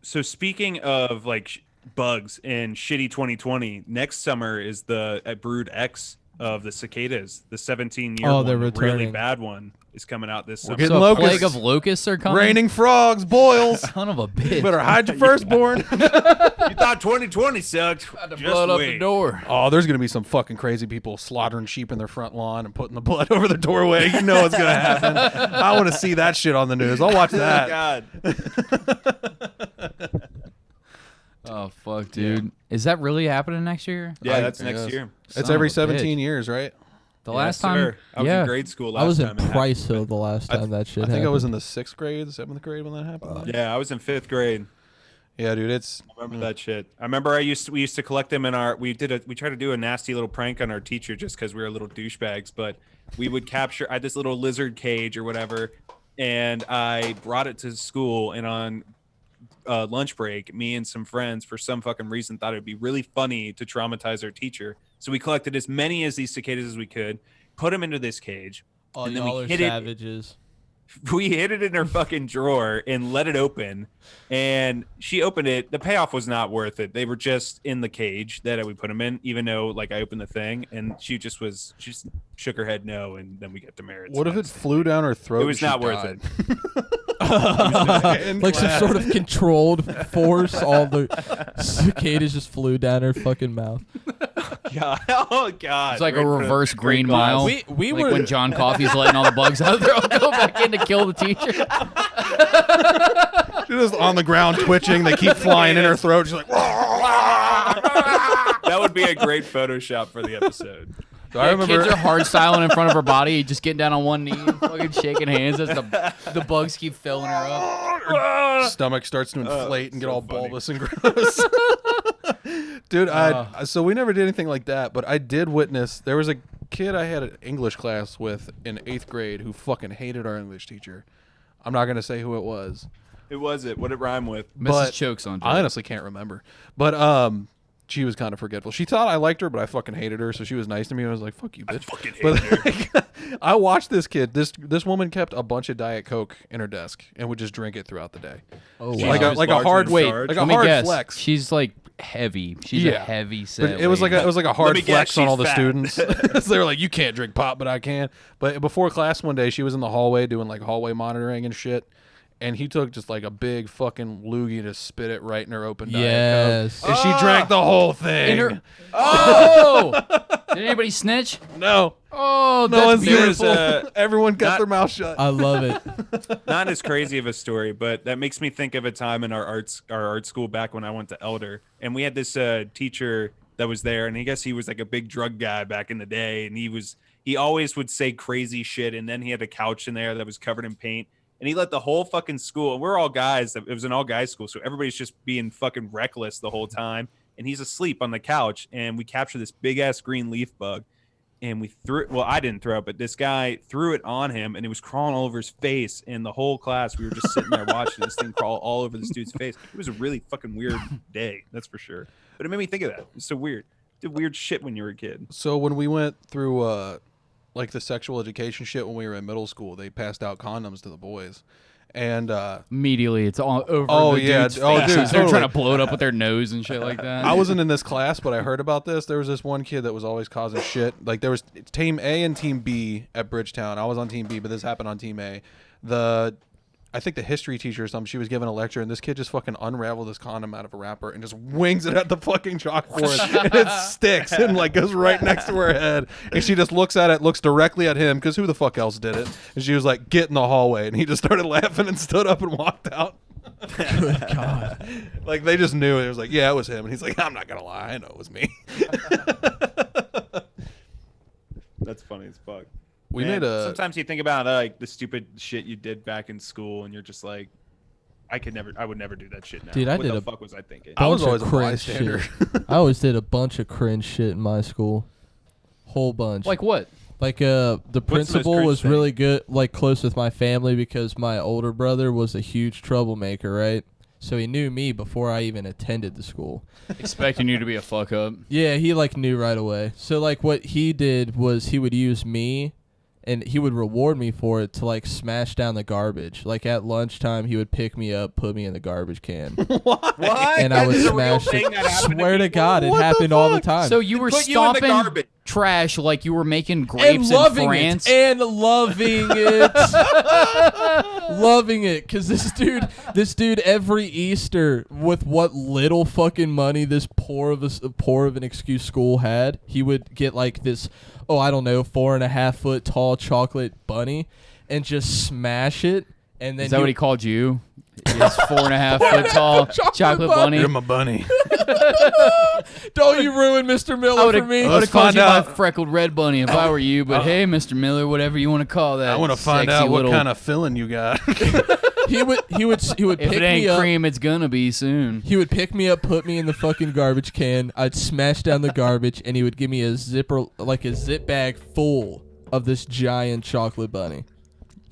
So speaking of like bugs and shitty 2020, next summer is the Brood X of the cicadas, the 17-year Oh, one, they're the really returning. bad one is coming out this summer. getting So a locusts. plague of locusts are coming? Raining frogs, boils. Son of a You bitch. better hide your firstborn. You thought 2020 sucked? Just Blood up wait. the door. Oh, there's gonna be some fucking crazy people slaughtering sheep in their front lawn and putting the blood over the doorway. You know what's gonna happen. I want to see that shit on the news. I'll watch Oh that. God. Oh, fuck, dude. Is that really happening next year? Yeah, that's next Yes. year. It's Son every of a 17 bitch. years, right? The Yes, last time. sir. I was yeah. in grade school last I was in time. it happened. Price Hill the last time that shit I think happened. I was in the 6th grade, 7th grade when that happened. Yeah, I was in 5th grade. Yeah, dude, it's I remember that shit. I remember we used to collect them in our we tried to do a nasty little prank on our teacher just because we were little douchebags, but we would capture I had this little lizard cage or whatever, and I brought it to school, and on lunch break, me and some friends for some fucking reason thought it'd be really funny to traumatize our teacher. So we collected as many as these cicadas as we could, put them into this cage, Oh, and then y'all we are hid it. savages. We hid it in her fucking drawer and let it open, and she opened it. The payoff was not worth it. They were just in the cage that we put them in, even though like I opened the thing, and she just shook her head no, and then we got demerits. what if it flew down her throat? It was and not she worth died? it. Like some sort of controlled force, all the cicadas just flew down her fucking mouth. God. Oh God! It's like Right a for the reverse Green glass. Mile. We like were when John Coffey's letting all the bugs out there, I'll go back in to kill the teacher. She's just on the ground twitching. They keep flying in her throat. She's like, That would be a great Photoshop for the episode. So I remember. Kids are hard styling in front of her body, just getting down on one knee, fucking shaking hands as the bugs keep filling her up. Her stomach starts to inflate and get so all funny. bulbous and gross. Dude, so we never did anything like that, but I did witness. There was a kid I had an English class with in 8th grade who fucking hated our English teacher. I'm not gonna say who it was. It was it. What did it rhyme with? Mrs. But Chokes on. I honestly can't remember. But she was kind of forgetful. She thought I liked her, but I fucking hated her, so she was nice to me. I was like, "Fuck you, bitch." fucking hate But her. like, I watched this kid. This woman kept a bunch of Diet Coke in her desk and would just drink it throughout the day. Oh, She wow. Like a was like a large hard and weight, charged. like a Let me hard guess. flex. She's like heavy. She's a Yeah. heavy set. But it was like a hard me guess, flex on all she's the fat. students. So they were like, "You can't drink pop, but I can." But before class one day, she was in the hallway doing like hallway monitoring and shit. And he took just like a big fucking loogie to spit it right in her open Diet Yes. Coke. And she drank the whole thing. Oh! Did anybody snitch? No. Oh, No that's one's beautiful. There's Everyone kept not- their mouth shut. I love it. not as crazy of a story, but that makes me think of a time in our art school back when I went to Elder, and we had this teacher that was there, and I guess he was like a big drug guy back in the day, and he always would say crazy shit, and then he had a couch in there that was covered in paint, and he let the whole fucking school, and we're all guys, it was an all guys school, so everybody's just being fucking reckless the whole time. and he's asleep on the couch, and we captured this big ass green leaf bug, and we threw it. Well, I didn't throw it, but this guy threw it on him, and it was crawling all over his face. And the whole class, we were just sitting there watching this thing crawl all over this dude's face. It was a really fucking weird day, that's for sure. But it made me think of that. It's so weird. Did weird shit when you were a kid. So when we went through like the sexual education shit when we were in middle school, they passed out condoms to the boys. And immediately it's all over. Oh, the yeah. dude's Oh, faces. dude, They're totally. trying to blow it up with their nose and shit like that. I wasn't in this class, but I heard about this. There was this one kid that was always causing shit. Like there was Team A and Team B at Bridgetown. I was on Team B, but this happened on Team A. I think the history teacher or something, she was giving a lecture, and this kid just fucking unraveled this condom out of a wrapper and just wings it at the fucking chalkboard. And it sticks and like goes right next to her head. And she just looks at it, looks directly at him, because who the fuck else did it? And she was like, "Get in the hallway." And he just started laughing and stood up and walked out. Good God. Like they just knew it. It was like, yeah, it was him. And he's like, "I'm not gonna lie, I know it was me." That's funny as fuck. We Man, made a. Sometimes you think about like the stupid shit you did back in school, and you're just like, I would never do that shit now. Dude, I what did the a fuck was I thinking? I was Bunch always of a cringe bystander. shit. I always did a bunch of cringe shit in my school. Whole bunch. Like what? Like the most principal cringe was thing? really good, like close with my family because my older brother was a huge troublemaker, right? So he knew me before I even attended the school. Expecting you to be a fuck up. Yeah, he like knew right away. So like what he did was he would use me and he would reward me for it to like smash down the garbage. Like at lunchtime he would pick me up, put me in the garbage can. What? And I That would is a real smash thing it. that happened Swear to people? God, it What the happened all the fuck? time. So you were Put you in the stomping garbage. trash like you were making grapes in loving France. it and loving it, loving it. Cause this dude, every Easter, with what little fucking money this poor of an excuse school had, he would get like this, I don't know, 4.5 foot tall chocolate bunny, and just smash it. And then Is that what he called you? Yes, 4.5 foot tall chocolate bunny. You're my bunny. Don't you ruin Mr. I Miller would for me? have Let's called find you my out. freckled red bunny if I were you. But hey, Mr. Miller, whatever you want to call that. I want to find sexy out what little- kind of filling you got. He would If pick it me ain't up. cream, it's gonna be soon. He would pick me up, put me in the fucking garbage can. I'd smash down the garbage, and he would give me a zip bag full of this giant chocolate bunny.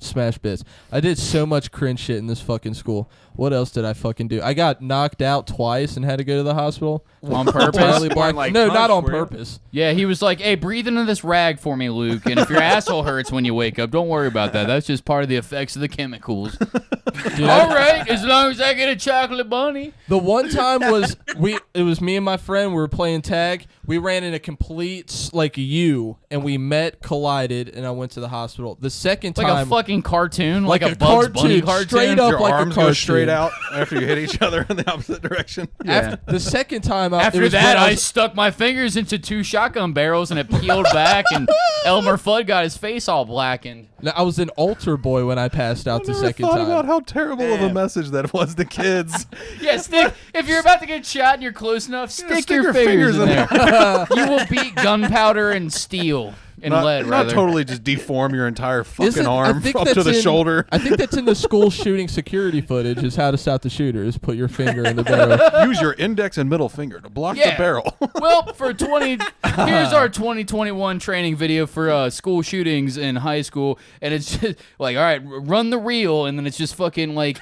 Smash bits. I did so much cringe shit in this fucking school. What else did I fucking do? I got knocked out twice and had to go to the hospital. On purpose? Entirely You black. weren't, like, No, not punched, on were you? purpose. Yeah, he was like, "Hey, breathe into this rag for me, Luke. And if your asshole hurts when you wake up, don't worry about that. That's just part of the effects of the chemicals." Dude, All right, as long as I get a chocolate bunny. The one time was it was me and my friend. We were playing tag. We ran in a complete U, and we met, collided, and I went to the hospital. The second Like time, a fucking cartoon, like, Like a a Bugs Bunny cartoon, cartoon. straight up. Your like a arms go straight cartoon. out after you hit each other in the opposite direction. the second time, it After was that, when I was- stuck my fingers into 2 shotgun barrels and it peeled back, and Elmer Fudd got his face all blackened. No, I was an altar boy when I passed out the I never second thought time. about how terrible of a Damn. message that was to kids. Yeah, if you're about to get shot and you're close enough, stick stick your your fingers in fingers there. You will beat gunpowder and steel and lead, not rather. totally just deform your entire fucking Isn't- I arm think up to that's the in- shoulder. I think that's in the school shooting security footage. Is how to stop the shooters. Put your finger in the barrel. Use your index and middle finger to block Yeah. the barrel. Well, here's our 2021 training video for school shootings in high school, and it's just like, all right, run the reel, and then it's just fucking like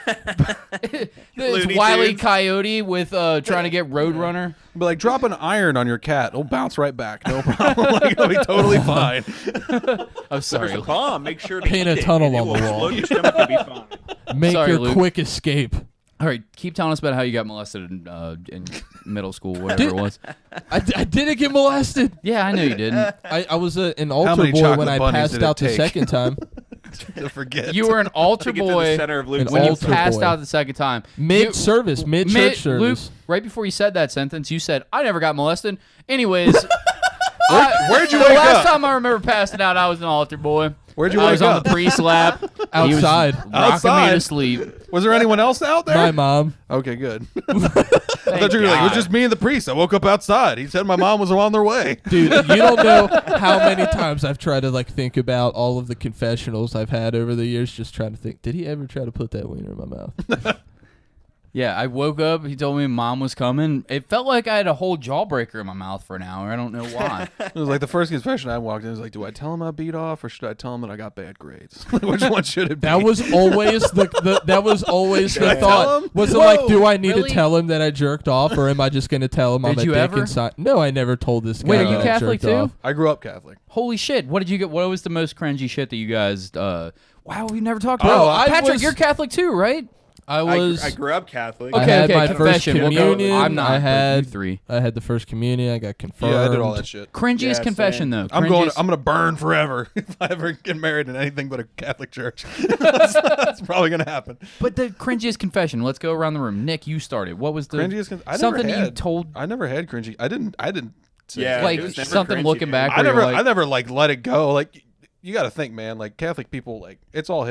it's Looney Wile E. Tunes. Coyote with trying to get Roadrunner. But like drop an iron on your cat, it'll bounce right back. No problem. Like, it'll be totally fine. I'm sorry. There's a bomb. Make sure to Paint eat a it, tunnel and it on the will wall. explode your stomach and be fine. Make Sorry, your Luke. quick escape. All right, keep telling us about how you got molested in middle school, whatever it was. I didn't get molested. Yeah, I know you didn't. I was an altar many boy chocolate when I bunnies passed did it out the take? second time. To forget. You were an altar To get to the boy center of Luke's An when you altar passed boy. out the second time. Mid-service, mid-church Luke, service. right before you said that sentence, you said, "I never got molested." Anyways, where'd you the wake last up? time I remember passing out, I was an altar boy. Where'd you I wake was on up? the priest's lap. He was Outside. rocking me Outside? to sleep. Was there anyone else out there? My mom. Okay, good. I thought you were like, it was just me and the priest. I woke up outside. He said my mom was on their way. Dude, you don't know how many times I've tried to think about all of the confessionals I've had over the years, just trying to think, did he ever try to put that wiener in my mouth? Yeah, I woke up. He told me Mom was coming. It felt like I had a whole jawbreaker in my mouth for an hour. I don't know why. It was like the first confession I walked in. It was like, do I tell him I beat off or should I tell him that I got bad grades? Which one should it be? That was always the I tell thought. him? Was it Whoa, like, do I need really? to tell him that I jerked off, or am I just going to tell him I'm Did a you dick ever? inside? No, I never told this guy. Wait, are you that I Catholic jerked too? off. I grew up Catholic. Holy shit! What did you get? What was the most cringy shit that you guys? Wow, we never talked Bro, about. I Patrick, was- you're Catholic too, right? I grew up Catholic. I Okay, had okay, my first confession. We'll go- communion. I'm not, I but had you three. I had the first communion. I got confirmed. Yeah, I did all that shit. Cringiest Yeah, confession same. though. I'm Cringiest- gonna burn forever if I ever get married in anything but a Catholic church. That's probably gonna happen. But the cringiest confession. Let's go around the room. Nick, you started. What was the Cringiest. something that you told? I never had cringy. I didn't. say Yeah, that. Like it was never something cringy, looking dude. back. I where never. you're like, I never like let it go. Like you got to think, man. Like Catholic people, like it's all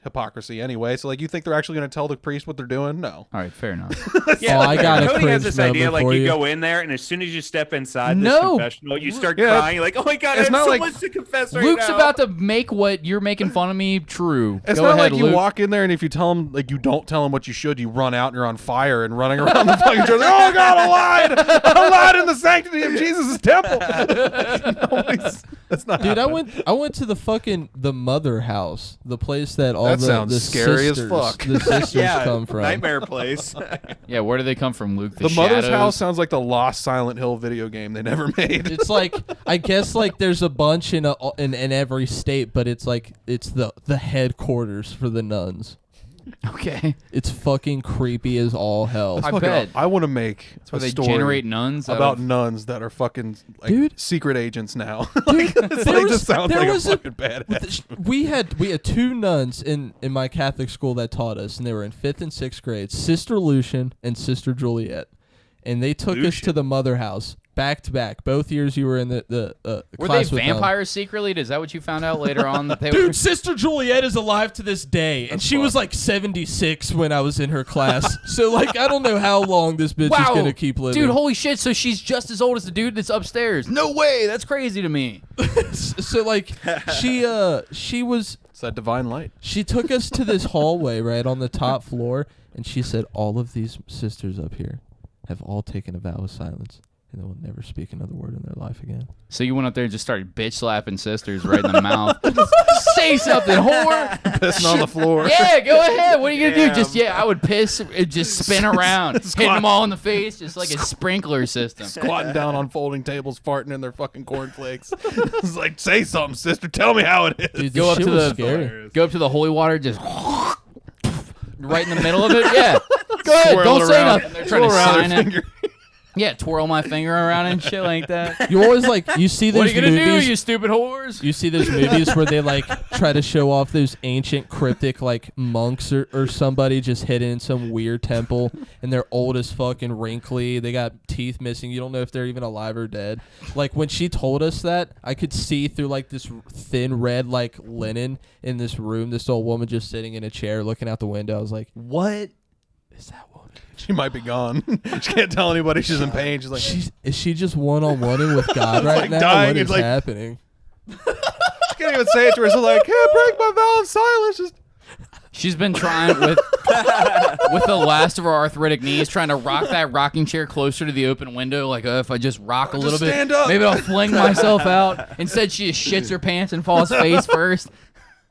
hypocrisy anyway. So like you think they're actually gonna tell the priest what they're doing? No. All right, fair enough. Yeah, Oh, I got a Cody has cringe this idea moment like for you you. go in there, and as soon as you step inside this No. confessional, you start Yeah. crying. You're like, oh my god, I It's have not so like- much to confess right Luke's now. about to make what you're making fun of me true. It's Go not ahead, like you Luke. walk in there and if you tell them like you don't tell them what you should, you run out and you're on fire and running around the fucking church. Like, oh God, I lied! I lied in the sanctity of Jesus' temple. That's not. Dude, happening. I went to the mother house, the place that all That the sounds the scary as sisters, fuck. the sisters yeah, come from. nightmare place. Yeah, where do they come from, Luke? The mother's shadows? house sounds like the lost Silent Hill video game they never made. It's like I guess like there's a bunch in every state, but it's like it's the headquarters for the nuns. Okay. It's fucking creepy as all hell. I Fucking- bet. I want to make Where a they story generate nuns out about of- nuns that are fucking like Dude. secret agents now. Dude, It's there like was- this sounds there like a was fucking badass. we had two nuns in my Catholic school that taught us, and they were in 5th and 6th grade, Sister Lucian and Sister Juliet, and they took us to Lucian. the mother house back to back. Both years you were in the Were they class with them. vampires secretly? Is that what you found out later on that they were? Dude, Sister Juliet is alive to this day, and she was like 76 when I was in her class. So like, I don't know how long this bitch is gonna keep living. Dude, holy shit! So she's just as old as the dude that's upstairs. No way! That's crazy to me. So like, she was. It's that divine light. She took us to this hallway right on the top floor, and she said, all of these sisters up here have all taken a vow of silence, and they will never speak another word in their life again. So you went up there and just started bitch slapping sisters right in the mouth. Say something, whore. Pissing on the floor. Yeah, go ahead. What are you gonna Yeah. do? I would piss and just spin around, hitting them all in the face, just like a sprinkler system. Squatting down on folding tables, farting in their fucking cornflakes. It's like, say something, sister. Tell me how it is. Dude, Go this up shit to was the- scary. Go up to the holy water, just right in the middle of it. Yeah, go ahead. Swirl Don't it say around. nothing. They're trying to Swirl around sign their it. finger. Yeah, twirl my finger around and shit like that. You always like you see What are those you gonna movies. do, you stupid whores? You see those movies where they like try to show off those ancient cryptic like monks or somebody just hidden in some weird temple, and they're old as fuck and wrinkly. They got teeth missing. You don't know if they're even alive or dead. Like when she told us that, I could see through like this thin red like linen in this room. This old woman just sitting in a chair looking out the window. I was like, what is that woman? She might be gone. She can't tell anybody she's in pain. She's like, Is she just one-on-one with God right like now? dying. What is It's like- happening? she can't even say it to her. So like, can't break my vow of silence. Just She's been trying with the last of her arthritic knees, trying to rock that rocking chair closer to the open window. Like, if I just rock a little bit, stand up. maybe I'll fling myself out. Instead, she just shits her pants and falls face first.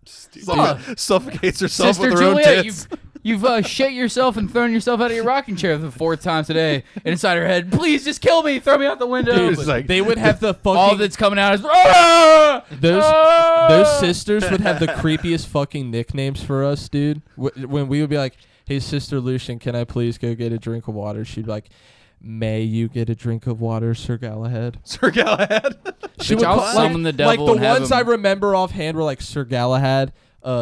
suffocates herself Sister with her own Juliet, tits. you've shit yourself and thrown yourself out of your rocking chair for the 4th time today. And inside her head, please just kill me, throw me out the window. Dude, It's like- they would have the fucking All that's coming out is "Ah! those Ah!" those sisters would have the creepiest fucking nicknames for us, dude. When we would be like, "Hey, Sister Lucian, can I please go get a drink of water?" She'd be like, "May you get a drink of water, Sir Galahad?" Sir Galahad. She Bitch, I'll summon the devil Like the and have ones him- I remember offhand were like Sir Galahad,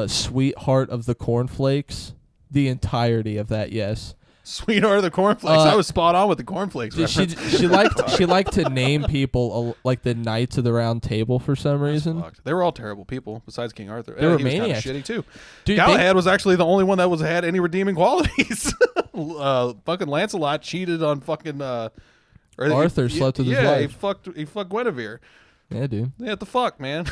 Sweetheart of the Cornflakes. The entirety of that, yes. Sweetheart of the cornflakes. I was spot on with the cornflakes She reference. she liked to name people like the Knights of the Round Table for some reason. Fucked. They were all terrible people, besides King Arthur. They were he was kinda maniacs. shitty too. Dude, Galahad was actually the only one that had any redeeming qualities. Fucking Lancelot cheated on fucking. Arthur slept with his wife. he fucked Guinevere. Yeah, dude. They had to fuck, man.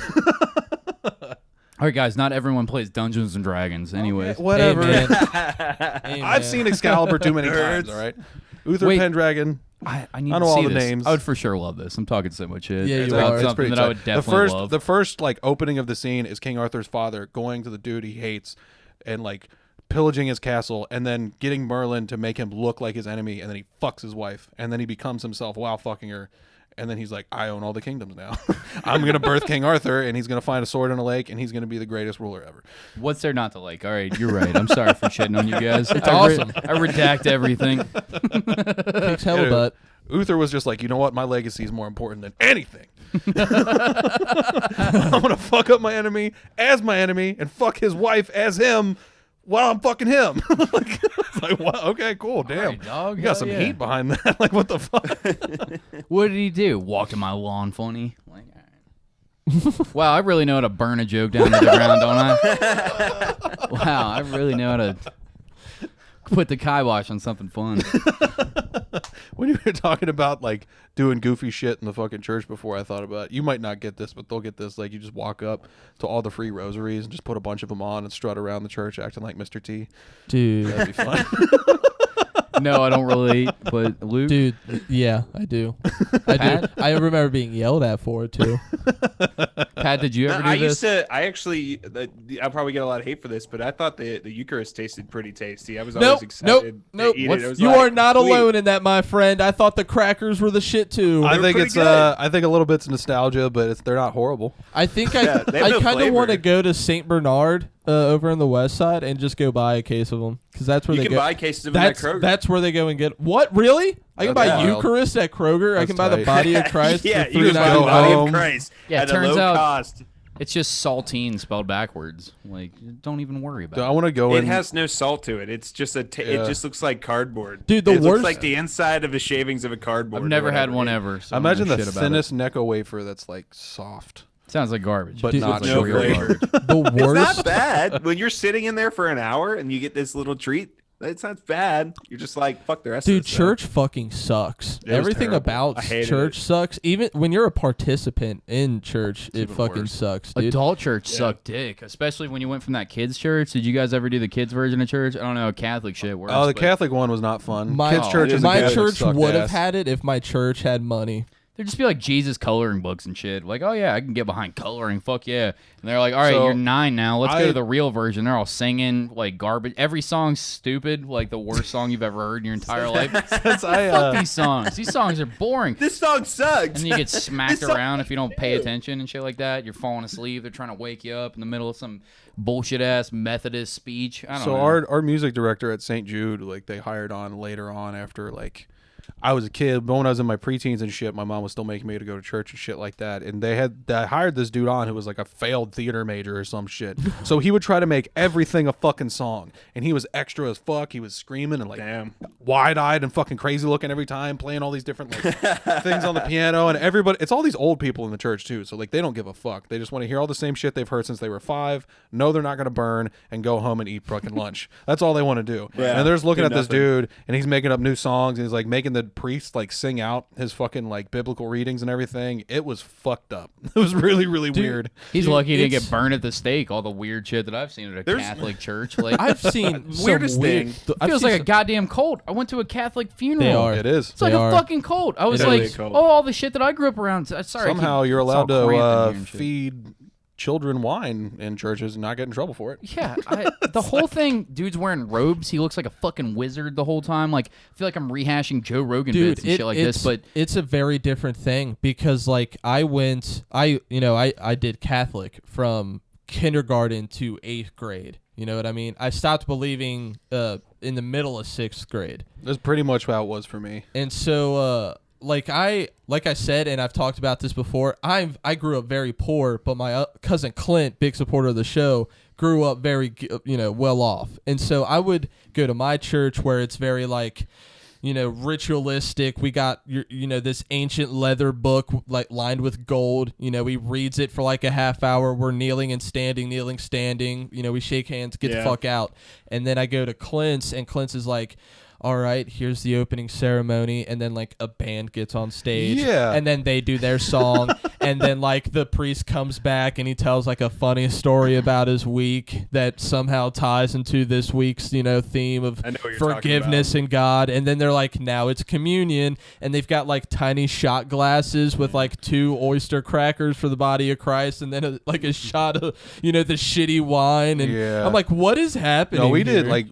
All right, guys. Not everyone plays Dungeons and Dragons. Anyways, Okay, whatever. Amen. I've seen Excalibur too many times. All right, Uther Wait. Pendragon. I need I to know see all the this. names. I would for sure love this. I'm talking so much shit. Yeah, It's you about are. It's something pretty that I would tight. definitely love. The first like opening of the scene is King Arthur's father going to the dude he hates and like pillaging his castle, and then getting Merlin to make him look like his enemy, and then he fucks his wife, and then he becomes himself while fucking her. And then he's like, I own all the kingdoms now. I'm going to birth King Arthur, and he's going to find a sword in a lake, and he's going to be the greatest ruler ever. What's there not to like? All right, you're right. I'm sorry for shitting on you guys. It's awesome. I redact everything. Kicks hella butt. Uther was just like, you know what? My legacy is more important than anything. I'm going to fuck up my enemy as my enemy and fuck his wife as him while I'm fucking him. It's like, wow, okay, cool, damn. right, dog, You got hell some yeah. heat behind that. Like, what the fuck? What did he do? Walked in my lawn funny? Like, all right. Wow, I really know how to burn a joke down to the ground, don't I? Wow, I really know how to put the kibosh on something fun. When you were talking about like doing goofy shit in the fucking church before, I thought about, you might not get this, but they'll get this. Like, you just walk up to all the free rosaries and just put a bunch of them on and strut around the church acting like Mr. T. Dude. That'd be fun. No, I don't relate, but Luke? Dude, yeah, I do. I do. Pat? I remember being yelled at for it too. Pat, did you ever do I this? used to. I actually. I'll probably get a lot of hate for this, but I thought the Eucharist tasted pretty tasty. I was always Nope, excited. nope. To eat it. It was You like, are not sweet. alone in that, my friend. I thought the crackers were the shit too. I were think pretty it's good. I think a little bit's nostalgia, but they're not horrible. I think Yeah, they have I no kind of want to flavor. go to St. Bernard over on the west side and just go buy a case of them because that's where You they can go. buy cases of them at That's Kroger. that's where they go and get. What really? I can That's buy wild. Eucharist at Kroger. I That's can buy the tight. body of Christ yeah, for you can buy the go body home. of Christ Yeah, it at a turns low out- cost. It's just saltine spelled backwards. Like, don't even worry about Dude, I it. want to go It in. has no salt to it. It's just Yeah. it just looks like cardboard. Dude, the it worst- looks like the inside of the shavings of a cardboard. I've or never had whatever. one ever. So I Imagine don't the know shit about it. thinnest Necco wafer that's like soft. Sounds like garbage. But Dude, not no sugar. flavor. the It's worst. not bad when you're sitting in there for an hour and you get this little treat. It's not bad. You're just like, fuck the rest Dude, of this church fucking sucks. It was Everything terrible. about I hated church it. sucks. Even when you're a participant in church, it even fucking worse. sucks, dude. Adult church sucked dick, especially when you went from that kids church. Did you guys ever do the kids version of church? I don't know. Catholic shit works. Oh, the but Catholic one was not fun. My, Kids churches my and Catholics church sucked would have ass. had it if my church had money. There'd just be like Jesus coloring books and shit. Like, oh yeah, I can get behind coloring. Fuck yeah. And they're like, all right, So, you're 9 now. Let's go I- to the real version. They're all singing like garbage. Every song's stupid, like the worst song you've ever heard in your entire life. Since I, Fuck these songs. These songs are boring. This song sucks. And then you get smacked This song- around if you don't pay attention and shit like that. You're falling asleep. They're trying to wake you up in the middle of some bullshit ass Methodist speech. I don't so know. our music director at St. Jude, like they hired on later on after like I was a kid, but when I was in my preteens and shit, my mom was still making me to go to church and shit like that. And they hired this dude on who was like a failed theater major or some shit. So he would try to make everything a fucking song, and he was extra as fuck. He was screaming and like Damn. wide-eyed and fucking crazy looking every time, playing all these different like things on the piano, and everybody, it's all these old people in the church too, so like they don't give a fuck. They just want to hear all the same shit they've heard since they were 5, know they're not going to burn, and go home and eat fucking lunch. That's all they want to do. Yeah, And they're just looking do at this nothing. dude, and he's making up new songs, and he's like making the priest like sing out his fucking like biblical readings and everything. It was fucked up. It was really, really weird. He's Dude, lucky he didn't it's- get burned at the stake. All the weird shit that I've seen at a There's- Catholic church. Like, I've seen some Weirdest weird. thing. I've feels seen like a some- goddamn cult. I went to a Catholic funeral. They are. It is. It's like They a are. fucking cult. I was Totally like, a cult. oh, all the shit that I grew up around. Sorry. I Somehow keep- you're it's all allowed to cramped in here and shit. feed children wine in churches and not get in trouble for it. Yeah, the whole thing, dude's wearing robes. He looks like a fucking wizard the whole time. Like, I feel like I'm rehashing Joe Rogan Dude, bits and shit like this. But it's a very different thing because like I did Catholic from kindergarten to 8th grade. You know what I mean? I stopped believing in the middle of 6th grade. That's pretty much how it was for me. And so like I said, and I've talked about this before, I grew up very poor, but my cousin Clint, big supporter of the show, grew up very well off. And so I would go to my church where it's very like ritualistic. We got this ancient leather book like lined with gold. He reads it for like a half hour. We're kneeling, standing. We shake hands, get the Yeah. fuck out. And then I go to Clint's, and Clint's is like, all right, here's the opening ceremony, and then like a band gets on stage, Yeah. and then they do their song, and then like the priest comes back and he tells like a funny story about his week that somehow ties into this week's theme of I know what you're forgiveness and God, and then they're like, now it's communion, and they've got like tiny shot glasses with like 2 oyster crackers for the body of Christ, and then a shot of the shitty wine, and Yeah. I'm like, what is happening? No, we did here?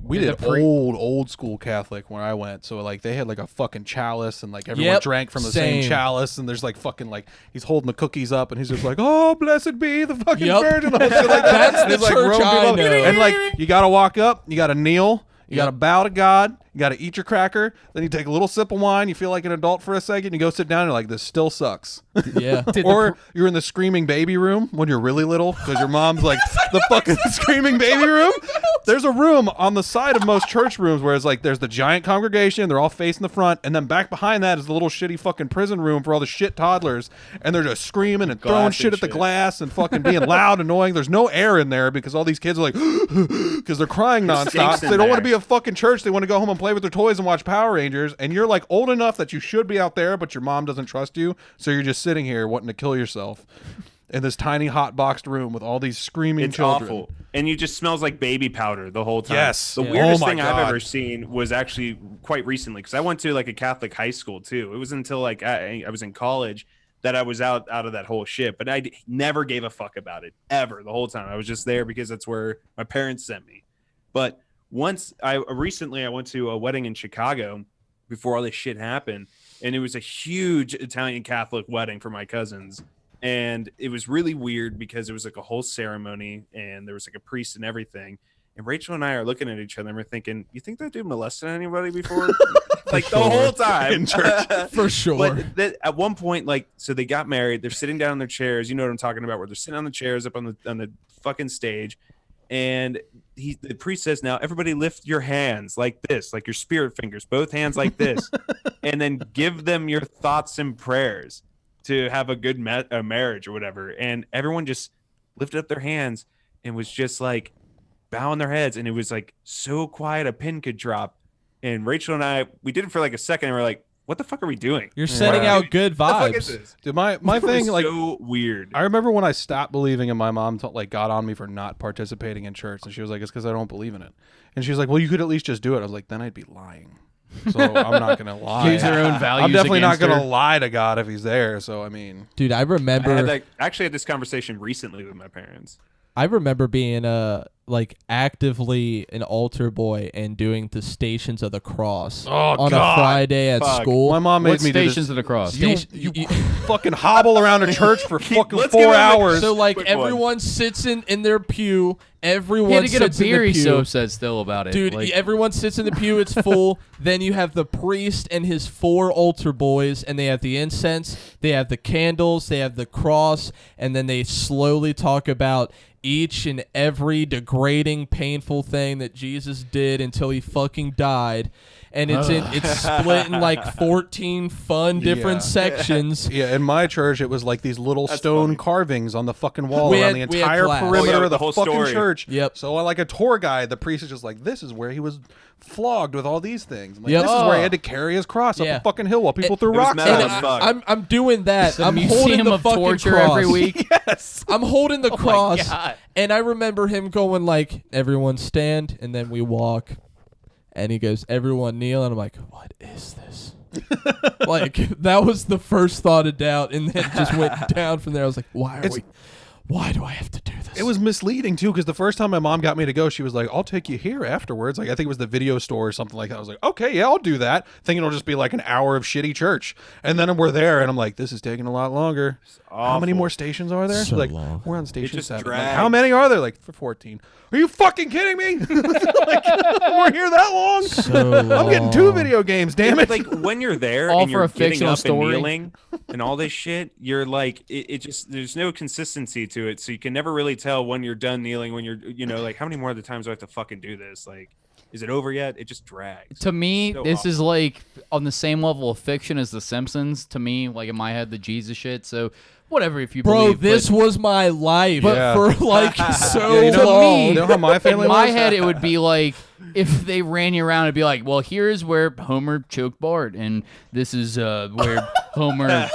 old school Catholic when I went. So like they had like a fucking chalice and like everyone Yep, drank from the same. same chalice, and there's like fucking like he's holding the cookies up and he's just like, oh, blessed be the fucking Yep. Virgin. Like that. That's And the it's, like, church Roman I people- know. And like you gotta walk up, you gotta kneel, you Yep. gotta bow to God. You got to eat your cracker. Then you take a little sip of wine. You feel like an adult for a second. You go sit down and you're like, this still sucks. Yeah. Or you're in the screaming baby room when you're really little because your mom's like, the fucking screaming baby room. There's a room on the side of most church rooms where it's like there's the giant congregation. They're all facing the front. And then back behind that is the little shitty fucking prison room for all the shit toddlers. And they're just screaming and throwing Glass shit and at the shit. glass and fucking being loud, annoying. There's no air in there because all these kids are like, because they're crying It nonstop. stinks in They don't want to there. be a fucking church. They want to go home and play with their toys and watch Power Rangers, and you're like old enough that you should be out there, but your mom doesn't trust you, so you're just sitting here wanting to kill yourself in this tiny hot boxed room with all these screaming It's children. awful, and you just smells like baby powder the whole time. Yes. The Yeah. weirdest Oh my thing I've God. ever seen was actually quite recently because I went to like a Catholic high school too. It was until like I was in college that I was out of that whole shit, but never gave a fuck about it ever the whole time. I was just there because that's where my parents sent me. But recently I went to a wedding in Chicago before all this shit happened, and it was a huge Italian Catholic wedding for my cousins, and it was really weird because it was like a whole ceremony and there was like a priest and everything, and Rachel and I are looking at each other and we're thinking, you think that dude molested anybody before? Like the whole time In church. For sure. but at one point, like, so they got married, they're sitting down in their chairs, you know what I'm talking about, where they're sitting on the chairs up on the fucking stage, and the priest says, now everybody lift your hands like this, like your spirit fingers, both hands like this, and then give them your thoughts and prayers to have a good marriage or whatever. And everyone just lifted up their hands and was just like bowing their heads, and it was like so quiet a pin could drop. And Rachel and I, we did it for like a second, and we're like, what the fuck are we doing? You're setting out good What the fuck is vibes. this? Dude, my It was thing, like, so weird. I remember when I stopped believing and my mom like got on me for not participating in church, and she was like, it's because I don't believe in it. And she was like, well, you could at least just do it. I was like, then I'd be lying. So I'm not gonna lie. Use your own values I'm definitely not against gonna her. lie to God if he's there. So I mean, Dude, I remember actually had this conversation recently with my parents. being like actively an altar boy and doing the Stations of the Cross on God. a Friday at Fuck. school. my mom made What me do stations this. of the cross? You fucking hobble around a church for fucking let's 4 get on the- hours. So like Quick one. everyone sits in their pew. He Everyone had to get a sits in beer. the He pew. so upset still about it. Dude, Like, everyone sits in the pew. It's full. Then you have the priest and his 4 altar boys, and they have the incense, they have the candles, they have the cross, and then they slowly talk about each and every degrading, painful thing that Jesus did until he fucking died. And it's split in like 14 fun different Yeah. sections. Yeah, in my church, it was like these little That's stone funny. carvings on the fucking wall We around had- the we had entire glass. perimeter Oh, yeah, of the the whole fucking story. church. Yep. So, like a tour guide, the priest is just like, "This is where he was flogged with all these things. I'm like, Yep. this is where he had to carry his cross up Yeah. the fucking hill while people threw it was rocks metal at And as him." fuck. I'm doing that. it's a I'm holding museum the of fucking torture cross. every week. Yes. I'm holding the my cross, God. and I remember him going like, "Everyone stand," and then we walk, and he goes, "Everyone kneel," and I'm like, "What is this?" Like that was the first thought of doubt, and then it just went down from there. I was like, "Why are It's- we? Why do I have to do this?" It was misleading too, because the first time my mom got me to go, she was like, "I'll take you here afterwards." Like I think it was the video store or something like that. I was like, "Okay, yeah, I'll do that." Thinking it'll just be like an hour of shitty church, and then we're there, and I'm like, "This is taking a lot longer." How many awful. more stations are there? So like, long. we're on station just 7. Like, drags. how many are there? Like for 14. Are you fucking kidding me? Like, we're here that long? So I'm getting 2 video games. Damn it! Like when you're there All and for you're a getting fictional up story. and kneeling and all this shit, you're like, it just, there's no consistency to it. So you can never really tell when you're done kneeling, when you're, like how many more of the times do I have to fucking do this? Like, is it over yet? It just drags. To me, So this awful. is like on the same level of fiction as The Simpsons. To me, like in my head, the Jesus shit. So whatever. If you Bro, believe, this was my life for like so you know, long. you know how my family in my was? head, it would be like if they ran you around, it'd be like, well, here's where Homer choked Bart, and this is where Homer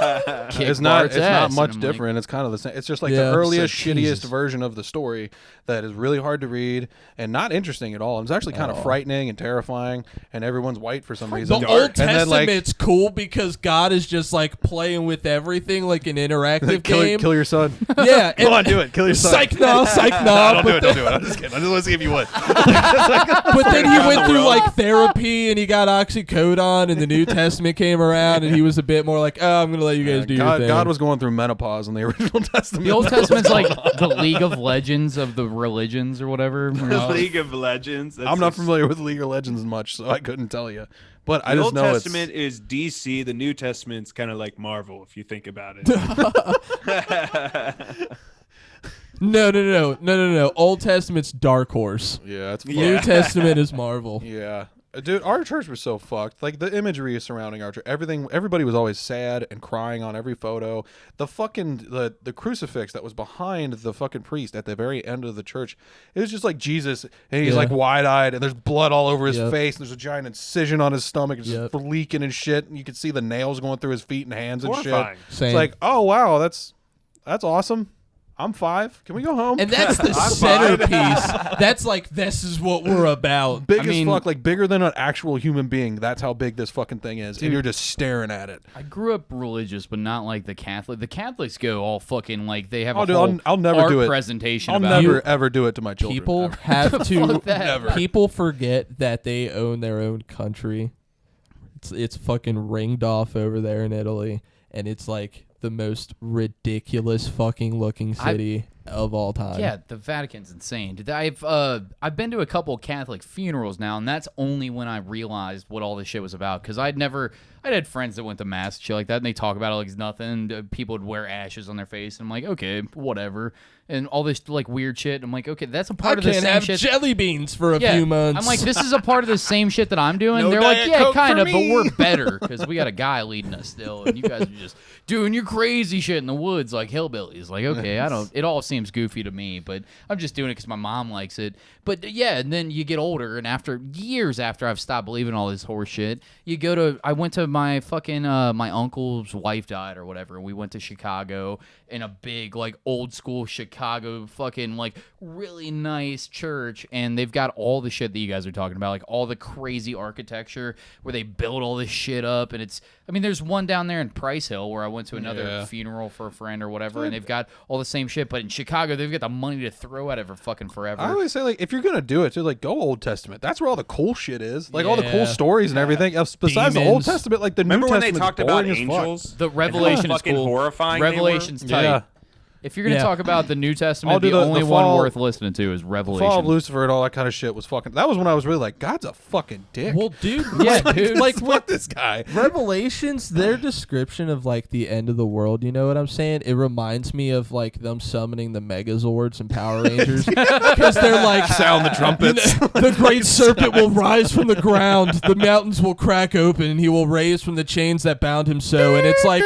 kicked It's not. Bart's It's ass. not much And I'm different. It's kind of the same. It's just like Yeah. the earliest, So, shittiest Jesus. version of the story that is really hard to read and not interesting at all. It's actually kind of frightening and terrifying, and everyone's white for some reason. The Old And then, like, Testament's cool because God is just like playing with everything like an interactive game. kill your son. Yeah, Come on, do it. Kill your son. Psych no, psych no. Don't do it. Don't do it. I'm just kidding. I just want to see if you would. But then he went through like therapy and he got oxycodone, and the New Testament came around, and he was a bit more like, oh, I'm gonna let you guys do your thing. God was going through menopause in the original Testament. The Old Testament's like the League of Legends of the religions or whatever. League of Legends. That's I'm not just- familiar with League of Legends much, so I couldn't tell you. But I The just Old know Testament is DC. The New Testament's kind of like Marvel, if you think about it. No. Old Testament's Dark Horse. yeah, it's New Testament is Marvel. yeah. Dude, our church was so fucked. Like the imagery surrounding our church, everybody was always sad and crying on every photo. The fucking the crucifix that was behind the fucking priest at the very end of the church, it was just like Jesus, and he's Yeah. like wide-eyed, and there's blood all over his Yep. face, and there's a giant incision on his stomach, it's Yep. just leaking and shit, and you could see the nails going through his feet and hands and Horrifying. shit. Same. It's like, oh wow, that's awesome. I'm 5. Can we go home? And that's the centerpiece. That's like, this is what we're about. Big I mean- as fuck, like bigger than an actual human being. That's how big this fucking thing is, and you're just staring at it. I grew up religious, but not like the Catholic. The Catholics go all fucking like they have Oh, a dude, whole I'll never art do it. presentation I'll about never it. ever do it to my children. People ever. have to. Fuck that. People forget that they own their own country. It's fucking ringed off over there in Italy, and it's like the most ridiculous fucking looking city of all time. Yeah, the Vatican's insane. Dude, I've been to a couple Catholic funerals now, and that's only when I realized what all this shit was about. Because I'd had friends that went to mass, shit like that, and they talk about it like it's nothing. People would wear ashes on their face, and I'm like, okay, whatever. And all this like weird shit. I'm like, okay, that's a I part of the can't same have shit. jelly beans for a Yeah, few months. I'm like, this is a part of the same shit that I'm doing. No They're like, Diet yeah, Coke kind for of, but me. we're better because we got a guy leading us still, and you guys are just doing your crazy shit in the woods like hillbillies. Like, okay, I don't. It all seems goofy to me, but I'm just doing it because my mom likes it. But yeah, and then you get older, and after years after I've stopped believing all this horse shit, you go to. I went to my fucking my uncle's wife died or whatever, and we went to Chicago in a big like old school Chicago fucking like really nice church, and they've got all the shit that you guys are talking about, like all the crazy architecture where they build all this shit up, and it's. I mean, there's one down there in Price Hill where I went to another funeral for a friend or whatever, and they've got all the same shit, but in Chicago they've got the money to throw at it for fucking forever. I always say, like, if you're gonna do it, like, go Old Testament. That's where all the cool shit is. Like all the cool Yeah. stories and everything. Besides the Old Demons. Testament, like the Remember New when they Testament talked about angels? The and how Revelation is fucking cool. horrifying they were? Revelation's tight. Yeah. If you're gonna Yeah. talk about the New Testament, I'll do the the only fall- one worth listening to is Fall of Revelation. Lucifer and all that kind of shit was fucking. That was when I was really like, God's a fucking dick. well, dude, Yeah, like, dude. like fuck this guy. Revelations, their description of like the end of the world, you know what I'm saying? It reminds me of like them summoning the Megazords and Power Rangers because they're like Sound the trumpets. the great serpent will rise from the ground, the mountains will crack open, and he will raise from the chains that bound him so. And it's like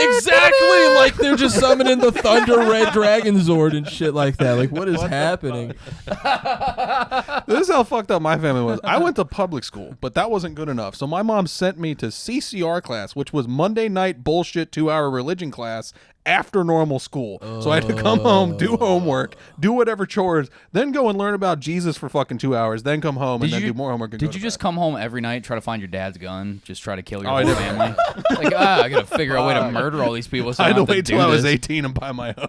exactly like they're just summoning the Thunder Red Dragon Zord and shit like that. Like, what is happening? This is how fucked up my family was. I went to public school, but that wasn't good enough. So my mom sent me to CCR class, which was Monday night bullshit 2-hour religion class after normal school. So I had to come home, do homework, do whatever chores, then go and learn about Jesus for fucking 2 hours, then come home and then do more homework. And go Did to you just bed. come home every night, try to find your dad's gun, just try to kill your Oh, I whole did. family? Like, I gotta figure out a way to murder all these people. So I I had to don't have wait to till do I was this. 18 and buy my own.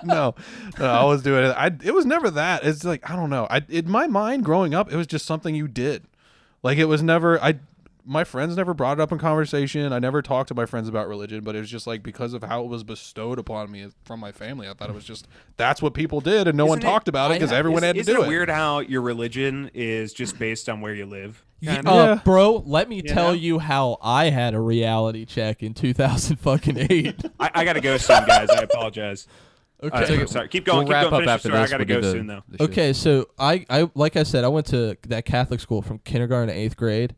no, I was doing it. It was never that. It's like, I don't know. In my mind growing up, it was just something you did. Like it was never. My friends never brought it up in conversation. I never talked to my friends about religion, but it was just like because of how it was bestowed upon me from my family. I thought it was just that's what people did, and no one Isn't it- talked about it because everyone had to Isn't do it it. weird how your religion is just based on where you live? Yeah, Kinda? bro, let me tell know? you how I had a reality check in 2008. I gotta go soon, guys. I apologize. Okay. I'm sorry. Keep going. We'll wrap keep going. up Finish after your story. this. I gotta We'll go do soon, though. the shit. Okay, so I like I said, I went to that Catholic school from kindergarten to 8th grade,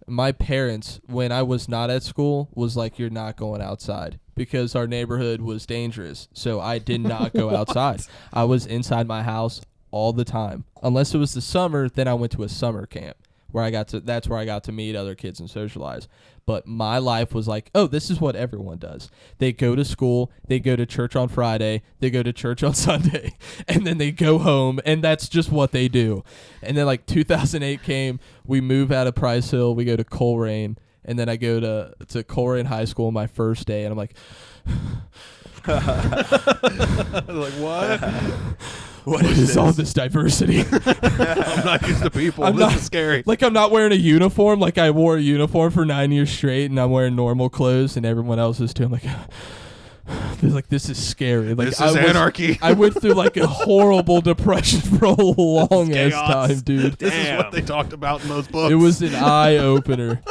my parents, when I was not at school, was like, you're not going outside because our neighborhood was dangerous. So I did not go outside. I was inside my house all the time. Unless it was the summer, then I went to a summer camp where that's where I got to meet other kids and socialize. But my life was like, oh, this is what everyone does. They go to school, they go to church on Friday, they go to church on Sunday, and then they go home, and that's just what they do. And then like 2008 came, we move out of Price Hill, we go to Coleraine, and then I go to Coleraine High School my first day, and I'm like, Like, what? What is all this diversity? I'm not used to people. This is scary. Like, I'm not wearing a uniform. Like, I wore a uniform for 9 years straight, and I'm wearing normal clothes, and everyone else is too. I'm like, this is scary. Like, This is anarchy. I went through, like, a horrible depression for a long ass time, dude. This is what they talked about in those books. It was an eye-opener.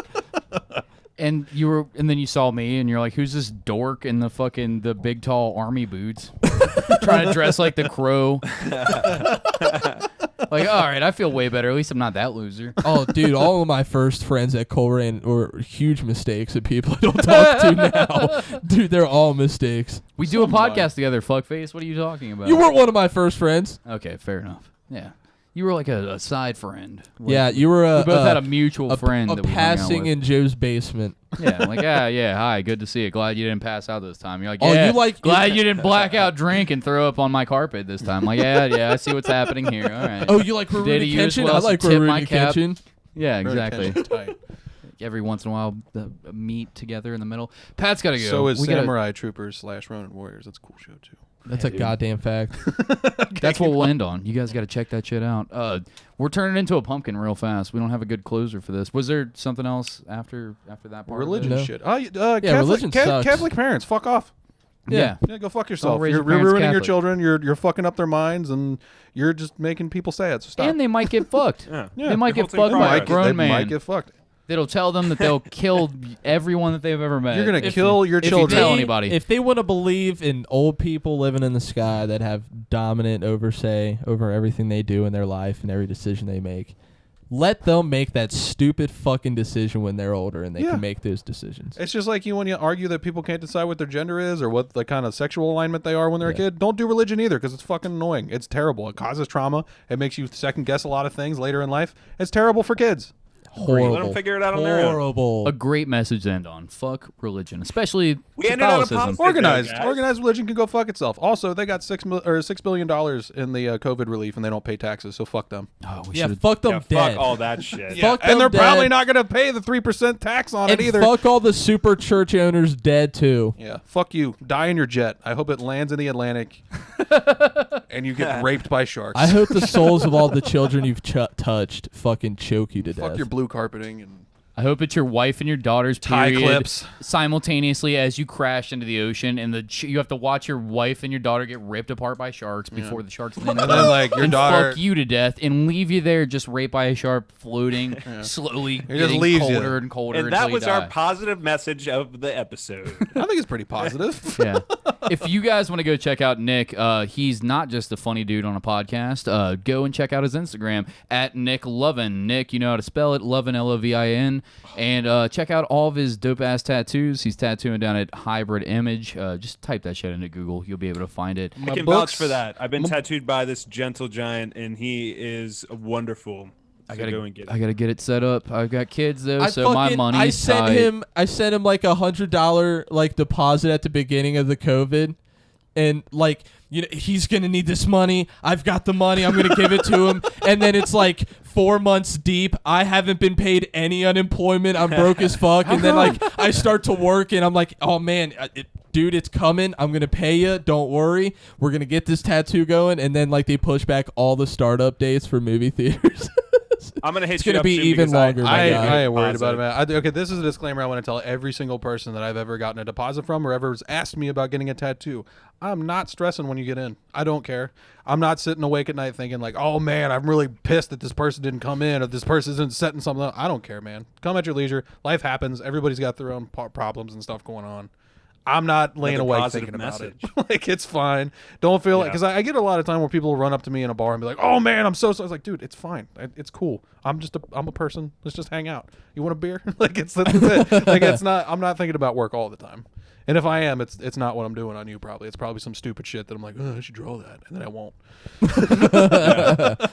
And then you saw me, and you're like, "Who's this dork in the big tall army boots, trying to dress like the Crow?" Like, all right, I feel way better. At least I'm not that loser. Oh, dude, all of my first friends at Coleraine were huge mistakes of people I don't talk to now. Dude, they're all mistakes. We do a podcast together, fuckface. What are you talking about? You weren't one of my first friends. Okay, fair enough. Yeah, you were like a side friend. Like, Yeah, you were we both had a mutual friend a that we hung out passing with. in Joe's basement. Yeah, I'm like, yeah, hi, good to see you. Glad you didn't pass out this time. You're like, Oh, yeah, you like- glad you didn't black out, drink, and throw up on my carpet this time. Like, yeah, I see what's happening here. All right. Oh, you like Did he Rurouni use Kenshin? well I to like tip my Rurouni cap? Kenshin. Yeah, exactly. Tight. Every once in a while, meet together in the middle. Pat's got to go. So is We gotta- Samurai Troopers / Ronin Warriors. That's a cool show too. That's Yeah, a dude. goddamn fact. That's what we'll end on. You guys got to check that shit out. We're turning into a pumpkin real fast. We don't have a good closer for this. Was there something else after that part? Religion of it? No. shit. Oh, Catholic, religion sucks. Catholic parents, fuck off. Yeah. Yeah, go fuck yourself. raise You're your parents ruining your Catholic. children. You're fucking up their minds, and you're just making people sad. So stop. And they might get fucked. Yeah. They might The get whole fucked thing by a progress. grown they man. might get fucked. That'll tell them that they'll kill everyone that they've ever met. You're gonna If kill your if you children. tell anybody. If they want to believe in old people living in the sky that have dominant say over everything they do in their life and every decision they make, let them make that stupid fucking decision when they're older and they Yeah. can make those decisions. It's just like when you argue that people can't decide what their gender is or what the kind of sexual alignment they are when they're a Yeah. kid. Don't do religion either because it's fucking annoying. It's terrible. It causes trauma. It makes you second guess a lot of things later in life. It's terrible for kids. Horrible. Let them figure it out on their own. Horrible. a great message to end on. Fuck religion, especially We ended on a Catholicism. positive. Organized, guys. organized religion can go fuck itself. Also, they got $6 billion in the COVID relief, and they don't pay taxes. So fuck them. Oh, we Yeah, should. fuck them Yeah, dead. fuck all that shit. Fuck and them they're probably dead. not going to pay the 3% tax on And it either. fuck all the super church owners dead too. Yeah, fuck you. Die in your jet. I hope it lands in the Atlantic, and you get raped by sharks. I hope the souls of all the children you've touched fucking choke you to fuck death. your blue carpeting and I hope it's your wife and your daughter's tie period clips. simultaneously as you crash into the ocean, and you have to watch your wife and your daughter get ripped apart by sharks before the sharks then And then like your and daughter, fuck you to death and leave you there just raped by a shark, floating slowly, just getting leaves you. colder and colder. And until that you was our die. positive message of the episode. I think it's pretty positive. Yeah. If you guys want to go check out Nick, he's not just a funny dude on a podcast. Go and check out his Instagram at Nick Lovin. Nick, you know how to spell it, Lovin, Lovin. And check out all of his dope-ass tattoos. He's tattooing down at Hybrid Image. Just type that shit into Google. You'll be able to find it. I can vouch for that. I've been tattooed by this gentle giant, and he is wonderful. I So go and get it. gotta get it set up. I've got kids though, so my money's I sent tight. I sent him like $100 like deposit at the beginning of the COVID, and like he's gonna need this money. I've got the money. I'm gonna give it to him, and then it's like 4 months deep. I haven't been paid any unemployment. I'm broke as fuck, and then like I start to work, and I'm like, oh man. Dude, it's coming. I'm going to pay you. Don't worry. We're going to get this tattoo going. And then, like, they push back all the startup dates for movie theaters. I'm gonna hit It's you gonna up be soon even because longer, my I guy. ain't worried about it, man. Okay, this is a disclaimer I want to tell every single person that I've ever gotten a deposit from or ever has asked me about getting a tattoo. I'm not stressing when you get in. I don't care. I'm not sitting awake at night thinking like, oh man, I'm really pissed that this person didn't come in or this person isn't setting something up. I don't care, man. Come at your leisure. Life happens. Everybody's got their own problems and stuff going on. I'm not laying Another awake positive thinking message. about it. Like, it's fine. Don't feel like, Yeah. because I get a lot of time where people will run up to me in a bar and be like, "Oh man, I'm so." I was like, "Dude, it's fine. It's cool. I'm a person. Let's just hang out. You want a beer?" Like, that's it. Like, it's not. I'm not thinking about work all the time. And if I am, it's not what I'm doing on you. Probably it's probably some stupid shit that I'm like, "Oh, I should draw that," and then I won't.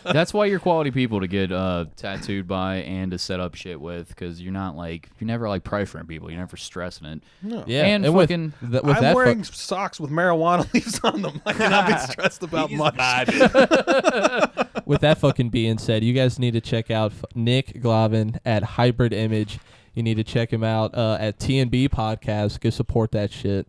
That's why you're quality people to get tattooed by and to set up shit with, because you're never like pressuring people. You're never stressing it. No. Yeah, And with, fucking- with I'm that wearing socks with marijuana leaves on them. I cannot be stressed about He's much. vibing. with that fucking being said, you guys need to check out Nick Glavan at Hybrid Image. You need to check him out at TNB Podcast. Go support that shit.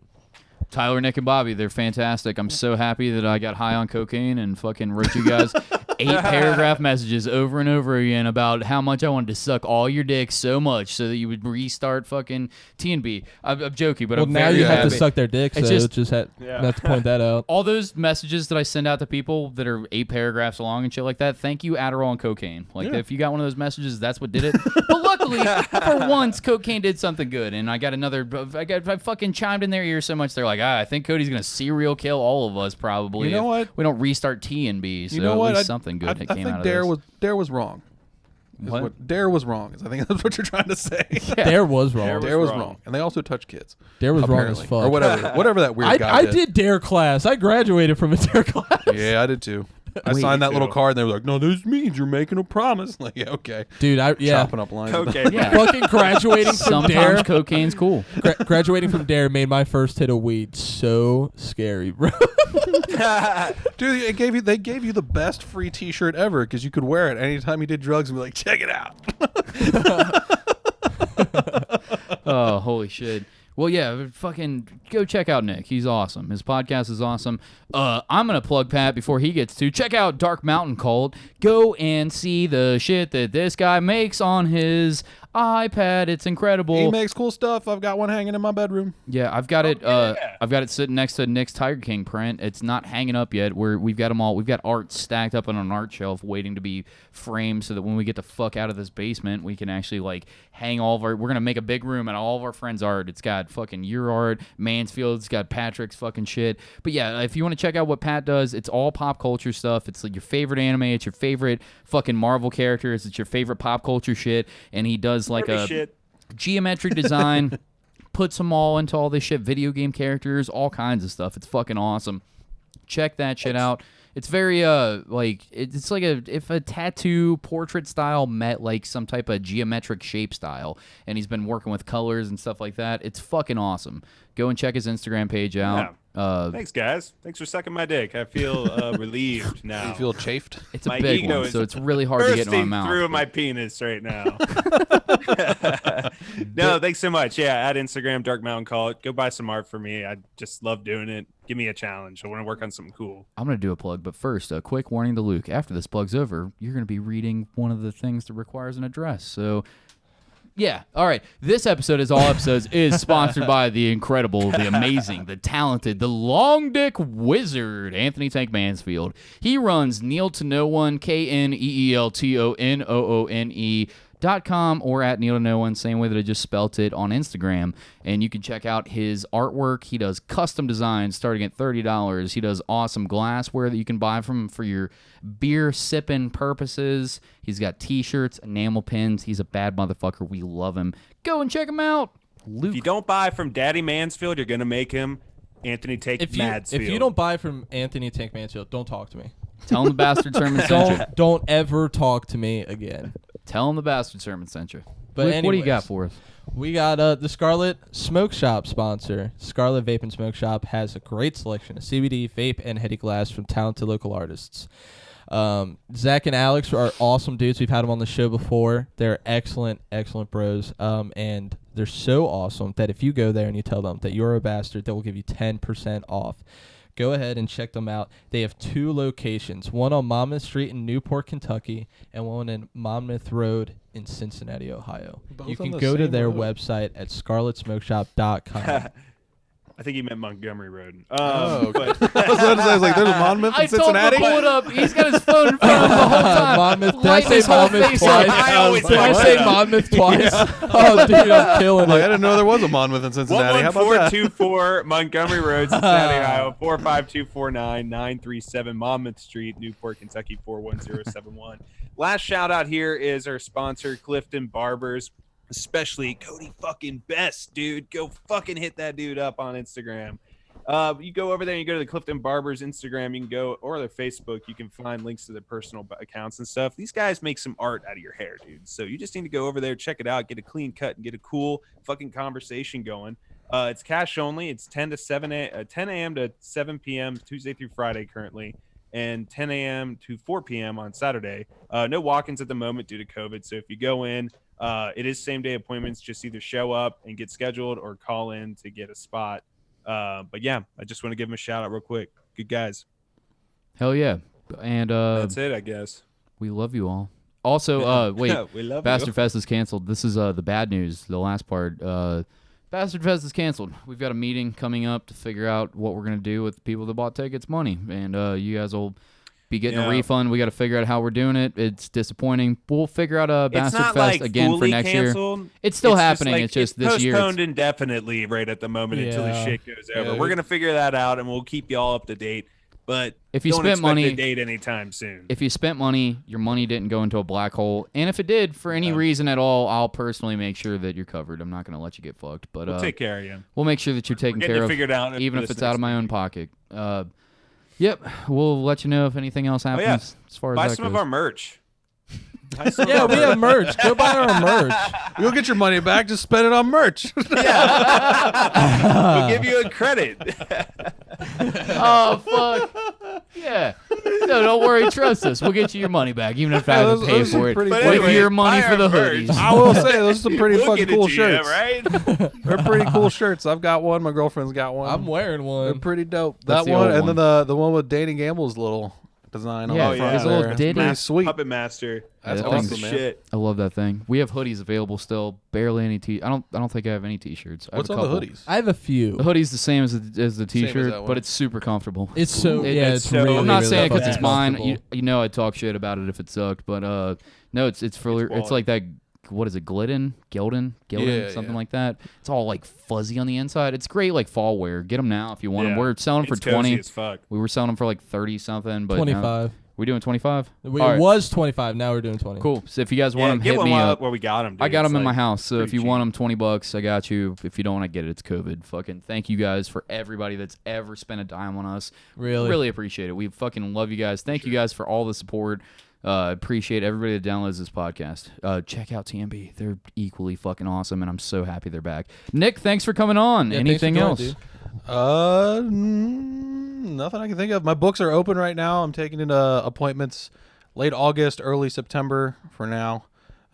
Tyler, Nick, and Bobby, they're fantastic. I'm so happy that I got high on cocaine and fucking wrote you guys 8-paragraph messages over and over again about how much I wanted to suck all your dicks so much so that you would restart fucking TNB. I'm joking, but Well, I'm now very you have happy. to suck their dicks, It's so just- just have Yeah. to point that out. All those messages that I send out to people that are 8 paragraphs long and shit like that, thank you, Adderall and cocaine. Like, if you got one of those messages, that's what did it. But luckily, for once, cocaine did something good, and I fucking chimed in their ear so much, they're like, I think Cody's going to serial kill all of us probably. You know if what? we don't restart TNB, so You know at what? least something good I came think out of Dare this. was wrong. Is What? Dare was wrong. I think that's what you're trying to say. Dare was wrong. Dare was wrong. And they also touch kids. Dare was wrong as Apparently. fuck. Or whatever that weird guy I did. did Dare class. I graduated from a Dare class. Yeah, I did too. I Wait, signed that me little too. card and they were like, "No, this means you're making a promise." Like, yeah, okay. Dude, Chopping up lines. Okay. Yeah. fucking graduating from Dare. Sometimes cocaine's cool. Graduating from Dare made my first hit of weed so scary, bro. Dude, they gave you the best free T-shirt ever because you could wear it anytime you did drugs and be like, "Check it out." Oh, holy shit. Well, yeah, fucking go check out Nick. He's awesome. His podcast is awesome. I'm going to plug Pat before he gets to. Check out Dark Mountain Cult. Go and see the shit that this guy makes on his iPad. It's incredible. He makes cool stuff. I've got one hanging in my bedroom. Yeah, I've got it. yeah. I've got it sitting next to Nick's Tiger King print. It's not hanging up yet. We've got them all. We've got art stacked up on an art shelf, waiting to be framed, so that when we get the fuck out of this basement, we can actually like hang all of our. We're gonna make a big room and all of our friends' art. It's got fucking your art, Mansfield's got Patrick's fucking shit. But yeah, if you want to check out what Pat does, it's all pop culture stuff. It's like your favorite anime. It's your favorite fucking Marvel characters. It's your favorite pop culture shit, and he does like Dirty a shit. geometric design. Puts them all into all this shit, video game characters, all kinds of stuff. It's fucking awesome. Check that shit out. It's very like it's like if a tattoo portrait style met like some type of geometric shape style, and he's been working with colors and stuff like that. It's fucking awesome. Go and check his Instagram page out. Thanks, guys. Thanks for sucking my dick. I feel relieved now. You feel chafed? It's a My big ego one, is so it's really hard to get in my bursting mouth. through my penis right now. No, thanks so much. Yeah, at Instagram, Dark Mountain Cult. Go buy some art for me. I just love doing it. Give me a challenge. I want to work on something cool. I'm going to do a plug, but first, a quick warning to Luke. After this plug's over, you're going to be reading one of the things that requires an address. So, yeah. All right. This episode, as all episodes, is sponsored by the incredible, the amazing, the talented, the long dick wizard, Anthony Tank Mansfield. He runs Kneel to No One, KNEELTONOONE.com or at Kneel to No One, same way that I just spelt it, on Instagram. And you can check out his artwork. He does custom designs starting at $30. He does awesome glassware that you can buy from for your beer sipping purposes. He's got t-shirts, enamel pins. He's a bad motherfucker. We love him. Go and check him out. Luke. If you don't buy from Daddy Mansfield, you're going to make him Anthony Take Mansfield. If you don't buy from Anthony Tank Mansfield, don't talk to me. Tell him the bastard sermon sent you. Don't ever talk to me again. Tell him the bastard sermon sent you. But Luke, what do you anyways, got for us? We got the Scarlet Smoke Shop sponsor. Scarlet Vape and Smoke Shop has a great selection of CBD, vape, and heady glass from talented local artists. Zach and Alex are awesome dudes. We've had them on the show before. They're excellent, excellent bros. And they're so awesome that if you go there and you tell them that you're a bastard, they will give you 10% off. Go ahead and check them out. They have 2 locations, one on Monmouth Street in Newport, Kentucky, and one in Monmouth Road in Cincinnati, Ohio. Both You on can the go to same their road. website at scarletsmokeshop.com. I think he meant Montgomery Road. Oh, But I was like, there's a Monmouth in I told him Cincinnati. to pull it up. He's got his phone in front of him the whole time. Monmouth. Did I Lighting say his whole Monmouth face twice? up. I always Did I fuck say that up. Monmouth twice? Oh, dude, I'm killing Like, I it. didn't know there was a Monmouth in Cincinnati. How about that? 11424 Montgomery Road, Cincinnati, Ohio, 45249-937 Monmouth Street, Newport, Kentucky, 41071. Last shout out here is our sponsor, Clifton Barbers, especially Cody fucking Best, dude. Go fucking hit that dude up on Instagram. You go over there and you go to the Clifton Barbers Instagram, you can go, or their Facebook, you can find links to their personal accounts and stuff. These guys make some art out of your hair, dude. So you just need to go over there, check it out, get a clean cut, and get a cool fucking conversation going. It's cash only. It's 10 a.m. to 7 p.m. Tuesday through Friday currently, and 10 a.m. to 4 p.m. on Saturday. No walk-ins at the moment due to COVID. So if you go in, it is same-day appointments. Just either show up and get scheduled or call in to get a spot. But yeah, I just want to give them a shout out real quick. Good guys. Hell yeah. And That's it, I guess. we love you all. Also, wait, We love Bastard you. Fest is canceled. This is the bad news, the last part. Bastard Fest is canceled. We've got a meeting coming up to figure out what we're going to do with people that bought tickets money. And you guys will be getting a refund. We got to figure out how we're doing it. It's disappointing. We'll figure out a It's Bastard not Fest like again for fully next canceled. year. It's still happening. Like, it's just this year. postponed indefinitely right at the moment until the Yeah. shit goes over. Yeah, We're gonna figure that out, and we'll keep you all up to date. But If you don't spent expect money- a date anytime soon. If you spent money, your money didn't go into a black hole. And if it did, for any reason at all, I'll personally make sure that you're covered. I'm not going to let you get fucked. But We'll take care of you. we'll make sure that you're taken Getting care it of, figured out even for if this it's out of next my own meeting. pocket. Yep, we'll let you know if anything else happens yeah. as far as Buy that some goes. of our merch. Buy some of Yeah, our we have merch. Go buy our merch. You'll get your money back. Just spend it on merch. We'll give you a credit. Oh, fuck. Yeah. No, don't worry. Trust us. We'll get you your money back, even if I have those- to pay those for are it. pretty With cool. anyway, your money buy for our the merch. hoodies. I will say those are some pretty We'll fucking get it cool to you, shirts. right? They're pretty cool shirts. I've got one. My girlfriend's got one. I'm wearing They're one. pretty dope. That's That the one, old and one. then the one with Danny Gamble's little design. Yeah, on the yeah. front his there. little It's ditty. pretty sweet. Puppet Master. That's that thing's awesome, man. Shit. I love that thing. We have hoodies available still. Barely any I don't think I have any t-shirts. I have What's a on the couple. hoodies? I have a few. The hoodie's the same as the as t-shirt, that one. but it's super comfortable. It's so It- yeah, it's it's so- really. I'm I'm not really saying it because fucking it's mine. comfortable. You know, I'd talk shit about it if it sucked, but no, it's for it's quality. like that. What is it? Gildan, Yeah, something yeah. like that. It's all like fuzzy on the inside. It's great, like fall wear. Get them now if you want them. Yeah. We're selling them It's for cozy 20. as fuck. We were selling them for like 30 something, but now- 25. we doing 25. It All right. was 25. Now we're doing 20. Cool. So if you guys Yeah, want them, get hit one me while up. where we got them. I got them in my house, so if pretty you cheap. want them, $20, I got you. If you don't want to get it, it's COVID. Fucking thank you guys for everybody that's ever spent a dime on us. Really appreciate it. We fucking love you guys. Thank you guys for all the support. Appreciate everybody that downloads this podcast. Check out TMB. They're equally fucking awesome, and I'm so happy they're back. Nick, thanks for coming on. Yeah, thanks for Anything joining, else? dude. Nothing I can think of. My books are open right now. I'm taking into appointments late August, early September for now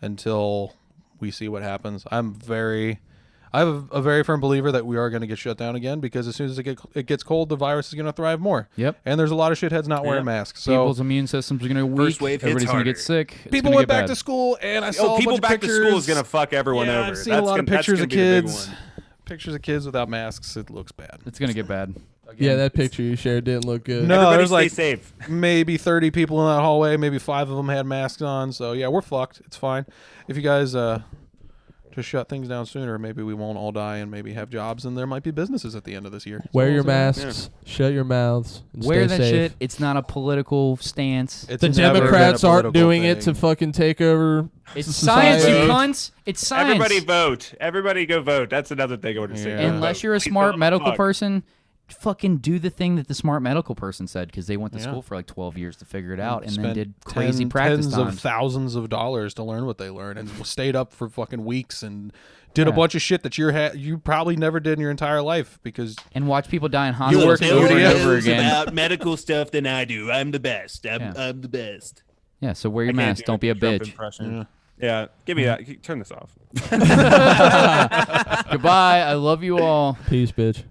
until we see what happens. I have a very firm believer that we are going to get shut down again because as soon as it gets cold, the virus is going to thrive more. Yep. And there's a lot of shitheads not wearing Yeah. masks. So People's immune systems are going to weak. First wave hits Everybody's going to get harder. sick. It's people gonna went get back bad. to school, and I saw a people bunch back of pictures. to school is gonna fuck everyone yeah, over. I've seen a lot of that's pictures gonna of be the big kids. one. Pictures of kids without masks. It looks bad. It's going to get bad. Yeah, that picture you shared didn't look good. No, Everybody there's stay like safe. maybe 30 people in that hallway. Maybe 5 of them had masks on. So yeah, we're fucked. It's fine. If you guys just shut things down sooner, maybe we won't all die and maybe have jobs, and there might be businesses at the end of this year. Wear your So, masks. Shut your mouths. And Wear stay that safe. shit. It's not a political stance. It's The never been a Democrats aren't political doing it thing. to fucking take over. It's society. science, you cunts. It's science. Everybody vote. Everybody go vote. That's another thing I want to say. Yeah. Unless Vote. you're a Please smart don't medical fuck. person, fucking do the thing that the smart medical person said because they went to Yeah. school for like 12 years to figure it out and then Spent did crazy practice tens times. of thousands of dollars to learn what they learned and stayed up for fucking weeks and did a Yeah. bunch of shit that you probably never did in your entire life because and watch people die in You hospitals work over and UDS over again. about medical stuff than I do. I'm the best. Yeah. I'm the best. Yeah, so wear your I can't mask. do Don't be a Trump bitch. impression. Yeah, give me that. Turn this off. Goodbye. I love you all. Peace, bitch.